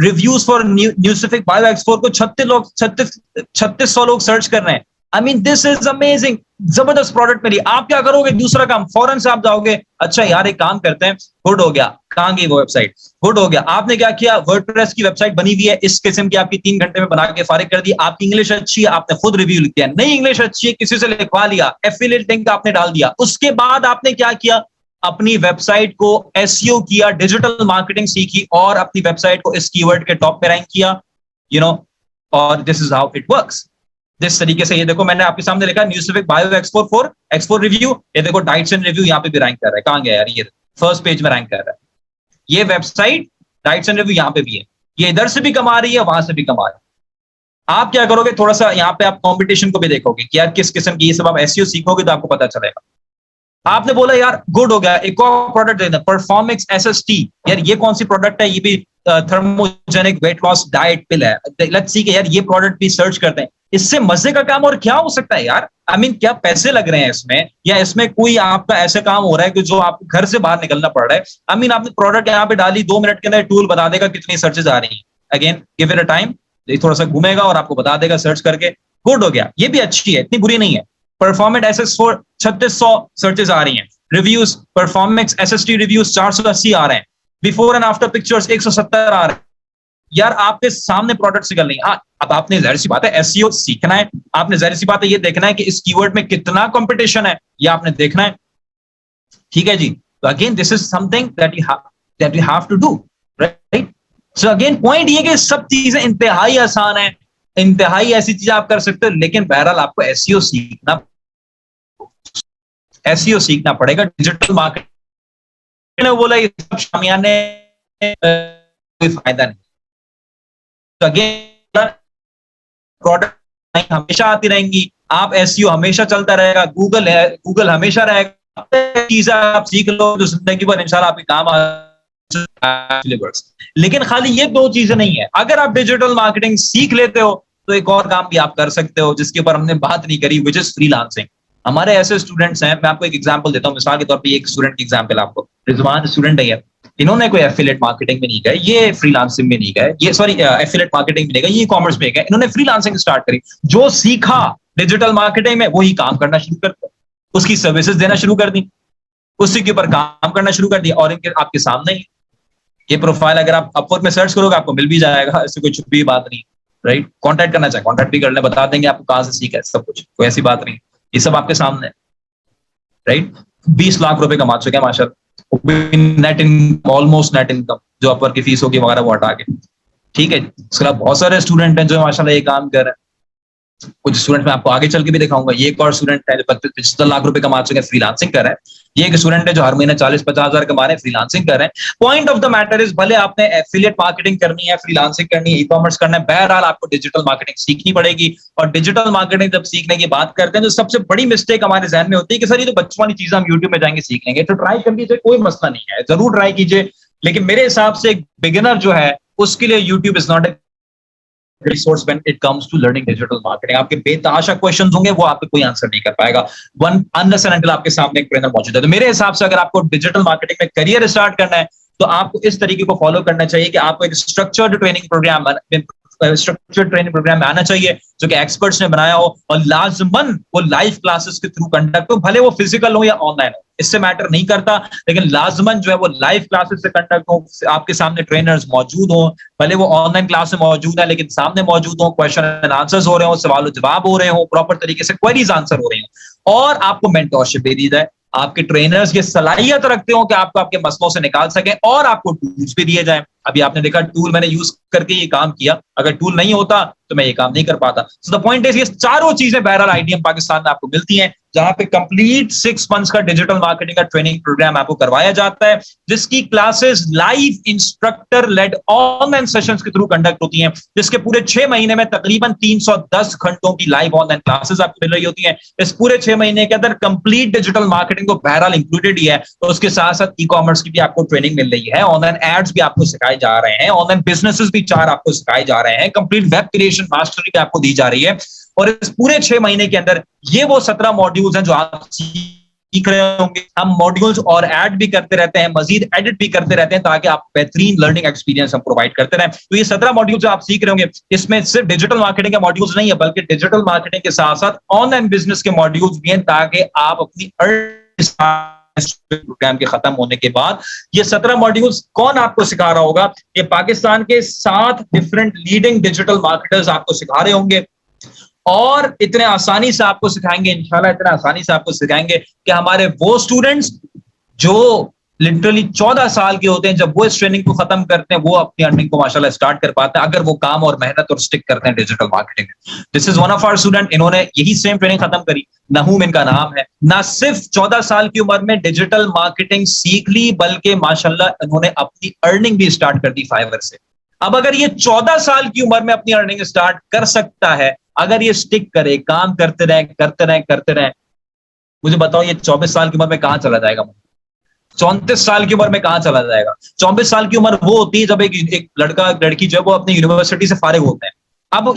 रिव्यूज फॉर न्यूसिफिक बायो एक्स4 को 3600 लोग सर्च कर रहे हैं। I mean this is amazing, जबरदस्त प्रोडक्ट मिली। आप क्या करोगे, दूसरा काम फौरन से आप जाओगे, अच्छा यार एक काम करते हैं, गुड हो गया, कहां गई वो वेबसाइट, गुड हो गया, आपने क्या किया, वर्डप्रेस की वेबसाइट बनी हुई है, इस किस्म की आपकी 3 घंटे में बना के फारिग कर दी। आपकी इंग्लिश अच्छी है, आपने खुद रिव्यू लिख दिया, नहीं इंग्लिश अच्छी है किसी से लिखवा लिया, एफिलिएट लिंक आपने डाल दिया। उसके बाद आपने क्या किया, अपनी वेबसाइट को एसईओ किया, डिजिटल मार्केटिंग सीखी और अपनी वेबसाइट को इस कीवर्ड के टॉप पे रैंक किया, यू नो, और this is how it works. जिस तरीके से ये देखो मैंने आपके सामने लिखा न्यूज़फिक बायो एक्सपोर्ट रिव्यू, ये देखो डाइट्स एंड रिव्यू यहाँ पे भी रैंक कर रहा है, कहां गया यार, ये फर्स्ट पेज में रैंक कर रहा है। ये वेबसाइट डाइट्स एंड रिव्यू यहाँ पे भी है, ये इधर से भी कमा रही है, वहां से भी कमा रही है। आप क्या करोगे, थोड़ा सा यहाँ पे आप कंपटीशन को भी देखोगे कि यार किस किस्म की, ये सब आप एसईओ सीखोगे तो आपको पता चलेगा। आपने बोला यार गुड हो गया, एक और प्रोडक्ट देना, परफॉर्मेक्स एसएसटी, यार ये कौन सी प्रोडक्ट है, ये भी थर्मोजेनिक वेट लॉस डाइट पिल है, लेट्स सी कि यार ये प्रोडक्ट भी सर्च करते हैं। इससे मजे का काम और क्या हो सकता है यार, आई मीन क्या पैसे लग रहे हैं इसमें, या इसमें कोई आपका ऐसा काम हो रहा है कि जो आपको घर से बाहर निकलना पड़ रहा है। आई मीन आपने प्रोडक्ट यहाँ पे डाली, 2 मिनट के अंदर टूल बता देगा कितनी सर्चेज आ रही हैं। Again give it a time, थोड़ा सा घूमेगा और आपको बता देगा सर्च करके, गुड हो गया, ये भी अच्छी है, इतनी बुरी नहीं है। परफॉर्मेंट एसएस 3600 सर्चेज आ रही हैं, रिव्यूज परफॉर्मेक्स एसएसटी रिव्यूज 480 आ रहे हैं, बिफोर एंड आफ्टर पिक्चर्स 170 आ रहे हैं। यार आपके सामने प्रोडक्ट निकल रही है। हाँ, अब आपने जाहिर सी बात है एसईओ सीखना है, आपने जाहिर सी बात है ये देखना है कि इस कीवर्ड में कितना कंपटीशन है, ये आपने देखना है, ठीक है जी। तो again this is something that you have to do, right. So again point ये कि सब चीजें इंतहाई आसान है, इंतहाई ऐसी चीजें आप कर सकते हो, लेकिन बहरहाल आपको एसईओ सीखना पड़ेगा। डिजिटल मार्केटिंग ने बोला ये सब शामियाने कोई फायदा नहीं। तो अगेन प्रोडक्ट हमेशा आती रहेंगी, आप एसईओ हमेशा चलता रहेगा, गूगल हमेशा रहेगा, चीजें आप सीख लो जो जिंदगी भर इंशाल्लाह आपके काम आ। लेकिन खाली ये 2 चीजें नहीं है, अगर आप डिजिटल मार्केटिंग सीख लेते हो तो एक और काम भी आप कर सकते हो जिसके ऊपर हमने बात नहीं करी, विच इज फ्रीलांसिंग। हमारे ऐसे स्टूडेंट्स हैं, मैं आपको एक एग्जांपल देता हूं, मिसाल के तौर पे एक स्टूडेंट की एग्जांपल, आपको रिजवान स्टूडेंट है, इन्होंने कोई एफिलिएट मार्केटिंग में नहीं गए, ये फ्रीलांसिंग में नहीं गए, ये सॉरी एफिलिएट मार्केटिंग में नहीं गए, ये कॉमर्स में गए, इन्होंने फ्रीलांसिंग स्टार्ट करी। जो सीखा डिजिटल मार्केटिंग में वही काम करना शुरू कर दिया, उसकी सर्विसेज देना शुरू कर दी, उसी के ऊपर काम करना शुरू कर दिया, और इनके आपके सामने ही ये प्रोफाइल अगर आप अपवर्क में सर्च करोगे आपको मिल भी जाएगा, ऐसे कोई छुपी बात नहीं, राइट। कॉन्टैक्ट करना चाहे कॉन्टैक्ट भी कर ले, बता देंगे आपको कहां से सीखा है, सब कुछ, कोई ऐसी बात नहीं, ये सब आपके सामने है, राइट। 20 लाख रुपए कमा चुके हैं माशाल्लाह, net income, almost net income, जो अपवर्क की फीस होगी वगैरह वो हटा के, ठीक है। इसके अलावा बहुत सारे स्टूडेंट हैं जो माशाल्लाह ये काम कर रहे हैं, कुछ स्टूडेंट मैं आपको आगे चल के भी दिखाऊंगा। ये एक और स्टूडेंट है जो 75 लाख रुपए कमा चुके हैं, फ्रीलांसिंग कर रहे हैं। ये एक स्टूडेंट है जो हर महीने 40-50 हजार कमा रहे हैं, फ्रीलांसिंग कर रहे हैं। Point of the matter is, भले आपने एफिलिएट मार्केटिंग करनी है, फ्रीलांसिंग करनी है, ई कॉमर्स करना है, बहरहाल आपको डिजिटल मार्केटिंग सीखनी पड़ेगी। और डिजिटल मार्केटिंग जब सीखने की बात करते हैं तो सबसे बड़ी मिस्टेक हमारे जहन में होती है कि सर ये तो बच्चों वाली चीजें हम यूट्यूब में जाएंगे सीख लेंगे। तो ट्राई कर लीजिए, कोई मसला नहीं है, जरूर ट्राई कीजिए, लेकिन मेरे हिसाब से एक बिगिनर जो है उसके लिए YouTube is not a resource when it comes to learning digital marketing. आपके बेतहाशा क्वेश्चंस होंगे, वो आपको कोई आंसर नहीं कर पाएगा वन अनलेस एंड अनटिल आपके सामने एक ट्रेनर मौजूद है। तो मेरे हिसाब से अगर आपको डिजिटल मार्केटिंग में करियर स्टार्ट करना है तो आपको इस तरीके को फॉलो करना चाहिए कि आपको एक स्ट्रक्चर्ड ट्रेनिंग प्रोग्राम में आना चाहिए जो कि एक्सपर्ट्स ने बनाया हो, और लाजमन वो लाइव क्लासेस के थ्रू कंडक्ट हो, भले वो फिजिकल हो या ऑनलाइन हो, इससे मैटर नहीं करता, लेकिन लाजमन जो है वो लाइव क्लासेस से कंडक्ट हो, आपके सामने ट्रेनर्स मौजूद हो, भले वो ऑनलाइन क्लास में मौजूद है लेकिन सामने मौजूद हो, क्वेश्चन एंड आंसर्स हो रहे हो, सवाल जवाब हो रहे हो, प्रॉपर तरीके से क्वेरीज आंसर हो रहे हो, और आपको मेंटरशिप दे दी जाए, आपके ट्रेनर्स ये सलाहियत रखते हो कि आपको आपके मसलों से निकाल सकें, और आपको टूल्स भी दिए जाए। अभी आपने देखा टूल मैंने यूज करके ये काम किया, अगर टूल नहीं होता तो मैं ये काम नहीं कर पाता। सो द पॉइंट इज, ये चारों चीजें बहरहाल आईडीएम पाकिस्तान में आपको मिलती हैं, जहां पे कंप्लीट 6 मंथ्स का डिजिटल मार्केटिंग का ट्रेनिंग प्रोग्राम आपको करवाया जाता है, जिसकी classes live instructor led online sessions के थ्रू कंडक्ट होती हैं, जिसके पूरे 6 महीने में तकरीबन 310 घंटों की लाइव ऑनलाइन क्लासेस आपको मिल रही होती हैं। इस पूरे 6 महीने के अंदर कंप्लीट डिजिटल मार्केटिंग तो बहरहाल इंक्लूडेड ही है, तो उसके साथ साथ ई कॉमर्स की भी आपको ट्रेनिंग मिल रही है, ऑनलाइन एड्स भी आपको सिखाए जा रहे हैं, ऑनलाइन बिजनेसेस भी 4 आपको सिखाए जा रहे हैं, कंप्लीट वेब क्रिएशन मास्टरी भी आपको दी जा रही है। और इस पूरे 6 महीने के अंदर ये वो 17 मॉड्यूल्स हैं जो आप सीख रहे होंगे। हम मॉड्यूल्स और ऐड भी करते रहते हैं, मजीद एडिट भी करते रहते हैं, ताकि आप बेहतरीन लर्निंग एक्सपीरियंस हम प्रोवाइड करते रहें। तो ये 17 मॉड्यूल्स जो आप सीख रहे होंगे, इसमें सिर्फ डिजिटल मार्केटिंग के मॉड्यूल्स नहीं है, बल्कि डिजिटल मार्केटिंग के साथ साथ ऑनलाइन बिजनेस के मॉड्यूल्स भी हैं, ताकि आप अपनी प्रोग्राम के खत्म होने के बाद ये 17 मॉड्यूल्स कौन आपको सिखा रहा होगा? ये पाकिस्तान के 7 डिफरेंट लीडिंग डिजिटल मार्केटर्स आपको सिखा रहे होंगे, और इतने आसानी से आपको सिखाएंगे, इंशाल्लाह इतने आसानी से आपको सिखाएंगे कि हमारे वो स्टूडेंट्स जो लिटरली 14 साल के होते हैं, जब वो इस ट्रेनिंग को खत्म करते हैं, वो अपनी अर्निंग को माशाल्लाह स्टार्ट कर पाते हैं, अगर वो काम और मेहनत और स्टिक करते हैं डिजिटल मार्केटिंग में। This is one of our student, इन्होंने यही सेम ट्रेनिंग खत्म करी, नहूम इनका नाम है। ना सिर्फ 14 साल की उम्र में डिजिटल मार्केटिंग सीख ली, बल्कि माशाल्लाह इन्होंने अपनी अर्निंग भी स्टार्ट कर दी फाइवर से। अब अगर ये 14 साल की उम्र में अपनी अर्निंग स्टार्ट कर सकता है, अगर ये स्टिक करे, काम करते रहे करते रहे करते रहे, मुझे बताओ ये 24 साल की उम्र में कहां चला जाएगा? 34 साल की उम्र में कहां चला जाएगा? 24 साल की उम्र वो होती है जब एक लड़का लड़की जो है वो अपनी यूनिवर्सिटी से फारिग होते हैं, अब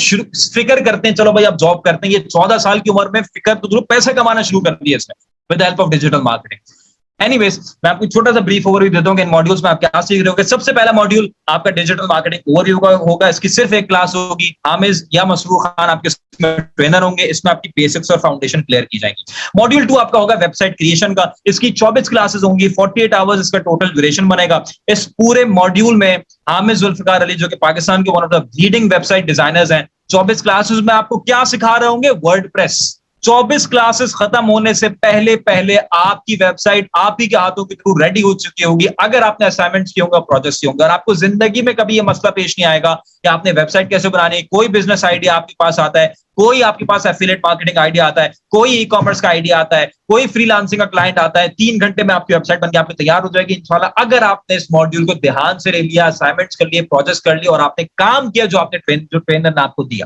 फिक्र करते हैं चलो भाई अब जॉब करते हैं। ये 14 साल की उम्र में फिक्र तो पैसे कमाना शुरू कर दिया इसने with help of digital marketing. Anyways, मैं आपको छोटा सा ब्रीफ ओवरव्यू देता हूं कि इन मॉड्यूल्स में आप क्या सीख रहे होंगे। सबसे पहला मॉड्यूल आपका डिजिटल मार्केटिंग ओवरव्यू का होगा। इसकी सिर्फ एक क्लास होगी, हामिज या मसरूर खान आपके ट्रेनर होंगे। इसमें आपकी बेसिक्स और फाउंडेशन क्लियर की जाएगी। मॉड्यूल 2 आपका होगा वेबसाइट क्रिएशन का। इसकी 24 क्लासेस होंगी, 48 आवर्स इसका टोटल ड्यूरेशन बनेगा। इस पूरे मॉड्यूल में हामिज जुल्फिकार अली जो कि पाकिस्तान के one of the leading website designers हैं, 24 क्लासेस में आपको क्या सिखा रहे होंगे? वर्डप्रेस। 24 क्लासेस खत्म होने से पहले पहले आपकी वेबसाइट आप ही के हाथों के थ्रू रेडी हो चुकी होगी। अगर आपने असाइनमेंट्स किए होंगे, प्रोजेक्ट्स किए होंगे, और आपको जिंदगी में कभी ये मसला पेश नहीं आएगा कि आपने वेबसाइट कैसे बनानी है। कोई बिजनेस आइडिया आपके पास आता है, कोई आपके पास एफिलिएट मार्केटिंग आइडिया आता है, कोई ई कॉमर्स का आइडिया आता है, कोई फ्रीलांसिंग का क्लाइंट आता है, 3 घंटे में आपकी वेबसाइट बनकर आपकी तैयार हो जाएगी इंशाल्लाह। अगर आपने इस मॉड्यूल को ध्यान से ले लिया, असाइनमेंट्स कर लिए, प्रोजेक्ट्स कर लिए और आपने काम किया जो आपने जो ट्रेनर ने आपको दिया,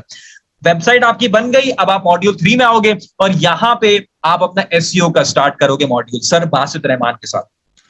वेबसाइट आपकी बन गई। अब आप मॉड्यूल 3 में आओगे और यहां पे आप अपना एसईओ का स्टार्ट करोगे मॉड्यूल सर बासित रहमान के साथ,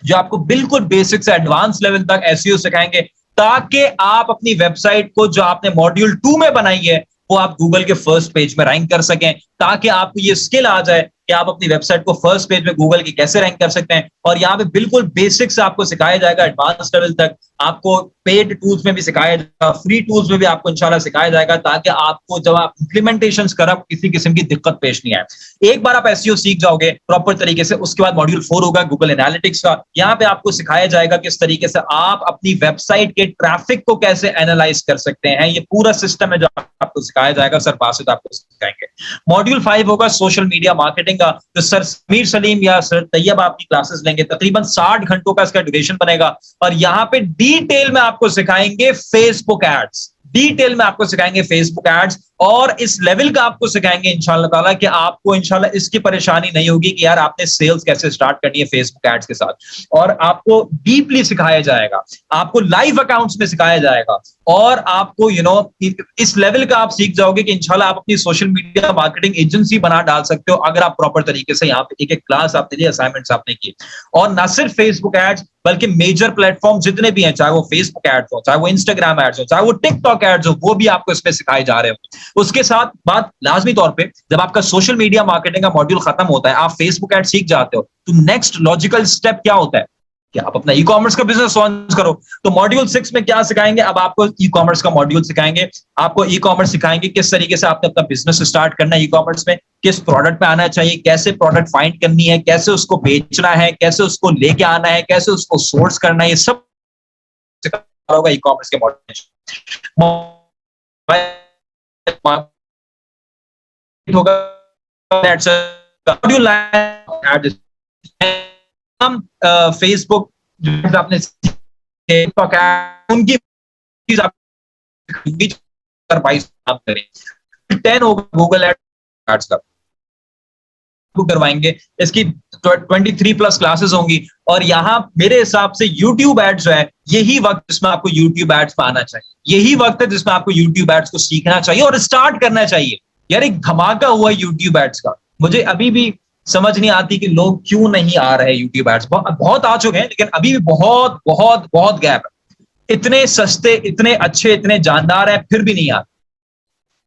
जो आपको बिल्कुल बेसिक से एडवांस लेवल तक एसईओ सिखाएंगे, ताकि आप अपनी वेबसाइट को जो आपने मॉड्यूल 2 में बनाई है वो आप गूगल के फर्स्ट पेज में रैंक कर सकें, ताकि आपको ये स्किल आ जाए कि आप अपनी वेबसाइट को फर्स्ट पेज में गूगल की कैसे रैंक कर सकते हैं। और यहाँ पे बिल्कुल बेसिक से आपको सिखाया जाएगा एडवांस लेवल तक। आपको पेड टूल्स में भी सिखाया जाएगा, फ्री टूल्स में भी आपको इंशाल्लाह सिखाया जाएगा, ताकि आपको जब आप इंप्लीमेंटेशन करें किसी किस्म की दिक्कत पेश नहीं आए। एक बार आप एसईओ सीख जाओगे प्रॉपर तरीके से, उसके बाद मॉड्यूल 4 होगा गूगल एनालिटिक्स का। यहाँ पे आपको सिखाया जाएगा किस तरीके से आप अपनी वेबसाइट के ट्रैफिक को कैसे एनालाइज कर सकते हैं। ये पूरा सिस्टम है जो आपको सिखाया जाएगा, सर बासित आपको सिखाएंगे। मॉड्यूल 5 होगा सोशल मीडिया मार्केटिंग का, तो सर समीर सलीम या सर तैयब आपकी क्लासेस लेंगे। तकरीबन 60 घंटों का इसका ड्यूरेशन बनेगा और यहाँ पे डिटेल में आपको सिखाएंगे फेसबुक एड्स, डिटेल में आपको सिखाएंगे फेसबुक एड्स, और इस लेवल का आपको सिखाएंगे इंशाल्लाह ताला कि आपको इंशाल्लाह इसकी परेशानी नहीं होगी कि यार आपने सेल्स कैसे स्टार्ट करनी है फेसबुक एड्स के साथ। और आपको डीपली सिखाया जाएगा, आपको लाइव अकाउंट्स में सिखाया जाएगा, और आपको इस लेवल का आप सीख जाओगे कि इंशाल्लाह आप अपनी सोशल मीडिया मार्केटिंग एजेंसी बना डाल सकते हो, अगर आप प्रॉपर तरीके से यहाँ पे एक एक क्लास आपने ली, असाइनमेंट्स आपने किए। और ना सिर्फ फेसबुक एड्स बल्कि मेजर प्लेटफॉर्म जितने भी हैं, चाहे वो फेसबुक एड्स हो, चाहे वो इंस्टाग्राम एड्स हो, चाहे वो टिकटॉक एड्स हो, वो भी आपको इसमें सिखाए जा रहे हो। उसके साथ बात लाजमी तौर पे जब आपका सोशल मीडिया मार्केटिंग का मॉड्यूल खत्म होता है, आप फेसबुक एड सीख जाते हो, तो नेक्स्ट लॉजिकल स्टेप क्या होता है कि आप अपना ई कॉमर्स का बिजनेस लॉन्च करो। तो मॉड्यूल 6 में क्या सिखाएंगे? अब आपको ई कॉमर्स का मॉड्यूल सिखाएंगे, आपको ई कॉमर्स सिखाएंगे किस तरीके से आपने अपना बिजनेस स्टार्ट करना है ई कॉमर्स में, किस प्रोडक्ट पे आना चाहिए, कैसे प्रोडक्ट फाइंड करनी है, कैसे उसको बेचना है, कैसे उसको लेके आना है, कैसे उसको सोर्स करना है, ये सब होगा ई कॉमर्स के मॉड्यूल होगा। हम फेसबुक आपने उनकी करें 10 होगा गूगल एड्स का करवाएंगे। इसकी 23 प्लस क्लासेस होंगी, और यहाँ मेरे हिसाब से यूट्यूब एड्स जो है यही वक्त जिसमें आपको यूट्यूब एड्स पे आना चाहिए, यही वक्त है जिसमें आपको यूट्यूब एड्स को सीखना चाहिए और स्टार्ट करना चाहिए। यार एक धमाका हुआ यूट्यूब एड्स का, मुझे अभी भी समझ नहीं आती कि लोग क्यों नहीं आ रहे यूट्यूब एड्स। बहुत आ चुके हैं लेकिन अभी भी बहुत बहुत बहुत गैप है। इतने सस्ते, इतने अच्छे, इतने जानदार हैं, फिर भी नहीं आ रहे।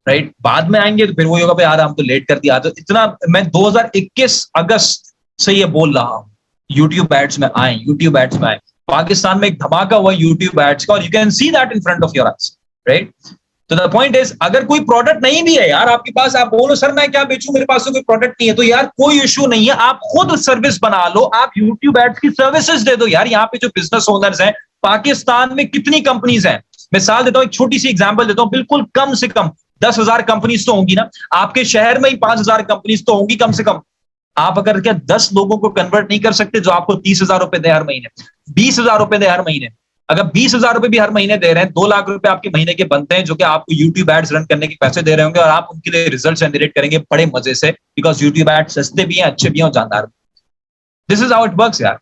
राइट, बाद में आएंगे तो फिर वो होगा भाई यार हम तो लेट कर दिया। तो इतना मैं 2021 अगस्त से ये बोल रहा हूँ यूट्यूब एड्स में आए, यूट्यूब एड्स में आए। पाकिस्तान में एक धमाका हुआ यूट्यूब एड्स का, और you can see that in front of your eyes. Right, तो द पॉइंट इज, अगर कोई प्रोडक्ट नहीं भी है यार आपके पास, आप बोलो सर मैं क्या बेचूं, मेरे पास तो कोई प्रोडक्ट नहीं है, तो यार कोई इशू नहीं है, आप खुद सर्विस बना लो, आप यूट्यूब एड्स की सर्विसेज दे दो। यार यहाँ पे जो बिजनेस ओनर्स हैं पाकिस्तान में कितनी कंपनीज हैं, मिसाल देता हूं, एक छोटी सी एग्जांपल देता हूं, बिल्कुल कम से कम 10,000 कंपनीज तो होंगी ना, आपके शहर में ही 5,000 कंपनीज तो होंगी कम से कम। आप अगर क्या 10 लोगों को कन्वर्ट नहीं कर सकते जो आपको 30,000 रुपए दे हर महीने, 20,000 रुपए दे हर महीने, अगर 20,000 रुपए भी हर महीने दे रहे हैं, 2 लाख रुपए आपके महीने के बनते हैं जो कि आपको यूट्यूब एड्स रन करने के पैसे दे रहे होंगे और आप उनके लिए रिजल्ट जनरेट करेंगे बड़े मजे से, बिकॉज यूट्यूब एड्स सस्ते भी हैं, अच्छे भी हैं और जानदार। This is how it works यार।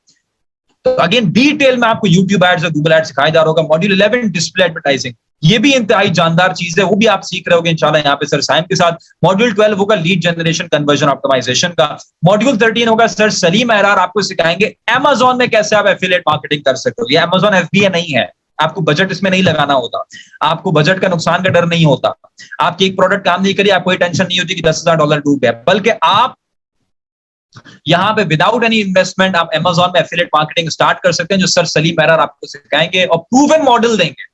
तो अगेन डिटेल में आपको यूट्यूब एड्स और गूगल एड्स सिखाया जा रहा होगा। मॉड्यूल 11 डिस्प्ले एडवर्टाइजिंग, ये भी इंतहाई जानदार चीज है, वो भी आप सीख रहे होगे इंशाल्लाह यहाँ पे सर साइम के साथ। मॉड्यूल 12 होगा लीड जनरेशन कन्वर्जन ऑप्टिमाइजेशन का। मॉड्यूल 13 होगा सर सलीम अहरार आपको सिखाएंगे अमेजोन में कैसे आप एफिलिएट मार्केटिंग कर सकते हो। ये अमेजोन एफबीए नहीं है, आपको बजट इसमें नहीं लगाना होता, आपको बजट का नुकसान का डर नहीं होता, आपकी एक प्रोडक्ट काम नहीं करी आपको कोई टेंशन नहीं होती कि $10,000 डूब गया, बल्कि आप यहां पे विदाउट एनी इन्वेस्टमेंट आप अमेजोन में एफिलिएट मार्केटिंग स्टार्ट कर सकते हैं, जो सर सलीम अहरार आपको सिखाएंगे और प्रूवन मॉडल देंगे।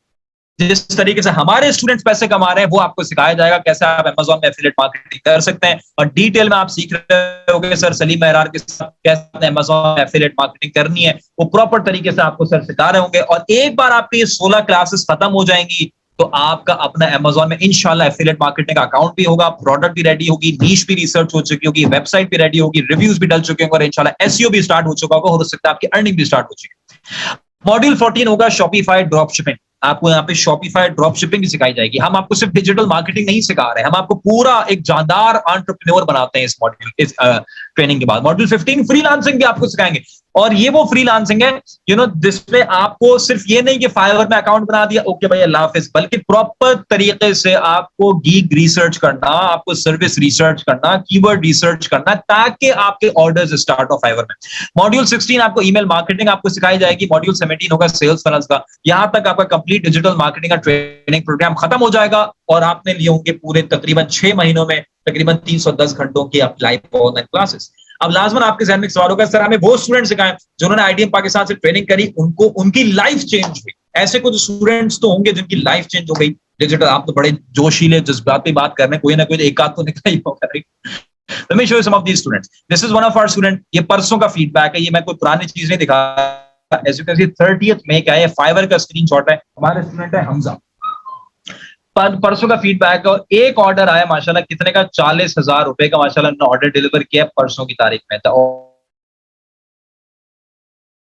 जिस तरीके से हमारे स्टूडेंट्स पैसे कमा रहे हैं वो आपको सिखाया जाएगा कैसे आप अमेजोन में एफिलिएट मार्केटिंग कर सकते हैं, और डिटेल में आप सीख रहे होगे सर सलीम अहरार के साथ कैसे अमेजोन में एफिलिएट मार्केटिंग करनी है, वो प्रॉपर तरीके से आपको सर सिखा रहे होंगे। और एक बार आपकी ये 16 क्लासेस खत्म हो जाएंगी तो आपका अपना अमेजोन में इंशाल्लाह एफिलिएट मार्केटिंग का अकाउंट भी होगा, प्रोडक्ट भी रेडी होगी, नीश भी रिसर्च हो चुकी होगी, वेबसाइट भी रेडी होगी, रिव्यूज भी डल चुके होंगे और इंशाल्लाह एसईओ भी स्टार्ट हो चुका होगा, हो सकता है आपकी अर्निंग भी स्टार्ट हो चुकी है। मॉड्यूल 14 होगा शॉपिफाई ड्रॉप शिपिंग। आपको यहाँ पे शॉपिफाई ड्रॉप शिपिंग भी सिखाई जाएगी। हम आपको सिर्फ डिजिटल मार्केटिंग नहीं सिखा रहे, हम आपको पूरा एक जानदार एंटरप्रेन्योर बनाते हैं इस मॉड्यूल, इस ट्रेनिंग के बाद। मॉड्यूल 15 फ्रीलांसिंग भी आपको सिखाएंगे, और ये वो फ्रीलांसिंग है जिसमें आपको सिर्फ ये नहीं कि फाइवर में अकाउंट बना दिया ओके भाई अल्लाह हाफिज, बल्कि प्रॉपर तरीके से आपको गीग रिसर्च करना, आपको सर्विस रिसर्च करना, कीवर्ड रिसर्च करना, ताकि आपके ऑर्डर्स स्टार्ट हो फाइवर में। मॉड्यूल 16 आपको ईमेल मार्केटिंग आपको सिखाई जाएगी। मॉड्यूल 17 होगा सेल्स फनल्स का। यहां तक आपका कंप्लीट डिजिटल मार्केटिंग का ट्रेनिंग प्रोग्राम खत्म हो जाएगा और आपने लिए होंगे पूरे तकरीबन 6 महीनों में तकरीबन 310 घंटों की आप लाइव ऑनलाइन क्लासेस। अब लाजमन आपके जहन में सवाल होगा सर हमें वो स्टूडेंट सिखाएं जिन्होंने आईडीएम पाकिस्तान से ट्रेनिंग करी, उनको उनकी लाइफ चेंज हुई। ऐसे कुछ स्टूडेंट्स तो होंगे जिनकी लाइफ चेंज हो गई डिजिटल। आप तो बड़े जोशीले जज्बात पे बात कर रहे हैं, कोई ना कोई एक आध तो निकला ही होगा। Let me show you some of these students. This is one of our student. ये परसों का फीडबैक है, ये मैं कोई पुरानी चीज नहीं दिखा। As you can see 30th मई का है, फाइवर का स्क्रीनशॉट है। हमारे स्टूडेंट है हमजा, परसों का फीडबैक और एक ऑर्डर आया माशाल्लाह कितने का, 40,000 रुपए का माशाल्लाह ने ऑर्डर डिलीवर किया परसों की तारीख में था।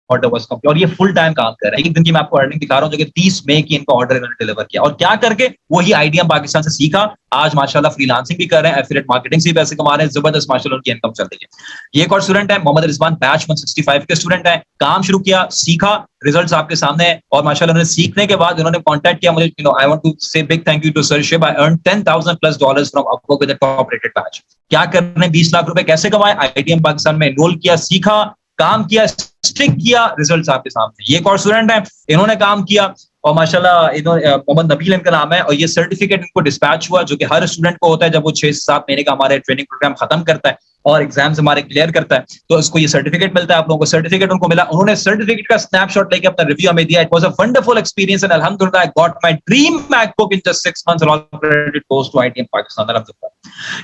ऑर्डर वाज कंप्लीट और ये फुल टाइम काम कर रहे हैं। एक दिन की मैं आपको अर्निंग दिखा रहा हूं जो कि 30 मई की इनका ऑर्डर इन्होंने डिलीवर किया, और क्या करके वही आईडीएम पाकिस्तान से सीखा। आज माशाल्लाह फ्रीलांसिंग भी कर रहे हैं, एफिलिएट मार्केटिंग से भी पैसे कमा रहे हैं, जबरदस्त माशाल्लाह उनकी इनकम चल रही है। ये एक और स्टूडेंट है मोहम्मद रिजवान, बैच 165 के स्टूडेंट है। काम शुरू किया, सीखा, रिजल्ट्स आपके सामने है, और माशाल्लाह उन्होंने सीखने के बाद उन्होंने कांटेक्ट किया मुझे। I want to say big thank you to sir Shiv. I earn $10,000+ from Upwork with a top rated batch. क्या करने 20 लाख रुपए कैसे कमाए, आईडीएम पाकिस्तान में एनरोल किया, सीखा, काम किया, स्टिक किया, रिजल्ट्स आपके सामने। ये एक और स्टूडेंट है, इन्होंने काम किया और माशाल्लाह इन्होंने मोहम्मद नबील इनका नाम है, और ये सर्टिफिकेट इनको डिस्पैच हुआ जो कि हर स्टूडेंट को होता है जब वो 6 से 7 महीने का हमारे ट्रेनिंग प्रोग्राम खत्म करता है और एग्जाम्स हमारे क्लियर करता है, तो इसको ये सर्टिफिकेट मिलता है। आप लोगों को सर्टिफिकेट उनको मिला, उन्होंने सर्टिफिकेट का स्नैपशॉट लेके अपना रिव्यू हमें दिया। It was a wonderful experience and अल्हम्दुलिल्लाह I got my dream MacBook in just 6 months, all credit goes to IDM Pakistan अल्हम्दुलिल्लाह।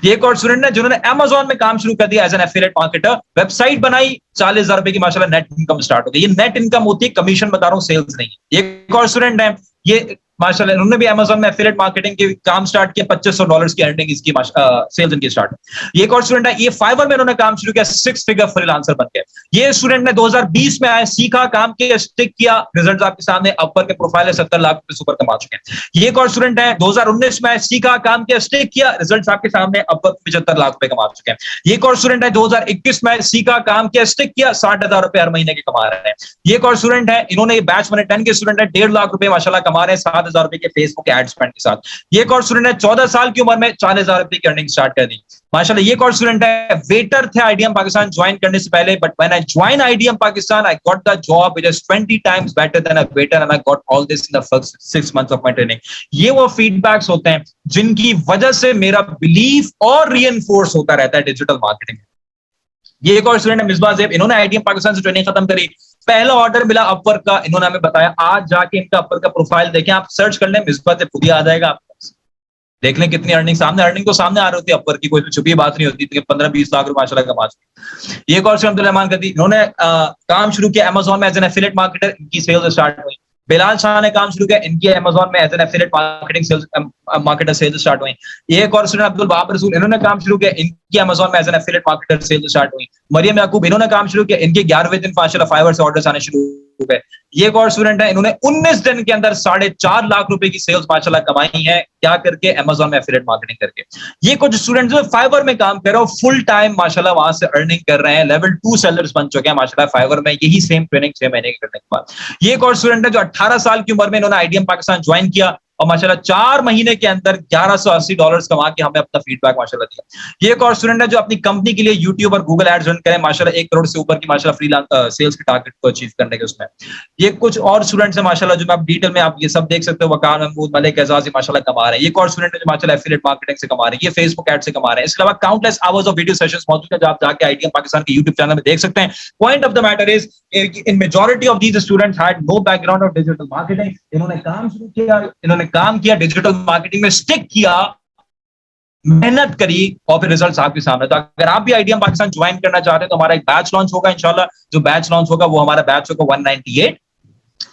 ये एक और स्टूडेंट है जिन्होंने अमेजोन में काम शुरू कर दिया as an affiliate marketer, website बनाई, 40,000 रुपए की माशाल्लाह नेट इनकम स्टार्ट हो गई। ये नेट इनकम होती है, कमीशन बता रहा हूँ, सेल्स नहीं है। एक और स्टूडेंट है, ये माशाल्लाह उन्होंने भी अमेजोन में एफिलिएट मार्केटिंग के काम स्टार्ट किया, $2,500 की अर्निंग इसकी सेल्स इनकी स्टार्ट। ये एक और स्टूडेंट है, ये फाइवर में उन्होंने काम शुरू किया, 6 फिगर फ्रीलांसर बन गए। ये स्टूडेंट ने 2020 में आया, सीखा, काम किया, स्टिक किया, रिजल्ट आपके सामने। अपर के प्रोफाइल है, 70 लाख रुपए सुपर कमा चुके हैं। ये एक और स्टूडेंट है, 2019 में आया, सीखा, काम किया, स्टिक किया, रिजल्ट आपके सामने, अपर 75 लाख रुपए कमा चुके हैं। ये एक और स्टूडेंट है, 2021 में सीखा, काम किया, स्टिक किया, 60,000 रुपए हर महीने के कमा रहे हैं। ये एक और स्टूडेंट है, इन्होंने बैच 10 के स्टूडेंट है, 1.5 लाख रुपए माशाल्लाह कमा रहे हैं 7,000 रुपए के फेसबुक एड स्पेंड के साथ। ये एक और स्टूडेंट है, 14 साल की उम्र में 40,000 रुपए की अर्निंग स्टार्ट कर दी माशाल्लाह। ये एक और स्टूडेंट है, वेटर थे आईडीएम पाकिस्तान ज्वाइन करने से पहले, but when I join IDM Pakistan I got the job which is 20 times better than a waiter and I got all this in the first 6 months of my training. ये वो feedbacks होते हैं जिनकी वजह से मेरा बिलीफ और रीइंफोर्स होता रहता है डिजिटल मार्केटिंग में। ये एक और स्टूडेंट है मिसबा ज़ैब, इन्होंने आईडीएम पाकिस्तान से ट्रेनिंग खत्म करी, पहला ऑर्डर मिला अपवर्क का, इन्होंने हमें बताया। आज जाके इनका अपवर्क का प्रोफाइल देखें, आप सर्च कर लें मिसबा ज़ैब, खुद ही आ जाएगा आपके पास। देख लें कितनी अर्निंग सामने, अर्निंग तो सामने आ रही होती है अपवर्क की, कोई छुपी बात नहीं होती। 15-20 लाख रुपए माशाल्लाह कमा चुके। ये एक और अब्दुल रहमान करती, इन्होंने काम शुरू किया अमेजोन में एज एन एफिलिएट मार्केटर, इनकी सेल्स स्टार्ट हुई। बिलाल शाह ने काम शुरू किया, इनकी अमेजोन में as an affiliate marketing sales marketer sales start हुई। एक और स्टूडेंट अब्दुल वहाब रसूल, इन्होंने काम शुरू किया, इनकी अमेजोन में as an affiliate marketer sales start हुई। मरियम याकूब, इन्होंने काम शुरू किया, इनके 11वें दिन माशाल्लाह फाइवर से ऑर्डर्स आने शुरू हो गए। ये एक और स्टूडेंट है, इन्होंने 19 दिन के अंदर 4.5 लाख रुपए की सेल्स माशाल्लाह कमाई है। क्या करके? अमेजोन में एफिलिएट मार्केटिंग करके। ये कुछ स्टूडेंट्स जो फाइवर में काम कर रहे हो, फुल टाइम माशाल्लाह वहां से अर्निंग कर रहे हैं, लेवल 2 सेलर्स बन चुके हैं माशाल्लाह फाइवर में, यही सेम ट्रेनिंग 6 महीने के करने के बाद। ये एक और स्टूडेंट है जो 18 साल की उम्र में इन्होंने आईडीएम पाकिस्तान ज्वाइन किया और माशाल्लाह 4 महीने के अंदर $1180 कमा के हमें अपना फीडबैक माशाल्लाह दिया। ये एक और स्टूडेंट है जो अपनी कंपनी के लिए यूट्यूब और गूगल एड्स रन करें, माशाल्लाह 1 करोड़ से ऊपर की माशाल्लाह फ्रीलांस सेल्स के टारगेट को अचीव करने के उसमें। ये कुछ और स्टूडेंट्स हैं माशाल्लाह जो आप डिटेल में आप ये सब देख सकते हो। वकार महमूद, मलिक एजाज माशाल्लाह कमा रहे हैं। ये एक और स्टूडेंट है जो माशाल्लाह एफिलिएट मार्केटिंग से कमा रहे हैं, ये फेसबुक एड से कमा रहे हैं। इसके अलावा countless hours of video sessions मौजूद है जो आप जाके आईडीएम पाकिस्तान के यूट्यूब चैनल में देख सकते हैं। Point of the matter is in majority of these students had no background of digital marketing. इन्होंने काम शुरू किया, इन्होंने काम किया, डिजिटल मार्केटिंग में स्टिक किया, मेहनत करी और फिर रिजल्ट्स आपके सामने। तो अगर आप भी आईडीएम पाकिस्तान ज्वाइन करना चाहते हैं तो हमारा एक बैच लॉन्च होगा इंशाल्लाह। जो बैच लॉन्च होगा वो हमारा बैच होगा 198,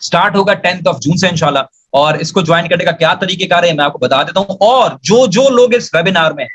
स्टार्ट होगा 10 जून से इंशाल्लाह। और इसको ज्वाइन करने का क्या तरीकेकार है मैं आपको बता देता हूं। और जो लोग इस वेबिनार में हैं,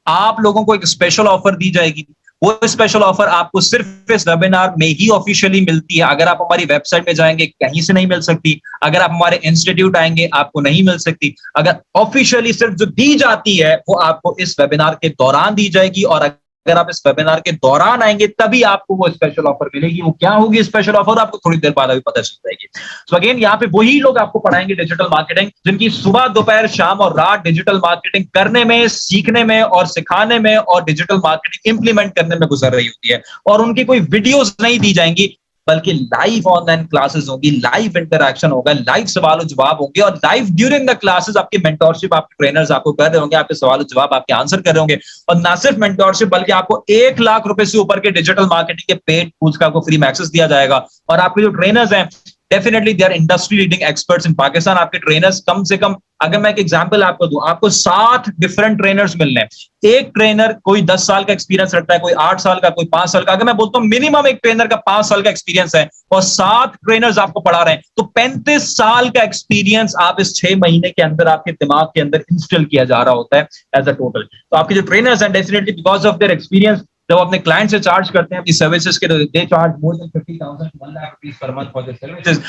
आप लोगों को एक स्पेशल ऑफर दी जाएगी। वो स्पेशल ऑफर आपको सिर्फ इस वेबिनार में ही ऑफिशियली मिलती है। अगर आप हमारी वेबसाइट में जाएंगे कहीं से नहीं मिल सकती, अगर आप हमारे इंस्टीट्यूट आएंगे आपको नहीं मिल सकती। अगर ऑफिशियली सिर्फ जो दी जाती है वो आपको इस वेबिनार के दौरान दी जाएगी, और अगर आप इस वेबिनार के दौरान आएंगे तभी आपको वो स्पेशल ऑफर मिलेगी। वो क्या होगी स्पेशल ऑफर, आपको थोड़ी देर बाद अभी पता चल जाएगी। तो अगेन यहाँ पे वही लोग आपको पढ़ाएंगे डिजिटल मार्केटिंग जिनकी सुबह, दोपहर, शाम और रात डिजिटल मार्केटिंग करने में, सीखने में और सिखाने में और डिजिटल मार्केटिंग इंप्लीमेंट करने में गुजर रही होती है। और उनकी कोई वीडियोस नहीं दी जाएंगी, बल्कि लाइव ऑनलाइन क्लासेस होगी, लाइव इंटरैक्शन होगा, लाइव सवाल जवाब होंगे, और लाइव ड्यूरिंग द क्लासेस आपकी मेंटोरशिप आपके ट्रेनर्स आपको कर रहे होंगे, आपके सवाल जवाब आपके आंसर कर रहे होंगे। और ना सिर्फ मेंटोरशिप बल्कि आपको 1 लाख रुपए से ऊपर के डिजिटल मार्केटिंग के पेड टूल्स का आपको फ्री में एक्सेस दिया जाएगा। और आपके जो ट्रेनर्स हैं definitely they our industry leading experts in Pakistan. आपके ट्रेनर्स कम से कम, अगर मैं एक एग्जांपल आपको दूं, आपको 7 डिफरेंट ट्रेनर्स मिलने हैं। एक ट्रेनर कोई 10 साल का एक्सपीरियंस रखता है, कोई 8 साल का, कोई 5 साल का। अगर मैं बोलता हूं मिनिमम एक ट्रेनर का 5 साल का एक्सपीरियंस है और 7 ट्रेनर्स आपको पढ़ा रहे हैं, तो 35 साल का एक्सपीरियंस आप इस 6 महीने के अंदर आपके दिमाग के अंदर इंस्टॉल किया जा रहा होता है एज अ टोटल। तो आपके जो ट्रेनर्स हैं definitely because of their experience, जब अपने क्लाइंट से चार्ज करते हैं अपनी सर्विसेज के, they charge more than 50,000 to 1 lakh rupees per month for their services।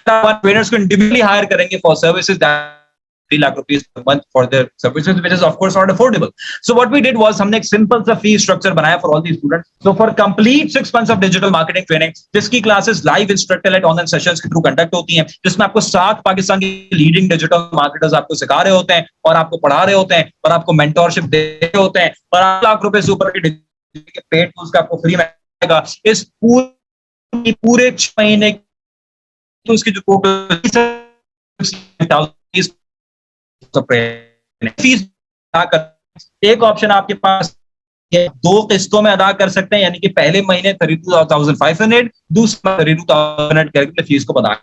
Trainers को इंडिविजुअली हायर करेंगे for services 3 lakh rupees per month for their services, which is of course not affordable. So what we did was हमने एक simple सा fee structure बनाया for all these students. So for complete 6 months of digital marketing training, जिसकी classes live instructor led online sessions के through conduct होती हैं, जिसमें आपको 7 पाकिस्तान के लीडिंग डिजिटल मार्केटर्स आपको सिखा रहे होते हैं और आपको पढ़ा रहे होते हैं और आपको मेंटोरशिप दे रहे होते हैं, और 8 लाख रुपए से ऊपर के पेड टूल्स का आपको फ्री मिलेगा। इस पूरे 6 महीने तो उसकी जो टोटल फीस, एक ऑप्शन आपके पास 2 किस्तों में अदा कर सकते हैं, यानी कि पहले महीने 32,500, दूसरे 32,000 करके फीस को बता,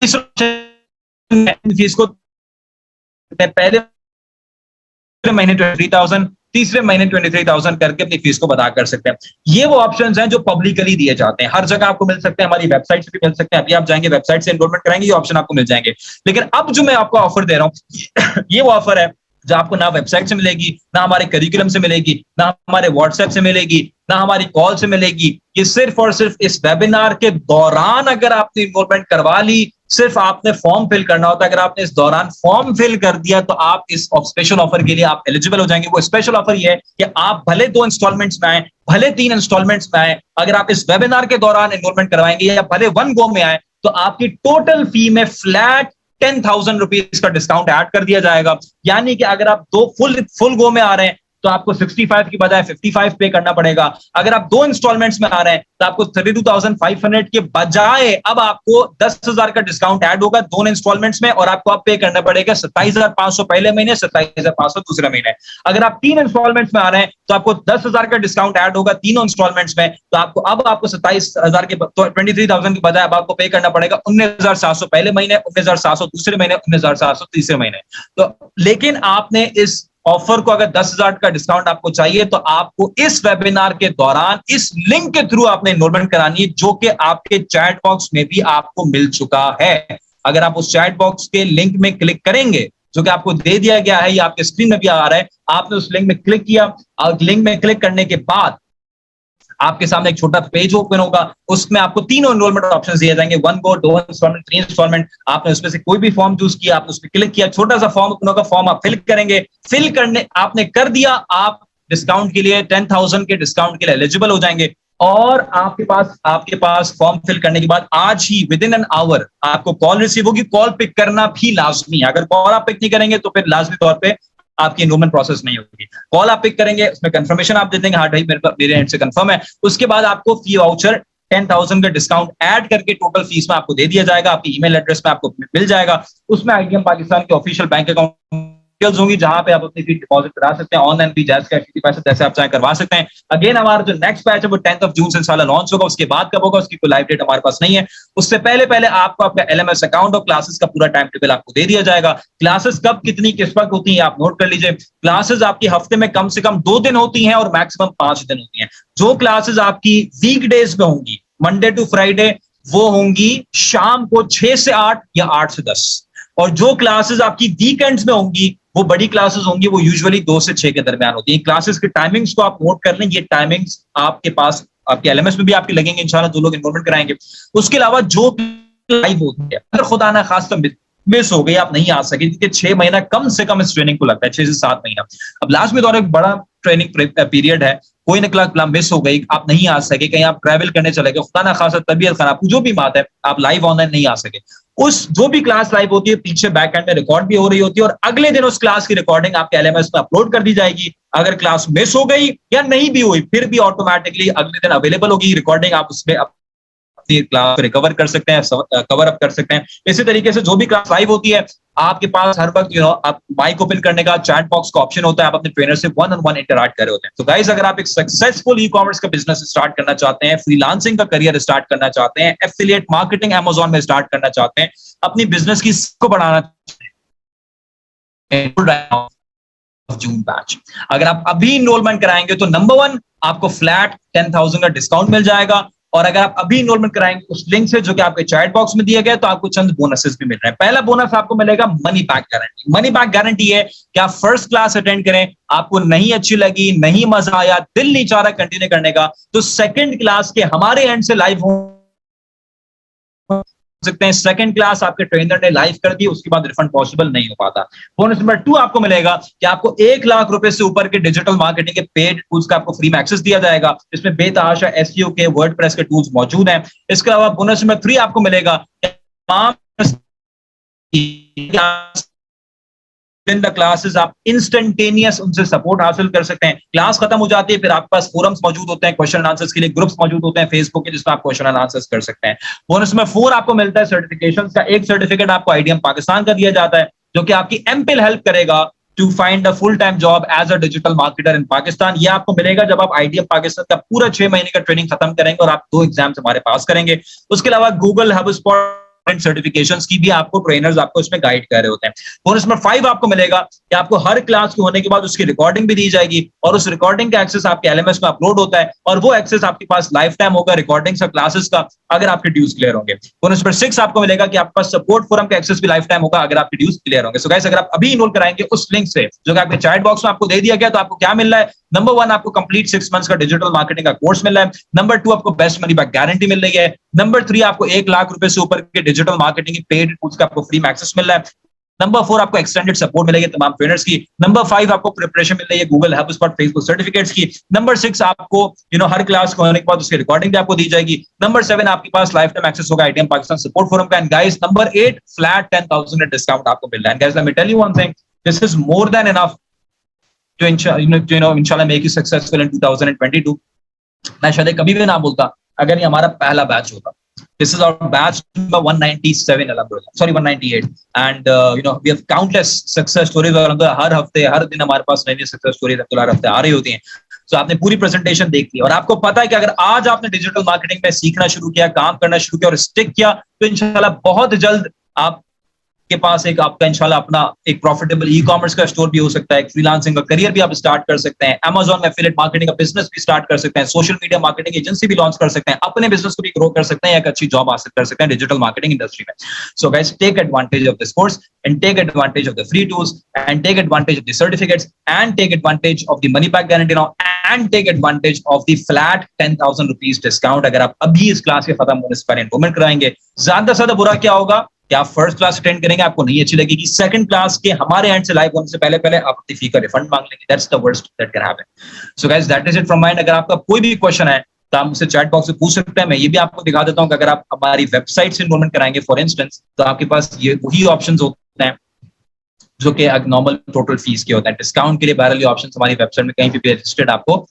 फीस को पहले महीने 23,000, तीसरे महीने 23,000 करके अपनी फीस को बता कर सकते हैं। ये वो ऑप्शंस हैं जो पब्लिकली दिए जाते हैं, हर जगह आपको मिल सकते हैं, हमारी वेबसाइट से भी मिल सकते हैं। अभी आप जाएंगे वेबसाइट से एनरोलमेंट कराएंगे, ये ऑप्शन आपको मिल जाएंगे। लेकिन अब जो मैं आपको ऑफर दे रहा हूं ये वो ऑफर है जो आपको ना वेबसाइट से मिलेगी, ना हमारे करिकुलम से मिलेगी, ना हमारे व्हाट्सएप से मिलेगी, ना हमारी कॉल से मिलेगी। ये सिर्फ और सिर्फ इस वेबिनार के दौरान अगर आपने इन्वॉल्वमेंट करवा ली, सिर्फ आपने फॉर्म फिल करना होता है। अगर आपने इस दौरान फॉर्म फिल कर दिया तो आप इस स्पेशल ऑफर के लिए आप एलिजिबल हो जाएंगे। वो स्पेशल ऑफर ये है कि आप भले 2 इंस्टॉलमेंट्स में आए, भले 3 इंस्टॉलमेंट्स में आए, अगर आप इस वेबिनार के दौरान इन्वॉल्वमेंट करवाएंगे या भले 1 गो में आए, तो आपकी टोटल फी में फ्लैट 10,000 रुपीज का डिस्काउंट ऐड कर दिया जाएगा। यानी कि अगर आप 2 फुल गो में आ रहे हैं तो आपको 65 की बजाय 55 पे करना पड़ेगा। अगर आप 2 इंस्टॉलमेंट्स में आ रहे हैं तो आपको 32,500 के बजाय अब आपको 10,000 का डिस्काउंट ऐड होगा 2 इंस्टॉलमेंट्स में, और आपको अब पे करना पड़ेगा 27,500 पहले महीने, 27,500 दूसरे महीने। अगर आप 3 इंस्टॉलमेंट्स में आ रहे हैं तो आपको 10,000 का डिस्काउंट ऐड होगा तीनों इंस्टॉलमेंट्स में, तो आपको 27,000 के 23,000 के बजाय अब आपको पे करना पड़ेगा 19,700 पहले महीने, 19,700 दूसरे महीने, 19,700 तीसरे महीने। तो लेकिन आपने इस ऑफर को, अगर 10,000 का डिस्काउंट आपको चाहिए तो आपको इस वेबिनार के दौरान इस लिंक के थ्रू आपने इनरोलमेंट करानी है, जो कि आपके चैट बॉक्स में भी आपको मिल चुका है। अगर आप उस चैट बॉक्स के लिंक में क्लिक करेंगे जो कि आपको दे दिया गया है, या आपके स्क्रीन में भी आ रहा है, आपने उस लिंक में क्लिक किया और लिंक में क्लिक करने के बाद आपके सामने एक छोटा पेज ओपन होगा, उसमें आपको तीनों एनरोलमेंट ऑप्शंस दिए जाएंगे, 1 गो, 2 इंस्टॉलमेंट, 3 इंस्टॉलमेंट। आपने उसमें से कोई भी फॉर्म चूज किया, आपने उस पर क्लिक किया, छोटा सा फॉर्म ओपन होगा, फॉर्म आप फिल करेंगे, फिल करने आपने कर दिया, आप डिस्काउंट के लिए 10,000 के डिस्काउंट के लिए एलिजिबल हो जाएंगे। और आपके पास फॉर्म फिल करने के बाद आज ही विद इन एन आवर आपको कॉल रिसीव होगी। कॉल पिक करना भी लाजमी है, अगर कॉल आप पिक नहीं करेंगे तो फिर लाजमी तौर पे आपकी एनरोलमेंट प्रोसेस नहीं होगी। कॉल आप पिक करेंगे, उसमें कंफर्मेशन आप दे देंगे, हाँ भाई मेरे एंड से कंफर्म है। उसके बाद आपको फी वाउचर 10,000 का डिस्काउंट ऐड करके टोटल फीस में आपको दे दिया जाएगा, आपकी ईमेल एड्रेस में आपको मिल जाएगा। उसमें आईडीएम पाकिस्तान के ऑफिशियल बैंक अकाउंट होंगी जहां पे आप अपनी फी डिपॉजिट करा सकते हैं, ऑनलाइन भी जैसे कैश पैसे जैसे आप चाहे करवा सकते हैं। अगेन हमारा जो नेक्स्ट बैच है वो 10th जून से इंशाल्लाह लॉन्च होगा, उसके बाद कब होगा उसकी कोई लाइव डेट हमारे पास नहीं है। उससे पहले आपको आपका एलएमएस अकाउंट और क्लासेस का पूरा टाइम टेबल आपको दे दिया जाएगा। क्लासेस कब कितनी किस वक्त होती है आप नोट कर लीजिए। क्लासेस आपकी हफ्ते में कम से कम 2 दिन होती हैं और मैक्सिमम 5 दिन होती हैं। जो क्लासेस आपकी वीक डेज में होंगी, मंडे टू फ्राइडे, वो होंगी शाम को 6 से 8 या 8 से 10। और जो क्लासेस आपकी वीकेंड्स में होंगी वो बड़ी क्लासेस होंगी, वो यूजुअली 2 से 6 के दरमियान होती है। क्लासेस की टाइमिंग्स को आप नोट कर लें, ये टाइमिंग्स आपके पास आपके एलएमएस में भी आपके लगेंगे इंशाल्लाह, जो लोग एनरोलमेंट कराएंगे। उसके अलावा जो लाइव होती है, अगर खुदा ना खास्ता मिस हो गई, आप नहीं आ सके, क्योंकि 6 महीना कम से कम इस ट्रेनिंग को लगता है, 6 से 7 महीना। अब लास्ट में तो एक बड़ा ट्रेनिंग पीरियड है, कोई ना क्लास मिस हो गई, आप नहीं आ सके, कहीं आप ट्रैवल करने चले गए, खुदा ना खासा तबीयत खराब, जो भी बात है, आप लाइव ऑनलाइन नहीं आ सके, उस जो भी क्लास लाइव होती है पीछे बैक एंड में रिकॉर्ड भी हो रही होती है और अगले दिन उस क्लास की रिकॉर्डिंग आपके एलएमएस में अपलोड कर दी जाएगी। अगर क्लास मिस हो गई या नहीं भी हुई फिर भी ऑटोमेटिकली अगले दिन अवेलेबल होगी रिकॉर्डिंग, आप उसमें अपनी क्लास रिकवर कर सकते हैं, कवर अप कर सकते हैं। इसी तरीके से जो भी क्लास लाइव होती है आपके पास हर वक्त आप माइक ओपन करने का चैट बॉक्स का ऑप्शन होता है, आप अपने ट्रेनर से 1-on-1 इंटरैक्ट कर रहे होते हैं। तो गाइस, अगर आप एक सक्सेसफुल ई कॉमर्स का बिजनेस स्टार्ट करना चाहते हैं, फ्रीलांसिंग का करियर स्टार्ट करना चाहते हैं, एफिलिएट मार्केटिंग अमेज़न में स्टार्ट करना चाहते हैं, अपनी बिजनेस की को बढ़ाना चाहते हैं, जून बैच अगर आप अभी इनरोलमेंट कराएंगे तो नंबर 1 आपको फ्लैट 10,000 का डिस्काउंट मिल जाएगा। और अगर आप अभी इनरोलमेंट कराएंगे उस लिंक से जो कि आपके चैट बॉक्स में दिया गया है, तो आपको चंद बोनसेस भी मिल रहे हैं। पहला बोनस आपको मिलेगा money back guarantee. Money back guarantee है कि आप फर्स्ट क्लास अटेंड करें, आपको नहीं अच्छी लगी, नहीं मजा आया, दिल नहीं चाह रहा कंटिन्यू करने का, तो सेकंड क्लास के हमारे एंड से लाइव हो सकते हैं। सेकंड क्लास आपके ट्रेनर ने लाइव कर दी, उसके बाद रिफंड पॉसिबल नहीं हो पाता। बोनस नंबर 2 आपको मिलेगा कि आपको 1 लाख रुपए से ऊपर के डिजिटल मार्केटिंग के पेड टूल्स का आपको फ्री में एक्सेस दिया जाएगा। इसमें बेतहाशा एसईओ के, वर्डप्रेस के टूल्स मौजूद हैं। इसके अलावा बोनस नंबर 3 आपको मिलेगा तमाम इन द क्लासेस आप इंस्टेंटेनियस उनसे सपोर्ट हासिल कर सकते हैं। क्लास खत्म हो जाती है, फिर आपके पास फोरम्स मौजूद होते हैं, क्वेश्चन एंड आंसर्स के लिए ग्रुप्स मौजूद होते हैं फेसबुक के, जिसमें आप क्वेश्चन एंड आंसर्स कर सकते हैं। बोनस में 4 आपको मिलता है सर्टिफिकेशंस का। एक सर्टिफिकेट आपको आईडीएम पाकिस्तान का दिया जाता है, जो कि आपकी एमपिल हेल्प करेगा to find a full time job as a digital marketer in Pakistan. ये आपको मिलेगा जब आप आईडीएम पाकिस्तान का पूरा 6 महीने का ट्रेनिंग खत्म करेंगे और आप 2 एग्जाम्स हमारे पास करेंगे। उसके अलावा गूगल हबस्पॉट सर्टिफिकेशंस की भी आपको ट्रेनर्स आपको इसमें गाइड कर रहे होते हैं। बोनस नंबर 5 आपको मिलेगा कि आपको हर क्लास के होने के बाद उसकी रिकॉर्डिंग भी दी जाएगी और उस रिकॉर्डिंग का एक्सेस आपके एलएमएस में अपलोड होता है और वो एक्सेस आपके पास लाइफ टाइम होगा रिकॉर्डिंग्स और क्लासेस का, अगर आपके ड्यूज क्लियर होंगे। बोनस नंबर 6 आपको मिलेगा कि आपके पास सपोर्ट फोरम का एक्सेस भी लाइफ टाइम होगा अगर आपके ड्यूज क्लियर होंगे। सो गाइस, अगर आप अभी इनरोल कराएंगे उस लिंक से जो कि आपके चैट बॉक्स में आपको दे दिया गया, तो आपको क्या मिल रहा है? नंबर 1 आपको कंप्लीट 6 मंथ्स का डिजिटल मार्केटिंग का कोर्स मिल रहा है। नंबर 2 आपको बेस्ट मनी बैक गारंटी मिल रही है। नंबर 3 आपको 1 लाख रुपए से ऊपर के डिजिटल मार्केटिंग के पेड टूल्स का आपको फ्री में एक्सेस मिल रहा है। नंबर 4 आपको एक्सटेंडेड सपोर्ट मिलेगी तमाम ट्रेनर्स की। नंबर 5 आपको प्रिपरेशन मिल रही है गूगल हबस्पॉट फेसबुक सर्टिफिकेट्स की। नंबर 6 आपको हर क्लास को होने के बाद उसकी रिकॉर्डिंग भी आपको दी जाएगी। नंबर 7 आपके पास लाइफ टाइम एक्सेस होगा आईटीएम पाकिस्तान सपोर्ट फोरम का। And guys, number 8 flat 10,000 discount आपको मिल रहा है। Guys, let me tell you one thing, this is more than enough to inshallah make you successful in 2022. मैं शायद कभी भी ना बोलता अगर ये हमारा पहला बैच होता। This is our batch number 197, sorry 198, and we have countless success stories। और हर हफ्ते हर दिन हमारे पास नई नई सक्सेस स्टोरीज हर हफ्ते आ रही होती हैं। तो आपने पूरी प्रेजेंटेशन देख ली और आपको पता है कि अगर आज आपने डिजिटल मार्केटिंग में सीखना शुरू किया, काम करना शुरू किया और स्टिक किया, तो इंशाल्लाह बहुत जल्द आप आपके पास एक आपका इंशाल्लाह अपना एक प्रॉफिटेबल ई कॉमर्स का स्टोर भी हो सकता है, फ्रीलांसिंग का करियर भी आप स्टार्ट कर सकते हैं, अमेजॉन में एफिलिएट मार्केटिंग का बिजनेस भी स्टार्ट कर सकते हैं, सोशल मीडिया मार्केटिंग एजेंसी भी लॉन्च कर सकते हैं, अपने बिजनेस को भी ग्रो कर सकते हैं, एक अच्छी जॉब हासिल कर सकते हैं डिजिटल मार्केटिंग इंडस्ट्री में. So guys, take advantage of this course and take advantage of the free tools and take advantage of the certificates and take advantage of the money back guarantee now and take advantage of the flat 10,000 rupees discount. अगर आप अभी इस class के खत्म होने से पहले enrolment कराएंगे, ज्यादा से ज्यादा बुरा क्या होगा कि आप फर्स्ट क्लास अटेंड करेंगे, आपको नहीं अच्छी लगेगी, सेकंड क्लास के हमारे एंड से लाइव होने से पहले पहले आप अपनी फी का रिफंड मांग लेंगे. That's the worst that can happen. So guys, that is it from mind. अगर आपका कोई भी क्वेश्चन है तो आप मुझसे चैट बॉक्स में पूछ सकते हैं. मैं ये भी आपको दिखा देता हूं कि अगर आप हमारी वेबसाइट से एनरोलमेंट कराएंगे फॉर इंस्टेंस, तो आपके पास ये वही ऑप्शंस होते हैं जो कि नॉर्मल टोटल फीस के होता है. डिस्काउंट के लिए बहरहाल ये ऑप्शन हमारी वेबसाइट में कहीं भी रजिस्टर्ड आपको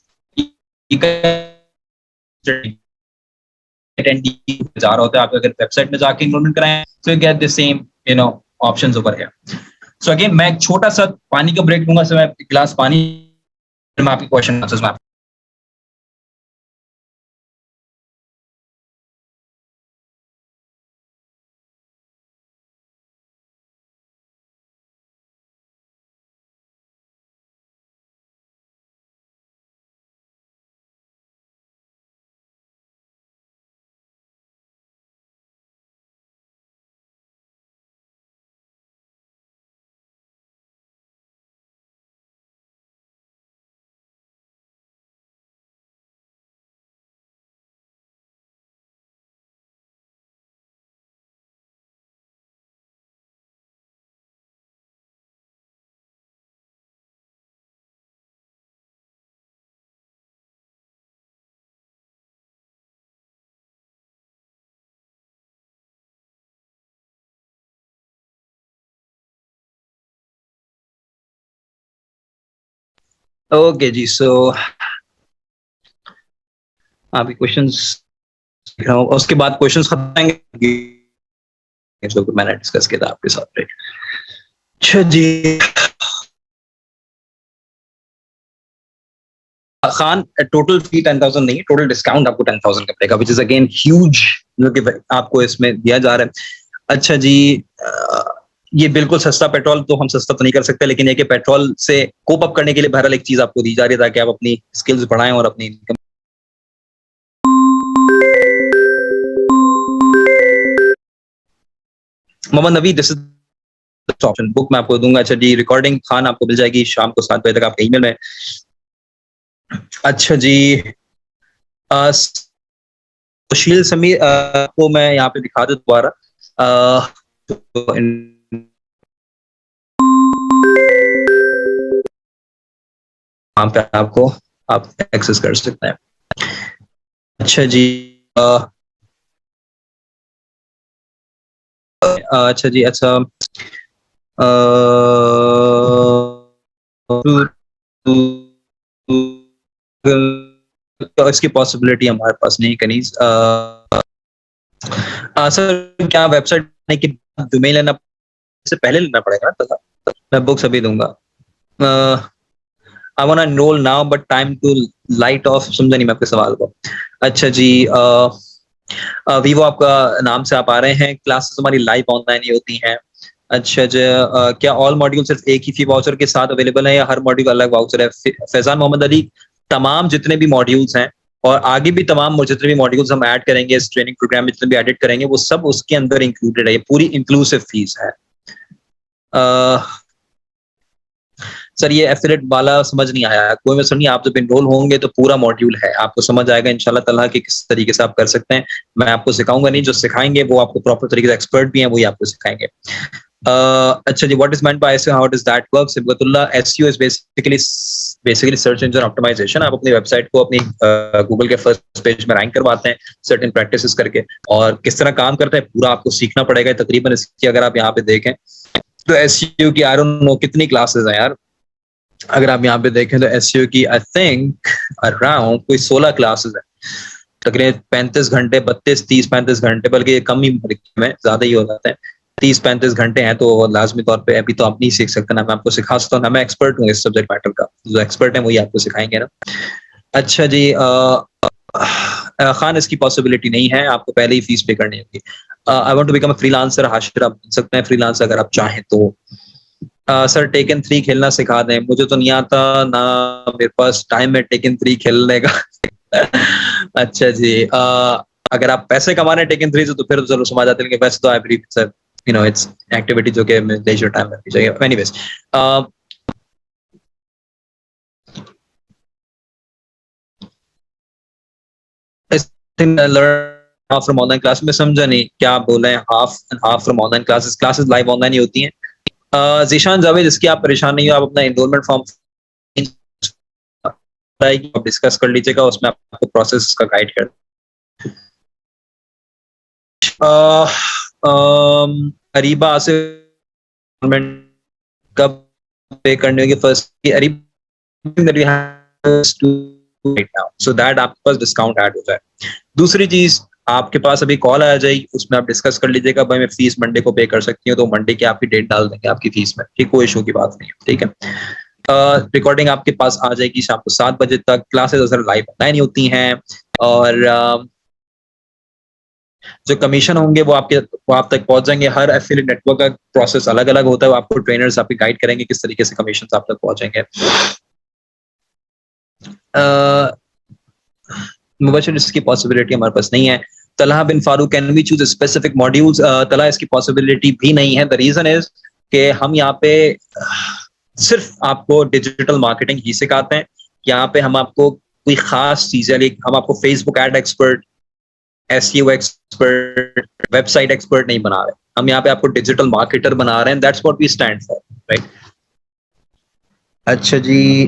जा रहा होता है. आप अगर वेबसाइट में जाके एनरोलमेंट कराएं तो you get the same options over here. So again, मैं एक छोटा सा पानी का ब्रेक लूंगा. मैं एक गिलास पानी, मैं आपके क्वेश्चन आंसर्स में ओके जी. सो आपके क्वेश्चंस, उसके बाद क्वेश्चंस खत्म होंगे जो मैंने डिस्कस किया था आपके साथ. अच्छा जी. खान, टोटल फी 10,000 नहीं, टोटल डिस्काउंट आपको 10,000 का पड़ेगा, विच इज अगेन ह्यूज, जो कि आपको इसमें दिया जा रहा है. अच्छा जी. ये बिल्कुल सस्ता पेट्रोल तो हम सस्ता तो नहीं कर सकते, लेकिन ये कि पेट्रोल से कोप अप करने के लिए बहरहाल एक चीज आपको दी जा रही है ताकि आप अपनी स्किल्स बढ़ाएं और अपनी income. Mohammad Navi, this is option book मैं आपको दूंगा. अच्छा जी. रिकॉर्डिंग खान आपको मिल जाएगी शाम को 7 बजे तक आपके ईमेल में. अच्छा जी. सुशील समीर को मैं यहाँ पे दिखा दूं दोबारा. वहां पे आपको आप एक्सेस कर सकते हैं. अच्छा जी. अच्छा जी. अच्छा, तो इसकी पॉसिबिलिटी हमारे पास नहीं कहीं. सर, क्या वेबसाइट के डोमेन लेना से पहले लेना पड़ेगा ना? मैं बुक्स अभी दूंगा. I want to enrol now but time to light off. समझा नहीं मैं आपके सवाल को. अच्छा जी. वीवो आपका नाम से आप आ रहे हैं. क्लासेस हमारी लाइव ऑनलाइन ही होती हैं. अच्छा जी. क्या ऑल मॉड्यूल सिर्फ एक ही फी वाउचर के साथ अवेलेबल है या हर मॉड्यूल अलग वाउचर है? फैजान मोहम्मद अली, तमाम जितने भी मॉड्यूल्स हैं और आगे भी तमाम जितने भी मॉड्यूल्स हम ऐड करेंगे इस ट्रेनिंग प्रोग्राम में, जितने भी एडिट करेंगे, वो सब उसके अंदर इंक्लूडेड है. ये पूरी इंक्लूसिव फीस है. सर, ये एफिलिएट वाला समझ नहीं आया. कोई मसला नहीं, आप जब एनरोल होंगे तो पूरा मॉड्यूल है, आपको समझ आएगा इंशाल्लाह ताला कि किस तरीके से आप कर सकते हैं. मैं आपको सिखाऊंगा नहीं, जो सिखाएंगे वो आपको प्रॉपर तरीके से एक्सपर्ट भी हैं, वही आपको सिखाएंगे. अच्छा जी. What is meant by SEO, how does that work? Sibghatullah, SEO is basically search engine optimisation. आप अपनी वेबसाइट को अपनी गूगल के फर्स्ट पेज में रैंक करवाते हैं सर्टेन प्रैक्टिसेस करके, और किस तरह काम करता है पूरा आपको सीखना पड़ेगा तकरीबन. इसकी अगर आप यहाँ पे देखें तो एसईओ की आई डोंट नो कितनी क्लासेस हैं यार. अगर आप यहाँ पे देखें तो एसईओ की आई थिंक अराउंड कोई 16 क्लासेस है. तकरीबन 35 घंटे, 32, 30, 35 घंटे, बल्कि ये कम ही में ज्यादा ही हो जाते हैं. 30-35 घंटे हैं, तो लाजमी तौर पे अभी तो आप नहीं सीख सकते ना. मैं आपको सिखा सकता हूँ ना, मैं एक्सपर्ट हूँ इस सब्जेक्ट मैटर का. जो एक्सपर्ट है वही आपको सिखाएंगे ना. अच्छा जी. खान, इसकी पॉसिबिलिटी नहीं है, आपको पहले ही फीस पे करनी होगी. I want to become a freelancer. Hashir आप बन सकते हैं फ्रीलांसर अगर आप चाहें तो। सर टेकन 3 खेलना सिखा दें, मुझे तो नहीं आता ना, मेरे पास टाइम है टेकन 3 खेलने का। अच्छा जी, अगर आप पैसे कमा रहे हैं टेकन 3 से तो फिर जरूर समझ आते हैं, लेकिन वैसे तो I believe sir you know it's activity जो कि लेजर टाइम में चाहिए। Anyways, learn from online class में समझा नहीं क्या आप बोल रहे हैं। Half and half from online classes, classes live online ही होती हैं। जीशान जावेद, इसकी आप परेशान नहीं हो, आप अपना एनरोलमेंट फॉर्म आप डिस्कस कर लीजिएगा, उसमें आपको प्रोसेस का गाइड कर। अरीबा आसिफ कब पे करने होगी फर्स्ट अरीबा सो दैट आपके पास डिस्काउंट ऐड हो जाए। दूसरी चीज, आपके पास अभी कॉल आ जाएगी, उसमें आप डिस्कस कर लीजिएगा, भाई मैं फीस मंडे को पे कर सकती हूँ, तो मंडे की आपकी डेट डाल देंगे आपकी फीस में, ठीक, कोई इशू की बात नहीं है, ठीक है। रिकॉर्डिंग आपके पास आ जाएगी शाम को 7 बजे तक। क्लासेस असल लाइव ऑनलाइन होती हैं, और जो कमीशन होंगे वो आप तक पहुंच जाएंगे। हर एफिलिएट नेटवर्क का प्रोसेस अलग अलग होता है, वो आपको ट्रेनर्स आपकी गाइड करेंगे किस तरीके से कमीशन आप तक पहुंचेंगे। मुबशिर, इसकी पॉसिबिलिटी हमारे पास नहीं है। Talha bin Farooq, can we choose specific modules? Talha, इसकी पॉसिबिलिटी भी नहीं है। द रीजन इज कि हम यहाँ पे सिर्फ आपको डिजिटल मार्केटिंग ही सिखाते हैं। यहाँ पे हम आपको कोई खास चीजें, हम आपको Facebook ad expert, SEO expert, website expert नहीं बना रहे, हम यहाँ पे आपको डिजिटल मार्केटर बना रहे हैं। That's what we stand for, right. अच्छा जी,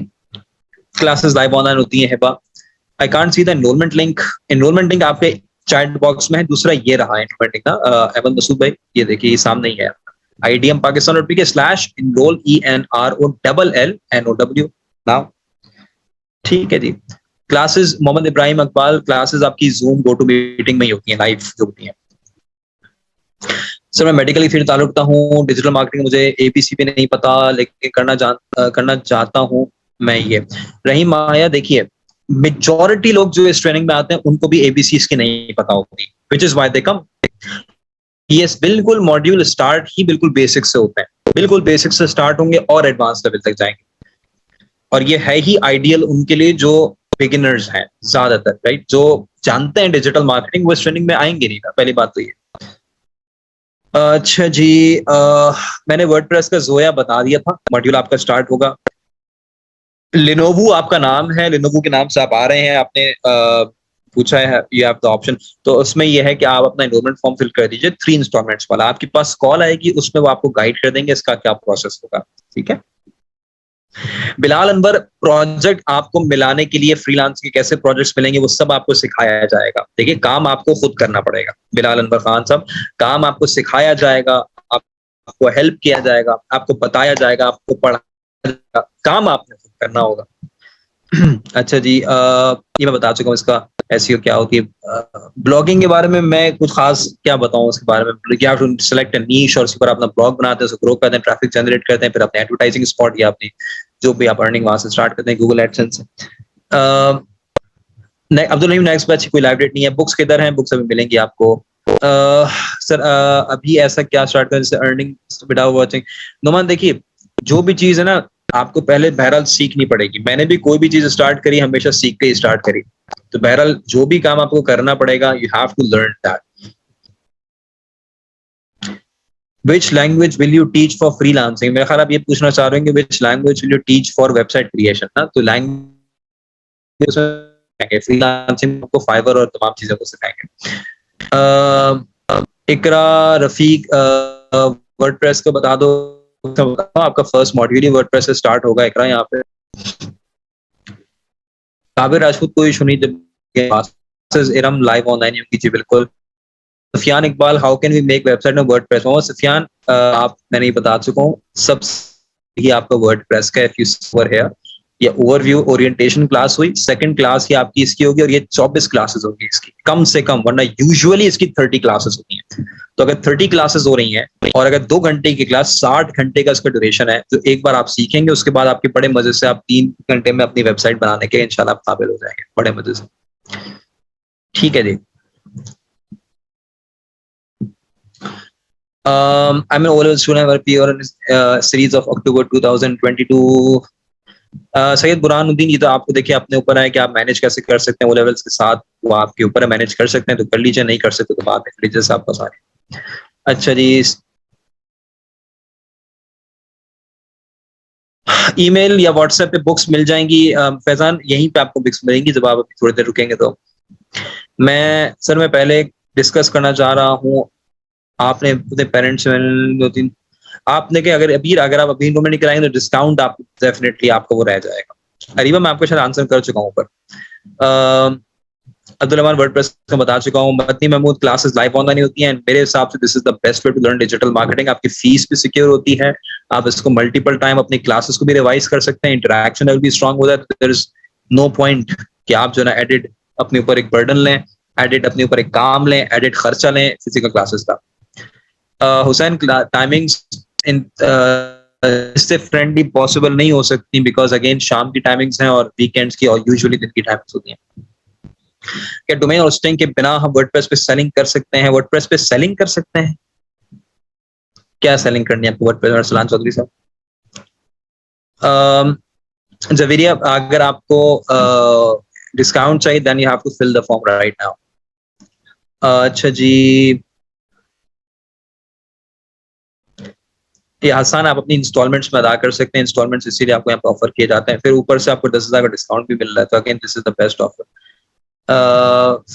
क्लासेस लाइव ऑनलाइन होती हैं। Hiba, I can't see the enrolment link. Enrolment link आपके चैट बॉक्स में है। दूसरा ये रहा एनरोलमेंट लिंक ना, अहमद मसूद भाई, ये देखिए, ये सामने ही है, IDM Pakistan.pk/enroll ENROLLNOW नाउ, ठीक है जी। क्लासेस, मोहम्मद इब्राहिम अकबाल, क्लासेस आपकी जूम गो टू मीटिंग में ही होती है, लाइव जो होती है। सर मैं मेडिकल फील्ड ताल्लुक रखता हूँ, डिजिटल मार्केटिंग मुझे ABC भी नहीं पता, लेकिन करना चाहता हूँ मैं ये। रहीम माया, देखिए मेजॉरिटी लोग जो इस ट्रेनिंग में आते हैं उनको भी ABCs की नहीं पता होती, which is why they come. Yes, बिल्कुल, मॉड्यूल स्टार्ट ही बिल्कुल बेसिक से होते हैं, बिल्कुल बेसिक से स्टार्ट होंगे और एडवांस लेवल तक जाएंगे, और ये है ही आइडियल उनके लिए जो बिगिनर्स हैं ज्यादातर, राइट, जो जानते हैं डिजिटल मार्केटिंग, वो इस ट्रेनिंग में आएंगे नहीं ना, पहली बात तो ये। अच्छा जी, मैंने वर्डप्रेस का जोया बता दिया था, मॉड्यूल आपका स्टार्ट होगा। लिनोवो आपका नाम है, लिनोवो के नाम से आप आ रहे हैं, आपने पूछा है ये आप द ऑप्शन, तो उसमें ये है कि आप अपना एनरोलमेंट फॉर्म फिल कर दीजिए 3 इंस्टॉलमेंट्स वाला। आपके पास कॉल आएगी, उसमें वो आपको गाइड कर देंगे इसका क्या प्रोसेस होगा, ठीक है। बिलाल अनवर, प्रोजेक्ट आपको मिलाने के लिए फ्रीलांस के कैसे प्रोजेक्ट्स मिलेंगे वो सब आपको सिखाया जाएगा। देखिए, काम आपको खुद करना पड़ेगा बिलाल अनवर खान साहब, काम आपको सिखाया जाएगा, आपको हेल्प किया जाएगा, आपको बताया जाएगा, आपको पढ़ाया जाएगा, काम आपने खुद करना होगा। अच्छा जी, ये मैं बता चुका हूँ इसका एसईओ क्या होती है। ब्लॉगिंग के बारे में मैं कुछ खास क्या बताऊँ उसके बारे में, क्या सिलेक्ट नीश और उसी पर अपना ब्लॉग बनाते हैं, ग्रो करते हैं, ट्रैफिक जनरेट करते हैं, फिर अपने एडवर्टाइजिंग स्पॉट या अपनी जो भी आप अर्निंग वहां से स्टार्ट करते हैं गूगल एडसेंस से। अब्दुल रहीम, नेक्स्ट बैच कोई लाइव डेट नहीं है। बुक्स किधर हैं? बुक्स अभी मिलेंगी आपको। सर अभी ऐसा क्या स्टार्ट करें जैसे अर्निंग विदाउट वॉचिंग? नुमान, देखिए जो भी चीज है ना, आपको पहले बहरहाल सीखनी पड़ेगी। मैंने भी कोई भी चीज स्टार्ट करी हमेशा सीख के ही स्टार्ट करी, तो बहरहाल जो भी काम आपको करना पड़ेगा, you have to learn that. Which language will you teach for freelancing? मेरा ख्याल आप ये पूछना चाह रहे हैं कि which language will you teach for website creation ना, तो लैंग्वेज फ्रीलांसिंग को फाइवर और तमाम चीजों को सिखाएंगे। इकरा रफीक, वर्डप्रेस को बता दो, आपका फर्स्ट मॉड्यूल ही वर्डप्रेस से स्टार्ट होगा। इकरा यहाँ पे काबिर राजपूत, कोई इशू नहीं, जब इरम लाइव ऑनलाइन होगी जी बिल्कुल। Sufyan Iqbal, how can we make website में वर्डप्रेस? सफियान, आप मैंने ये बता चुका हूँ, सब ही आपका वर्डप्रेस का इफ यू ओवर हियर, ये ओवरव्यू ओरिएंटेशन क्लास हुई, सेकंड क्लास ही आपकी इसकी होगी, और ये 24 क्लासेस होगी इसकी कम से कम, वरना यूजुअली इसकी 30 क्लासेस होती हैं। तो अगर 30 क्लासेस हो रही हैं और अगर 2 घंटे की क्लास, 60 घंटे का इसका ड्यूरेशन है, तो एक बार आप सीखेंगे, उसके बाद आपके बड़े मजे से आप 3 घंटे में अपनी वेबसाइट बनाने के इंशाल्लाह आप काबिल हो जाएंगे बड़े मजे से, ठीक है जी। I'm an O-level student. I appear in series of October 2022. Syed Burhanuddin, ये तो आपको देखिए अपने ऊपर है कि आप मैनेज कैसे कर सकते हैं ओ लेवल्स के साथ, वो आपके ऊपर है। मैनेज कर सकते हैं तो कर लीजिए, नहीं कर सकते तो बाद में कर लीजिए, जैसे आपको सारे। अच्छा जी, ईमेल या व्हाट्सएप पे बुक्स मिल जाएंगी फैजान, यहीं पे आपको बुक्स मिलेंगी जब आप अभी थोड़ी देर रुकेंगे तो। मैं पहले डिस्कस करना चाह रहा हूँ, आपने अपने पेरेंट्स में 2-3 आपने के अगर आप अभी इनरोलमेंट नहीं कराएंगे तो डिस्काउंट आप डेफिनेटली आपको वो रह जाएगा। अरीबा, मैं आपको शायद आंसर कर चुका हूँ ऊपर। अब्दुल रहमान वर्डप्रेस का बता चुका हूँ। Madni Mahmood, classes live online होती हैं, मेरे हिसाब से this is the best way to learn digital marketing. आपकी फीस भी सिक्योर होती है, आप इसको मल्टीपल टाइम अपनी क्लासेस को भी रिवाइज कर सकते हैं, इंटरेक्शन लेवल भी स्ट्रांग हो जाए। देयर इज नो पॉइंट कि आप जो ना एडिट अपने ऊपर एक बर्डन लें, एडिट अपने ऊपर एक काम लें, एडिट खर्चा लें फिजिकल क्लासेस का। हुसैन, टाइमिंग्स इन इससे फ्रेंडली पॉसिबल नहीं हो सकती बिकॉज अगेन शाम की टाइमिंग्स हैं और वीकेंड्स की और यूजुअली दिन की टाइमिंग्स होती हैं। क्या डोमेन होस्टिंग के बिना हम वर्डप्रेस पे सेलिंग कर सकते हैं? वर्डप्रेस पे सेलिंग कर सकते हैं? क्या सेलिंग करनी है आपको वर्डप्रेस? अरसलान चौधरी साहब, जवेरिया, अगर आपको डिस्काउंट चाहिए then you have to fill the form right now. अच्छा जी, ये आसान, आप अपनी इंस्टॉलमेंट्स में अदा कर सकते हैं। इंस्टॉलमेंट्स इसीलिए आपको यहाँ पे ऑफर किए जाते हैं, फिर ऊपर से आपको 10,000 का डिस्काउंट भी मिल रहा है, तो again this is the best offer.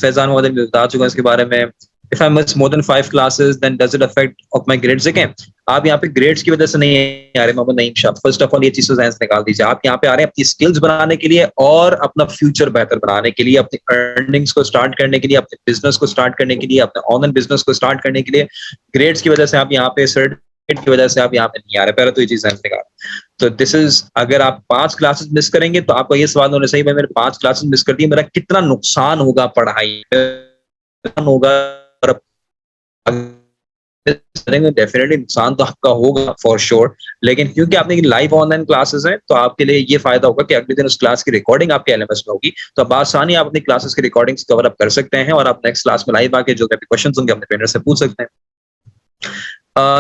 Faizan Mohammad भी बता चुका इसके बारे में। If I miss more than 5 classes then does it affect of my grades? देखें, आप यहाँ पे ग्रेड्स की वजह से नहीं आ रहे Mohammad Naeem Shah. First of all ये चीज तो साइंस निकाल दीजिए, आप यहाँ पे आ रहे हैं अपनी स्किल्स बनाने के लिए और अपना फ्यूचर बेहतर बनाने के लिए, अपनी अर्निंग्स को स्टार्ट करने के लिए, अपने बिजनेस को स्टार्ट करने के लिए, अपने ऑनलाइन बिजनेस को स्टार्ट करने के लिए। ग्रेड्स की वजह से आप यहाँ पे सर्टिफिकेट की वजह से आप यहाँ पे नहीं आ रहे, पहले तो ये चीज साइंस निकाल। तो दिस इज, अगर आप 5 क्लासेस मिस करेंगे तो आपका ये सवाल होना चाहिए, भाई मैंने 5 क्लासेस मिस कर दी, मेरा कितना नुकसान होगा पढ़ाई होगा। डेफिनेटली नुकसान तो आपका होगा फॉर श्योर, लेकिन क्योंकि आपने लाइव ऑनलाइन क्लासेस हैं तो आपके लिए ये फायदा होगा कि अगले दिन उस क्लास की रिकॉर्डिंग आपके एलएमएस में होगी, तो आप आसानी आप अपनी क्लासेस की रिकॉर्डिंग्स कवर अप कर सकते हैं और आप नेक्स्ट क्लास में लाइव आके जो भी क्वेश्चंस होंगे अपने ट्रेनर से पूछ सकते हैं।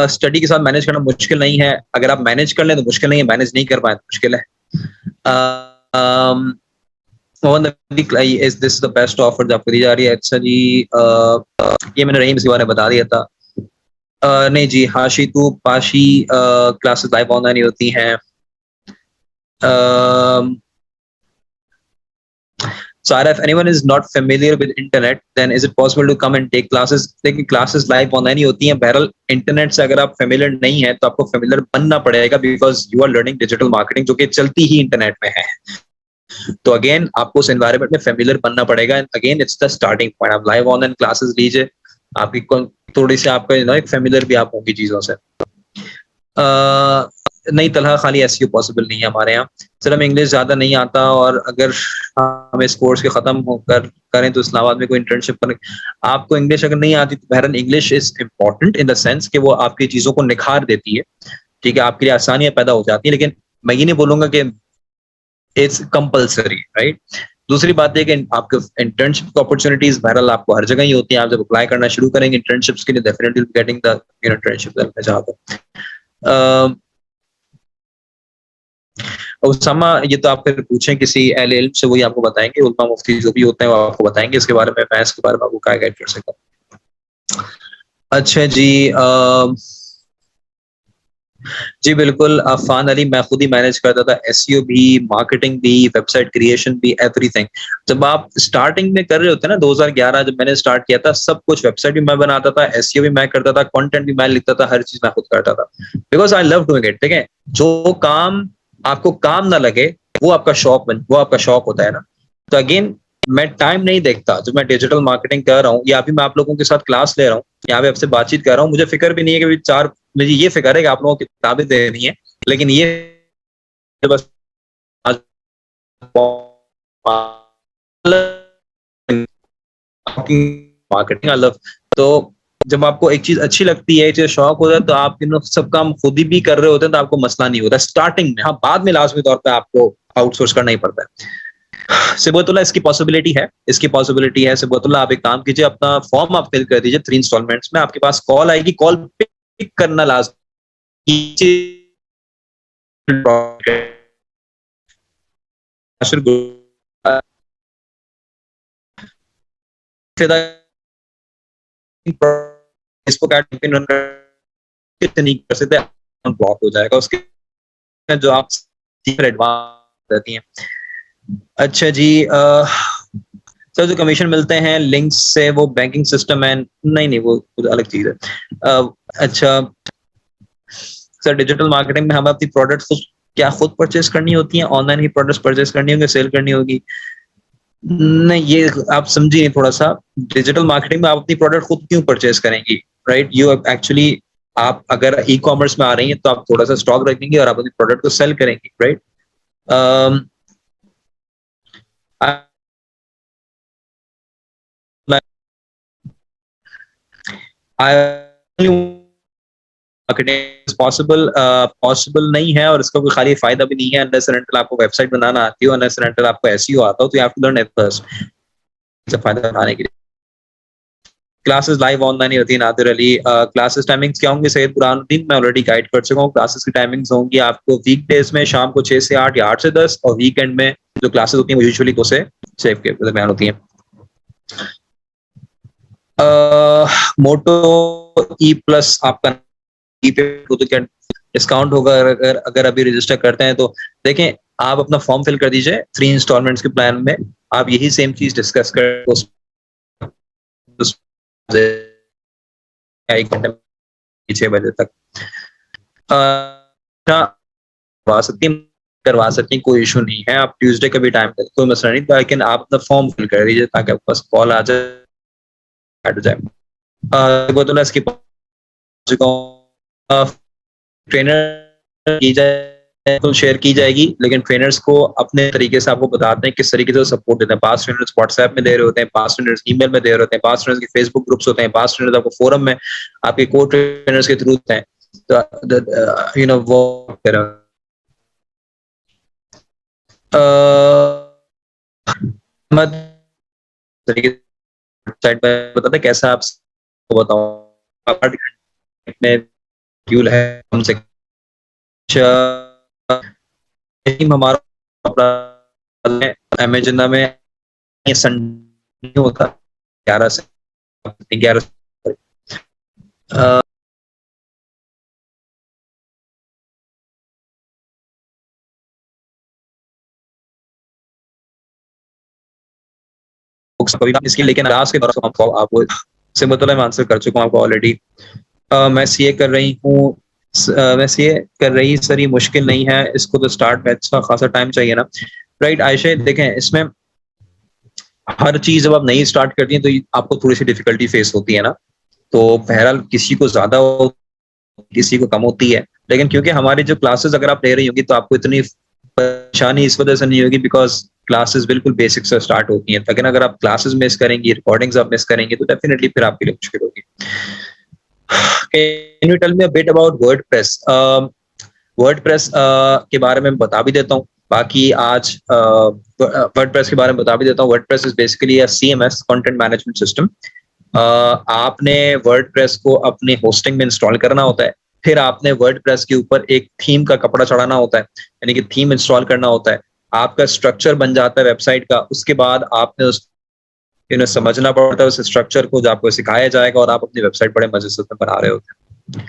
स्टडी के साथ मैनेज करना मुश्किल नहीं है, अगर आप मैनेज कर लें तो मुश्किल नहीं है, मैनेज नहीं कर पाए तो मुश्किल है। दिस द बेस्ट ऑफर जो आपको दी जा रही है। अच्छा जी, ये मैंने रहीम इसके बारे में बता दिया था। नहीं जी, हाशी टू पाशी क्लासेस लाइव ऑनलाइन ही होती हैं। Sara, if anyone is not familiar with internet, then is it possible to come and take classes? देखिए क्लासेस लाइव ऑनलाइन ही होती हैं। बहरहाल इंटरनेट से अगर आप फेमिलियर नहीं है तो आपको फेमिलियर बनना पड़ेगा because you are learning digital marketing जो कि चलती ही इंटरनेट में है। तो अगेन आपको उस एनवायरनमेंट में फेमिलियर बनना पड़ेगा। Again it's the starting point. आप लाइव ऑनलाइन क्लासेस लीजिए, आपकी थोड़ी सी आपका एक फेमिलियर भी आप होंगी चीजों से। नहीं तलहा, खाली एसईओ पॉसिबल नहीं है हमारे यहाँ। सर हमें इंग्लिश ज्यादा नहीं आता और अगर हम इस कोर्स के खत्म होकर करें तो इस्लामाबाद में कोई इंटर्नशिप करें। आपको इंग्लिश अगर नहीं आती तो बहरहाल English is important in the sense कि वो आपकी चीजों को निखार देती है, ठीक है, आपके लिए आसानियां पैदा हो जाती है, लेकिन मैं ये नहीं बोलूंगा कि इट्स कंपल्सरी, राइट। दूसरी बात है कि आपके इंटर्नशिप अपॉर्चुनिटीज बहरहाल आपको हर जगह ही होती हैं। आप जब अप्लाई करना शुरू करेंगे इंटर्नशिप्स के लिए डेफिनेटली गेटिंग द इंटर्नशिप मैं चाहता हूँ। उसामा, ये तो आप फिर पूछें किसी अहले इल्म से, वही आपको बताएंगे। उलमा मुफ्ती जो भी होते हैं वो आपको बताएंगे इसके बारे में, मैं इसके बारे में आपको क्या गाइड कर सकता हूँ। अच्छा जी, जी बिल्कुल अफान अली, मैं खुद ही मैनेज करता था, एसईओ भी, मार्केटिंग भी, वेबसाइट क्रिएशन भी, एवरीथिंग। जब आप स्टार्टिंग में कर रहे होते हैं ना, 2011 जब मैंने स्टार्ट किया था, सब कुछ, वेबसाइट भी मैं बनाता था, एसईओ भी मैं करता था, कंटेंट भी मैं लिखता था, हर चीज मैं खुद करता था because I love doing it. ठीक है, जो काम आपको काम ना लगे वो आपका शौक होता है ना। तो अगेन मैं टाइम नहीं देखता, जब मैं डिजिटल मार्केटिंग कर रहा हूँ या अभी मैं आप लोगों के साथ क्लास ले रहा हूँ, यहाँ पे आपसे बातचीत कर रहा हूँ, मुझे फिक्र भी नहीं है कि मुझे ये फिक्र है कि आप लोगों की किताबें देनी है, लेकिन ये बस मार्केटिंग आई लव। तो जब आपको एक चीज अच्छी लगती है, चीज शौक होता है, तो आप सब काम खुद ही भी कर रहे होते हैं तो आपको मसला नहीं होता स्टार्टिंग में। हाँ, बाद में लाजमी तौर पे आपको आउटसोर्स करना ही पड़ता है। सिबतुल्लाह, इसकी पॉसिबिलिटी है। सिबतुल्लाह, आप एक काम कीजिए, अपना फॉर्म आप फिल कर दीजिए 3 इंस्टॉलमेंट्स में, आपके पास कॉल आएगी, कॉल पे करना लास्ट फेसबुक ऐड कैंपेन नहीं कर सकते, ब्लॉक हो जाएगा उसके जो आप एडवांस रहती हैं। अच्छा जी, सर जो कमीशन मिलते हैं लिंक्स से वो बैंकिंग सिस्टम है? नहीं वो अलग चीज है। अच्छा सर, डिजिटल मार्केटिंग में हमें अपनी प्रोडक्ट्स क्या खुद परचेस करनी होती हैं, ऑनलाइन ही प्रोडक्ट्स परचेस करनी होंगी, सेल करनी होगी? नहीं, ये आप समझिए थोड़ा सा। डिजिटल मार्केटिंग में आप अपनी प्रोडक्ट खुद क्यों परचेस करेंगी, राइट? यू एक्चुअली, आप अगर ई कॉमर्स में आ रही हैं तो आप थोड़ा सा स्टॉक रखेंगे और आप अपनी प्रोडक्ट को सेल करेंगी, राइट? पॉसिबल नहीं है, और इसका कोई खाली फायदा भी नहीं है अनलेस एंड अनटिल आपको वेबसाइट बनाना आती हो, अनलेस एंड अनटिल आपको एसईओ आता हो, तो you have to learn it first फायदा बनाने के लिए। क्लासेस लाइव ऑनलाइन ही होती है नादिर अली। क्लासेस टाइमिंग्स क्या होंगे सैयद बुरहानुद्दीन? मैं ऑलरेडी गाइड कर चुका हूँ। क्लासेस की टाइमिंग्स होंगी आपको वीकडेज में शाम को 6 से 8 या 8 से 10, और वीकेंड में जो क्लासेस होती हैं वो यूजुअली 2 से 6 के दरमियान होती हैं। मोटो ई प्लस आपका डिस्काउंट होगा अगर अभी रजिस्टर करते हैं तो। देखें, आप अपना फॉर्म फिल कर दीजिए 3 इंस्टॉलमेंट्स के प्लान में, आप यही सेम चीज डिस्कस कर 6 बजे तक करवा सकती, कोई इशू नहीं है। आप ट्यूसडे का भी टाइम दें, कोई मसला नहीं, लेकिन आप अपना फॉर्म फिल कर दीजिए ताकि आपके पास कॉल आ जाए। इसकी ट्रेनर की जाए तो शेयर की जाएगी, लेकिन ट्रेनर्स को अपने तरीके से आपको बताते हैं किस तरीके से सपोर्ट देते हैं। पास ट्रेनर्स व्हाट्सएप में दे रहे होते हैं, पास ट्रेनर्स ईमेल में दे रहे होते हैं, पास ट्रेनर्स के फेसबुक ग्रुप्स होते हैं, पास ट्रेनर्स आपको फोरम में आपके को ट्रेनर्स के थ्रू होते हैं। तो यू नो वो साइड पे बताते कैसा आप बताऊं में फ्यूल है हमसे हमारा अमेजन में संडे होता 11 से 11 कभी इसकी, लेकिन क्लास के दौरान आपको सिंपल मैं आंसर कर चुका हूँ आपको ऑलरेडी। मैं सीए कर रही हूँ, मैं सीए कर रही सर, ये मुश्किल नहीं है, इसको तो स्टार्ट में अच्छा खासा टाइम चाहिए ना, राइट आयशा? देखें, इसमें हर चीज जब आप नई स्टार्ट करती हैं तो आपको थोड़ी सी डिफिकल्टी फेस होती है ना, तो बहरहाल किसी को ज्यादा किसी को कम होती है, लेकिन क्योंकि हमारी जो क्लासेस अगर आप ले रही होगी तो आपको इतनी परेशानी इस वजह से नहीं होगी बिकॉज क्लासेस बिल्कुल बेसिक से स्टार्ट होती हैं। लेकिन अगर आप क्लासेस मिस करेंगी, रिकॉर्डिंग्स आप मिस करेंगे तो डेफिनेटली फिर आपके लिए मुश्किल होगी। Can you tell me a bit about WordPress? WordPress के बारे में बता भी देता हूँ, बाकी आज WordPress के बारे में बता भी देता हूँ। WordPress is basically a CMS, content management system. आपने WordPress को अपने होस्टिंग में इंस्टॉल करना होता है, फिर आपने WordPress के ऊपर एक थीम का कपड़ा चढ़ाना होता है, यानी कि थीम इंस्टॉल करना होता है। आपका स्ट्रक्चर बन जाता है वेबसाइट का, उसके बाद आपने उस समझना पड़ता है उस स्ट्रक्चर को जो आपको सिखाया जाएगा, और आप अपनी वेबसाइट बड़े मजे से बना रहे होते हैं।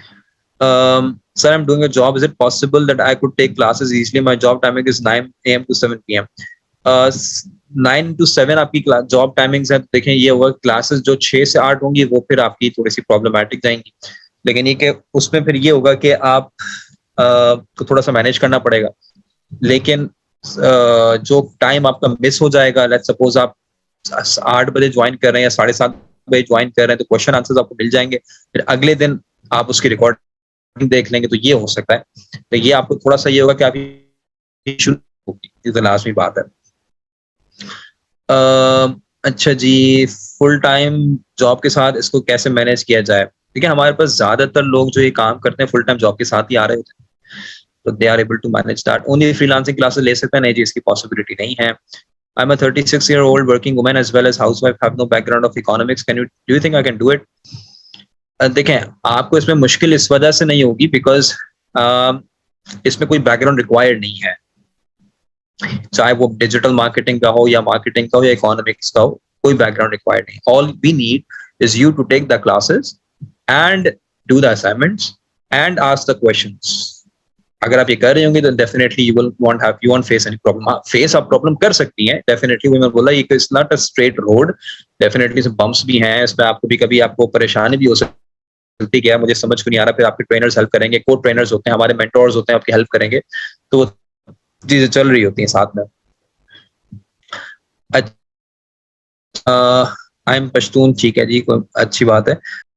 Sir, I'm doing a job. Is it possible that I could take classes easily? My job timing is 9 AM to 7 PM. 9 to 7 आपकी जॉब टाइमिंग्स है। देखें, ये होगा क्लासेस जो 6 से 8 होंगी वो फिर आपकी थोड़ी सी प्रॉब्लमेटिक जाएंगी, लेकिन ये कि उसमें फिर ये होगा कि आप को थोड़ा सा मैनेज करना पड़ेगा। लेकिन जो टाइम आपका मिस हो जाएगा, लेट्स सपोज आप 8 बजे ज्वाइन कर रहे हैं या 7:30 बजे ज्वाइन कर रहे हैं, तो क्वेश्चन आंसर्स आपको मिल जाएंगे, फिर अगले दिन आप उसकी रिकॉर्डिंग देख लेंगे, तो ये हो सकता है। तो ये आपको थोड़ा सा ये होगा कि आप शुरू होगी, ये लाजमी बात है। अच्छा जी, फुल टाइम जॉब के साथ इसको कैसे मैनेज किया जाए? देखिए, हमारे पास ज्यादातर लोग जो ये काम करते हैं फुल टाइम जॉब के साथ ही आ रहे होते हैं, तो they are able to manage that. Only freelancing classes ले सकते हैं? नहीं जी, इसकी पॉसिबिलिटी नहीं है। I'm a 36-year-old working woman as well as housewife, have no background of economics. Do you think I can do it? देखें, आपको इसमें मुश्किल इस वजह से नहीं होगी बिकॉज इसमें कोई बैकग्राउंड रिक्वायर्ड नहीं है, चाहे वो डिजिटल मार्केटिंग का हो या मार्केटिंग का हो या इकोनॉमिक्स का हो, कोई बैकग्राउंड रिक्वायर्ड नहीं. All we need is you to take the classes and do the assignments and ask the questions. अगर आप ये कर रहे होंगे तो definitely you won't face any problem. Face आप प्रॉब्लम कर सकती हैं डेफिनेटली, मैंने बोला ये it's not a straight road, definitely bumps भी हैं इसमें, आपको भी कभी आपको परेशानी भी हो सकती है, मुझे समझ को नहीं आ रहा, फिर आपके ट्रेनर्स हेल्प करेंगे, को ट्रेनर्स होते हैं, हमारे मेंटोर्स होते हैं, आपकी हेल्प करेंगे, तो चीजें चल रही होती हैं साथ में. आई एम पश्तून, ठीक है जी, कोई अच्छी बात है.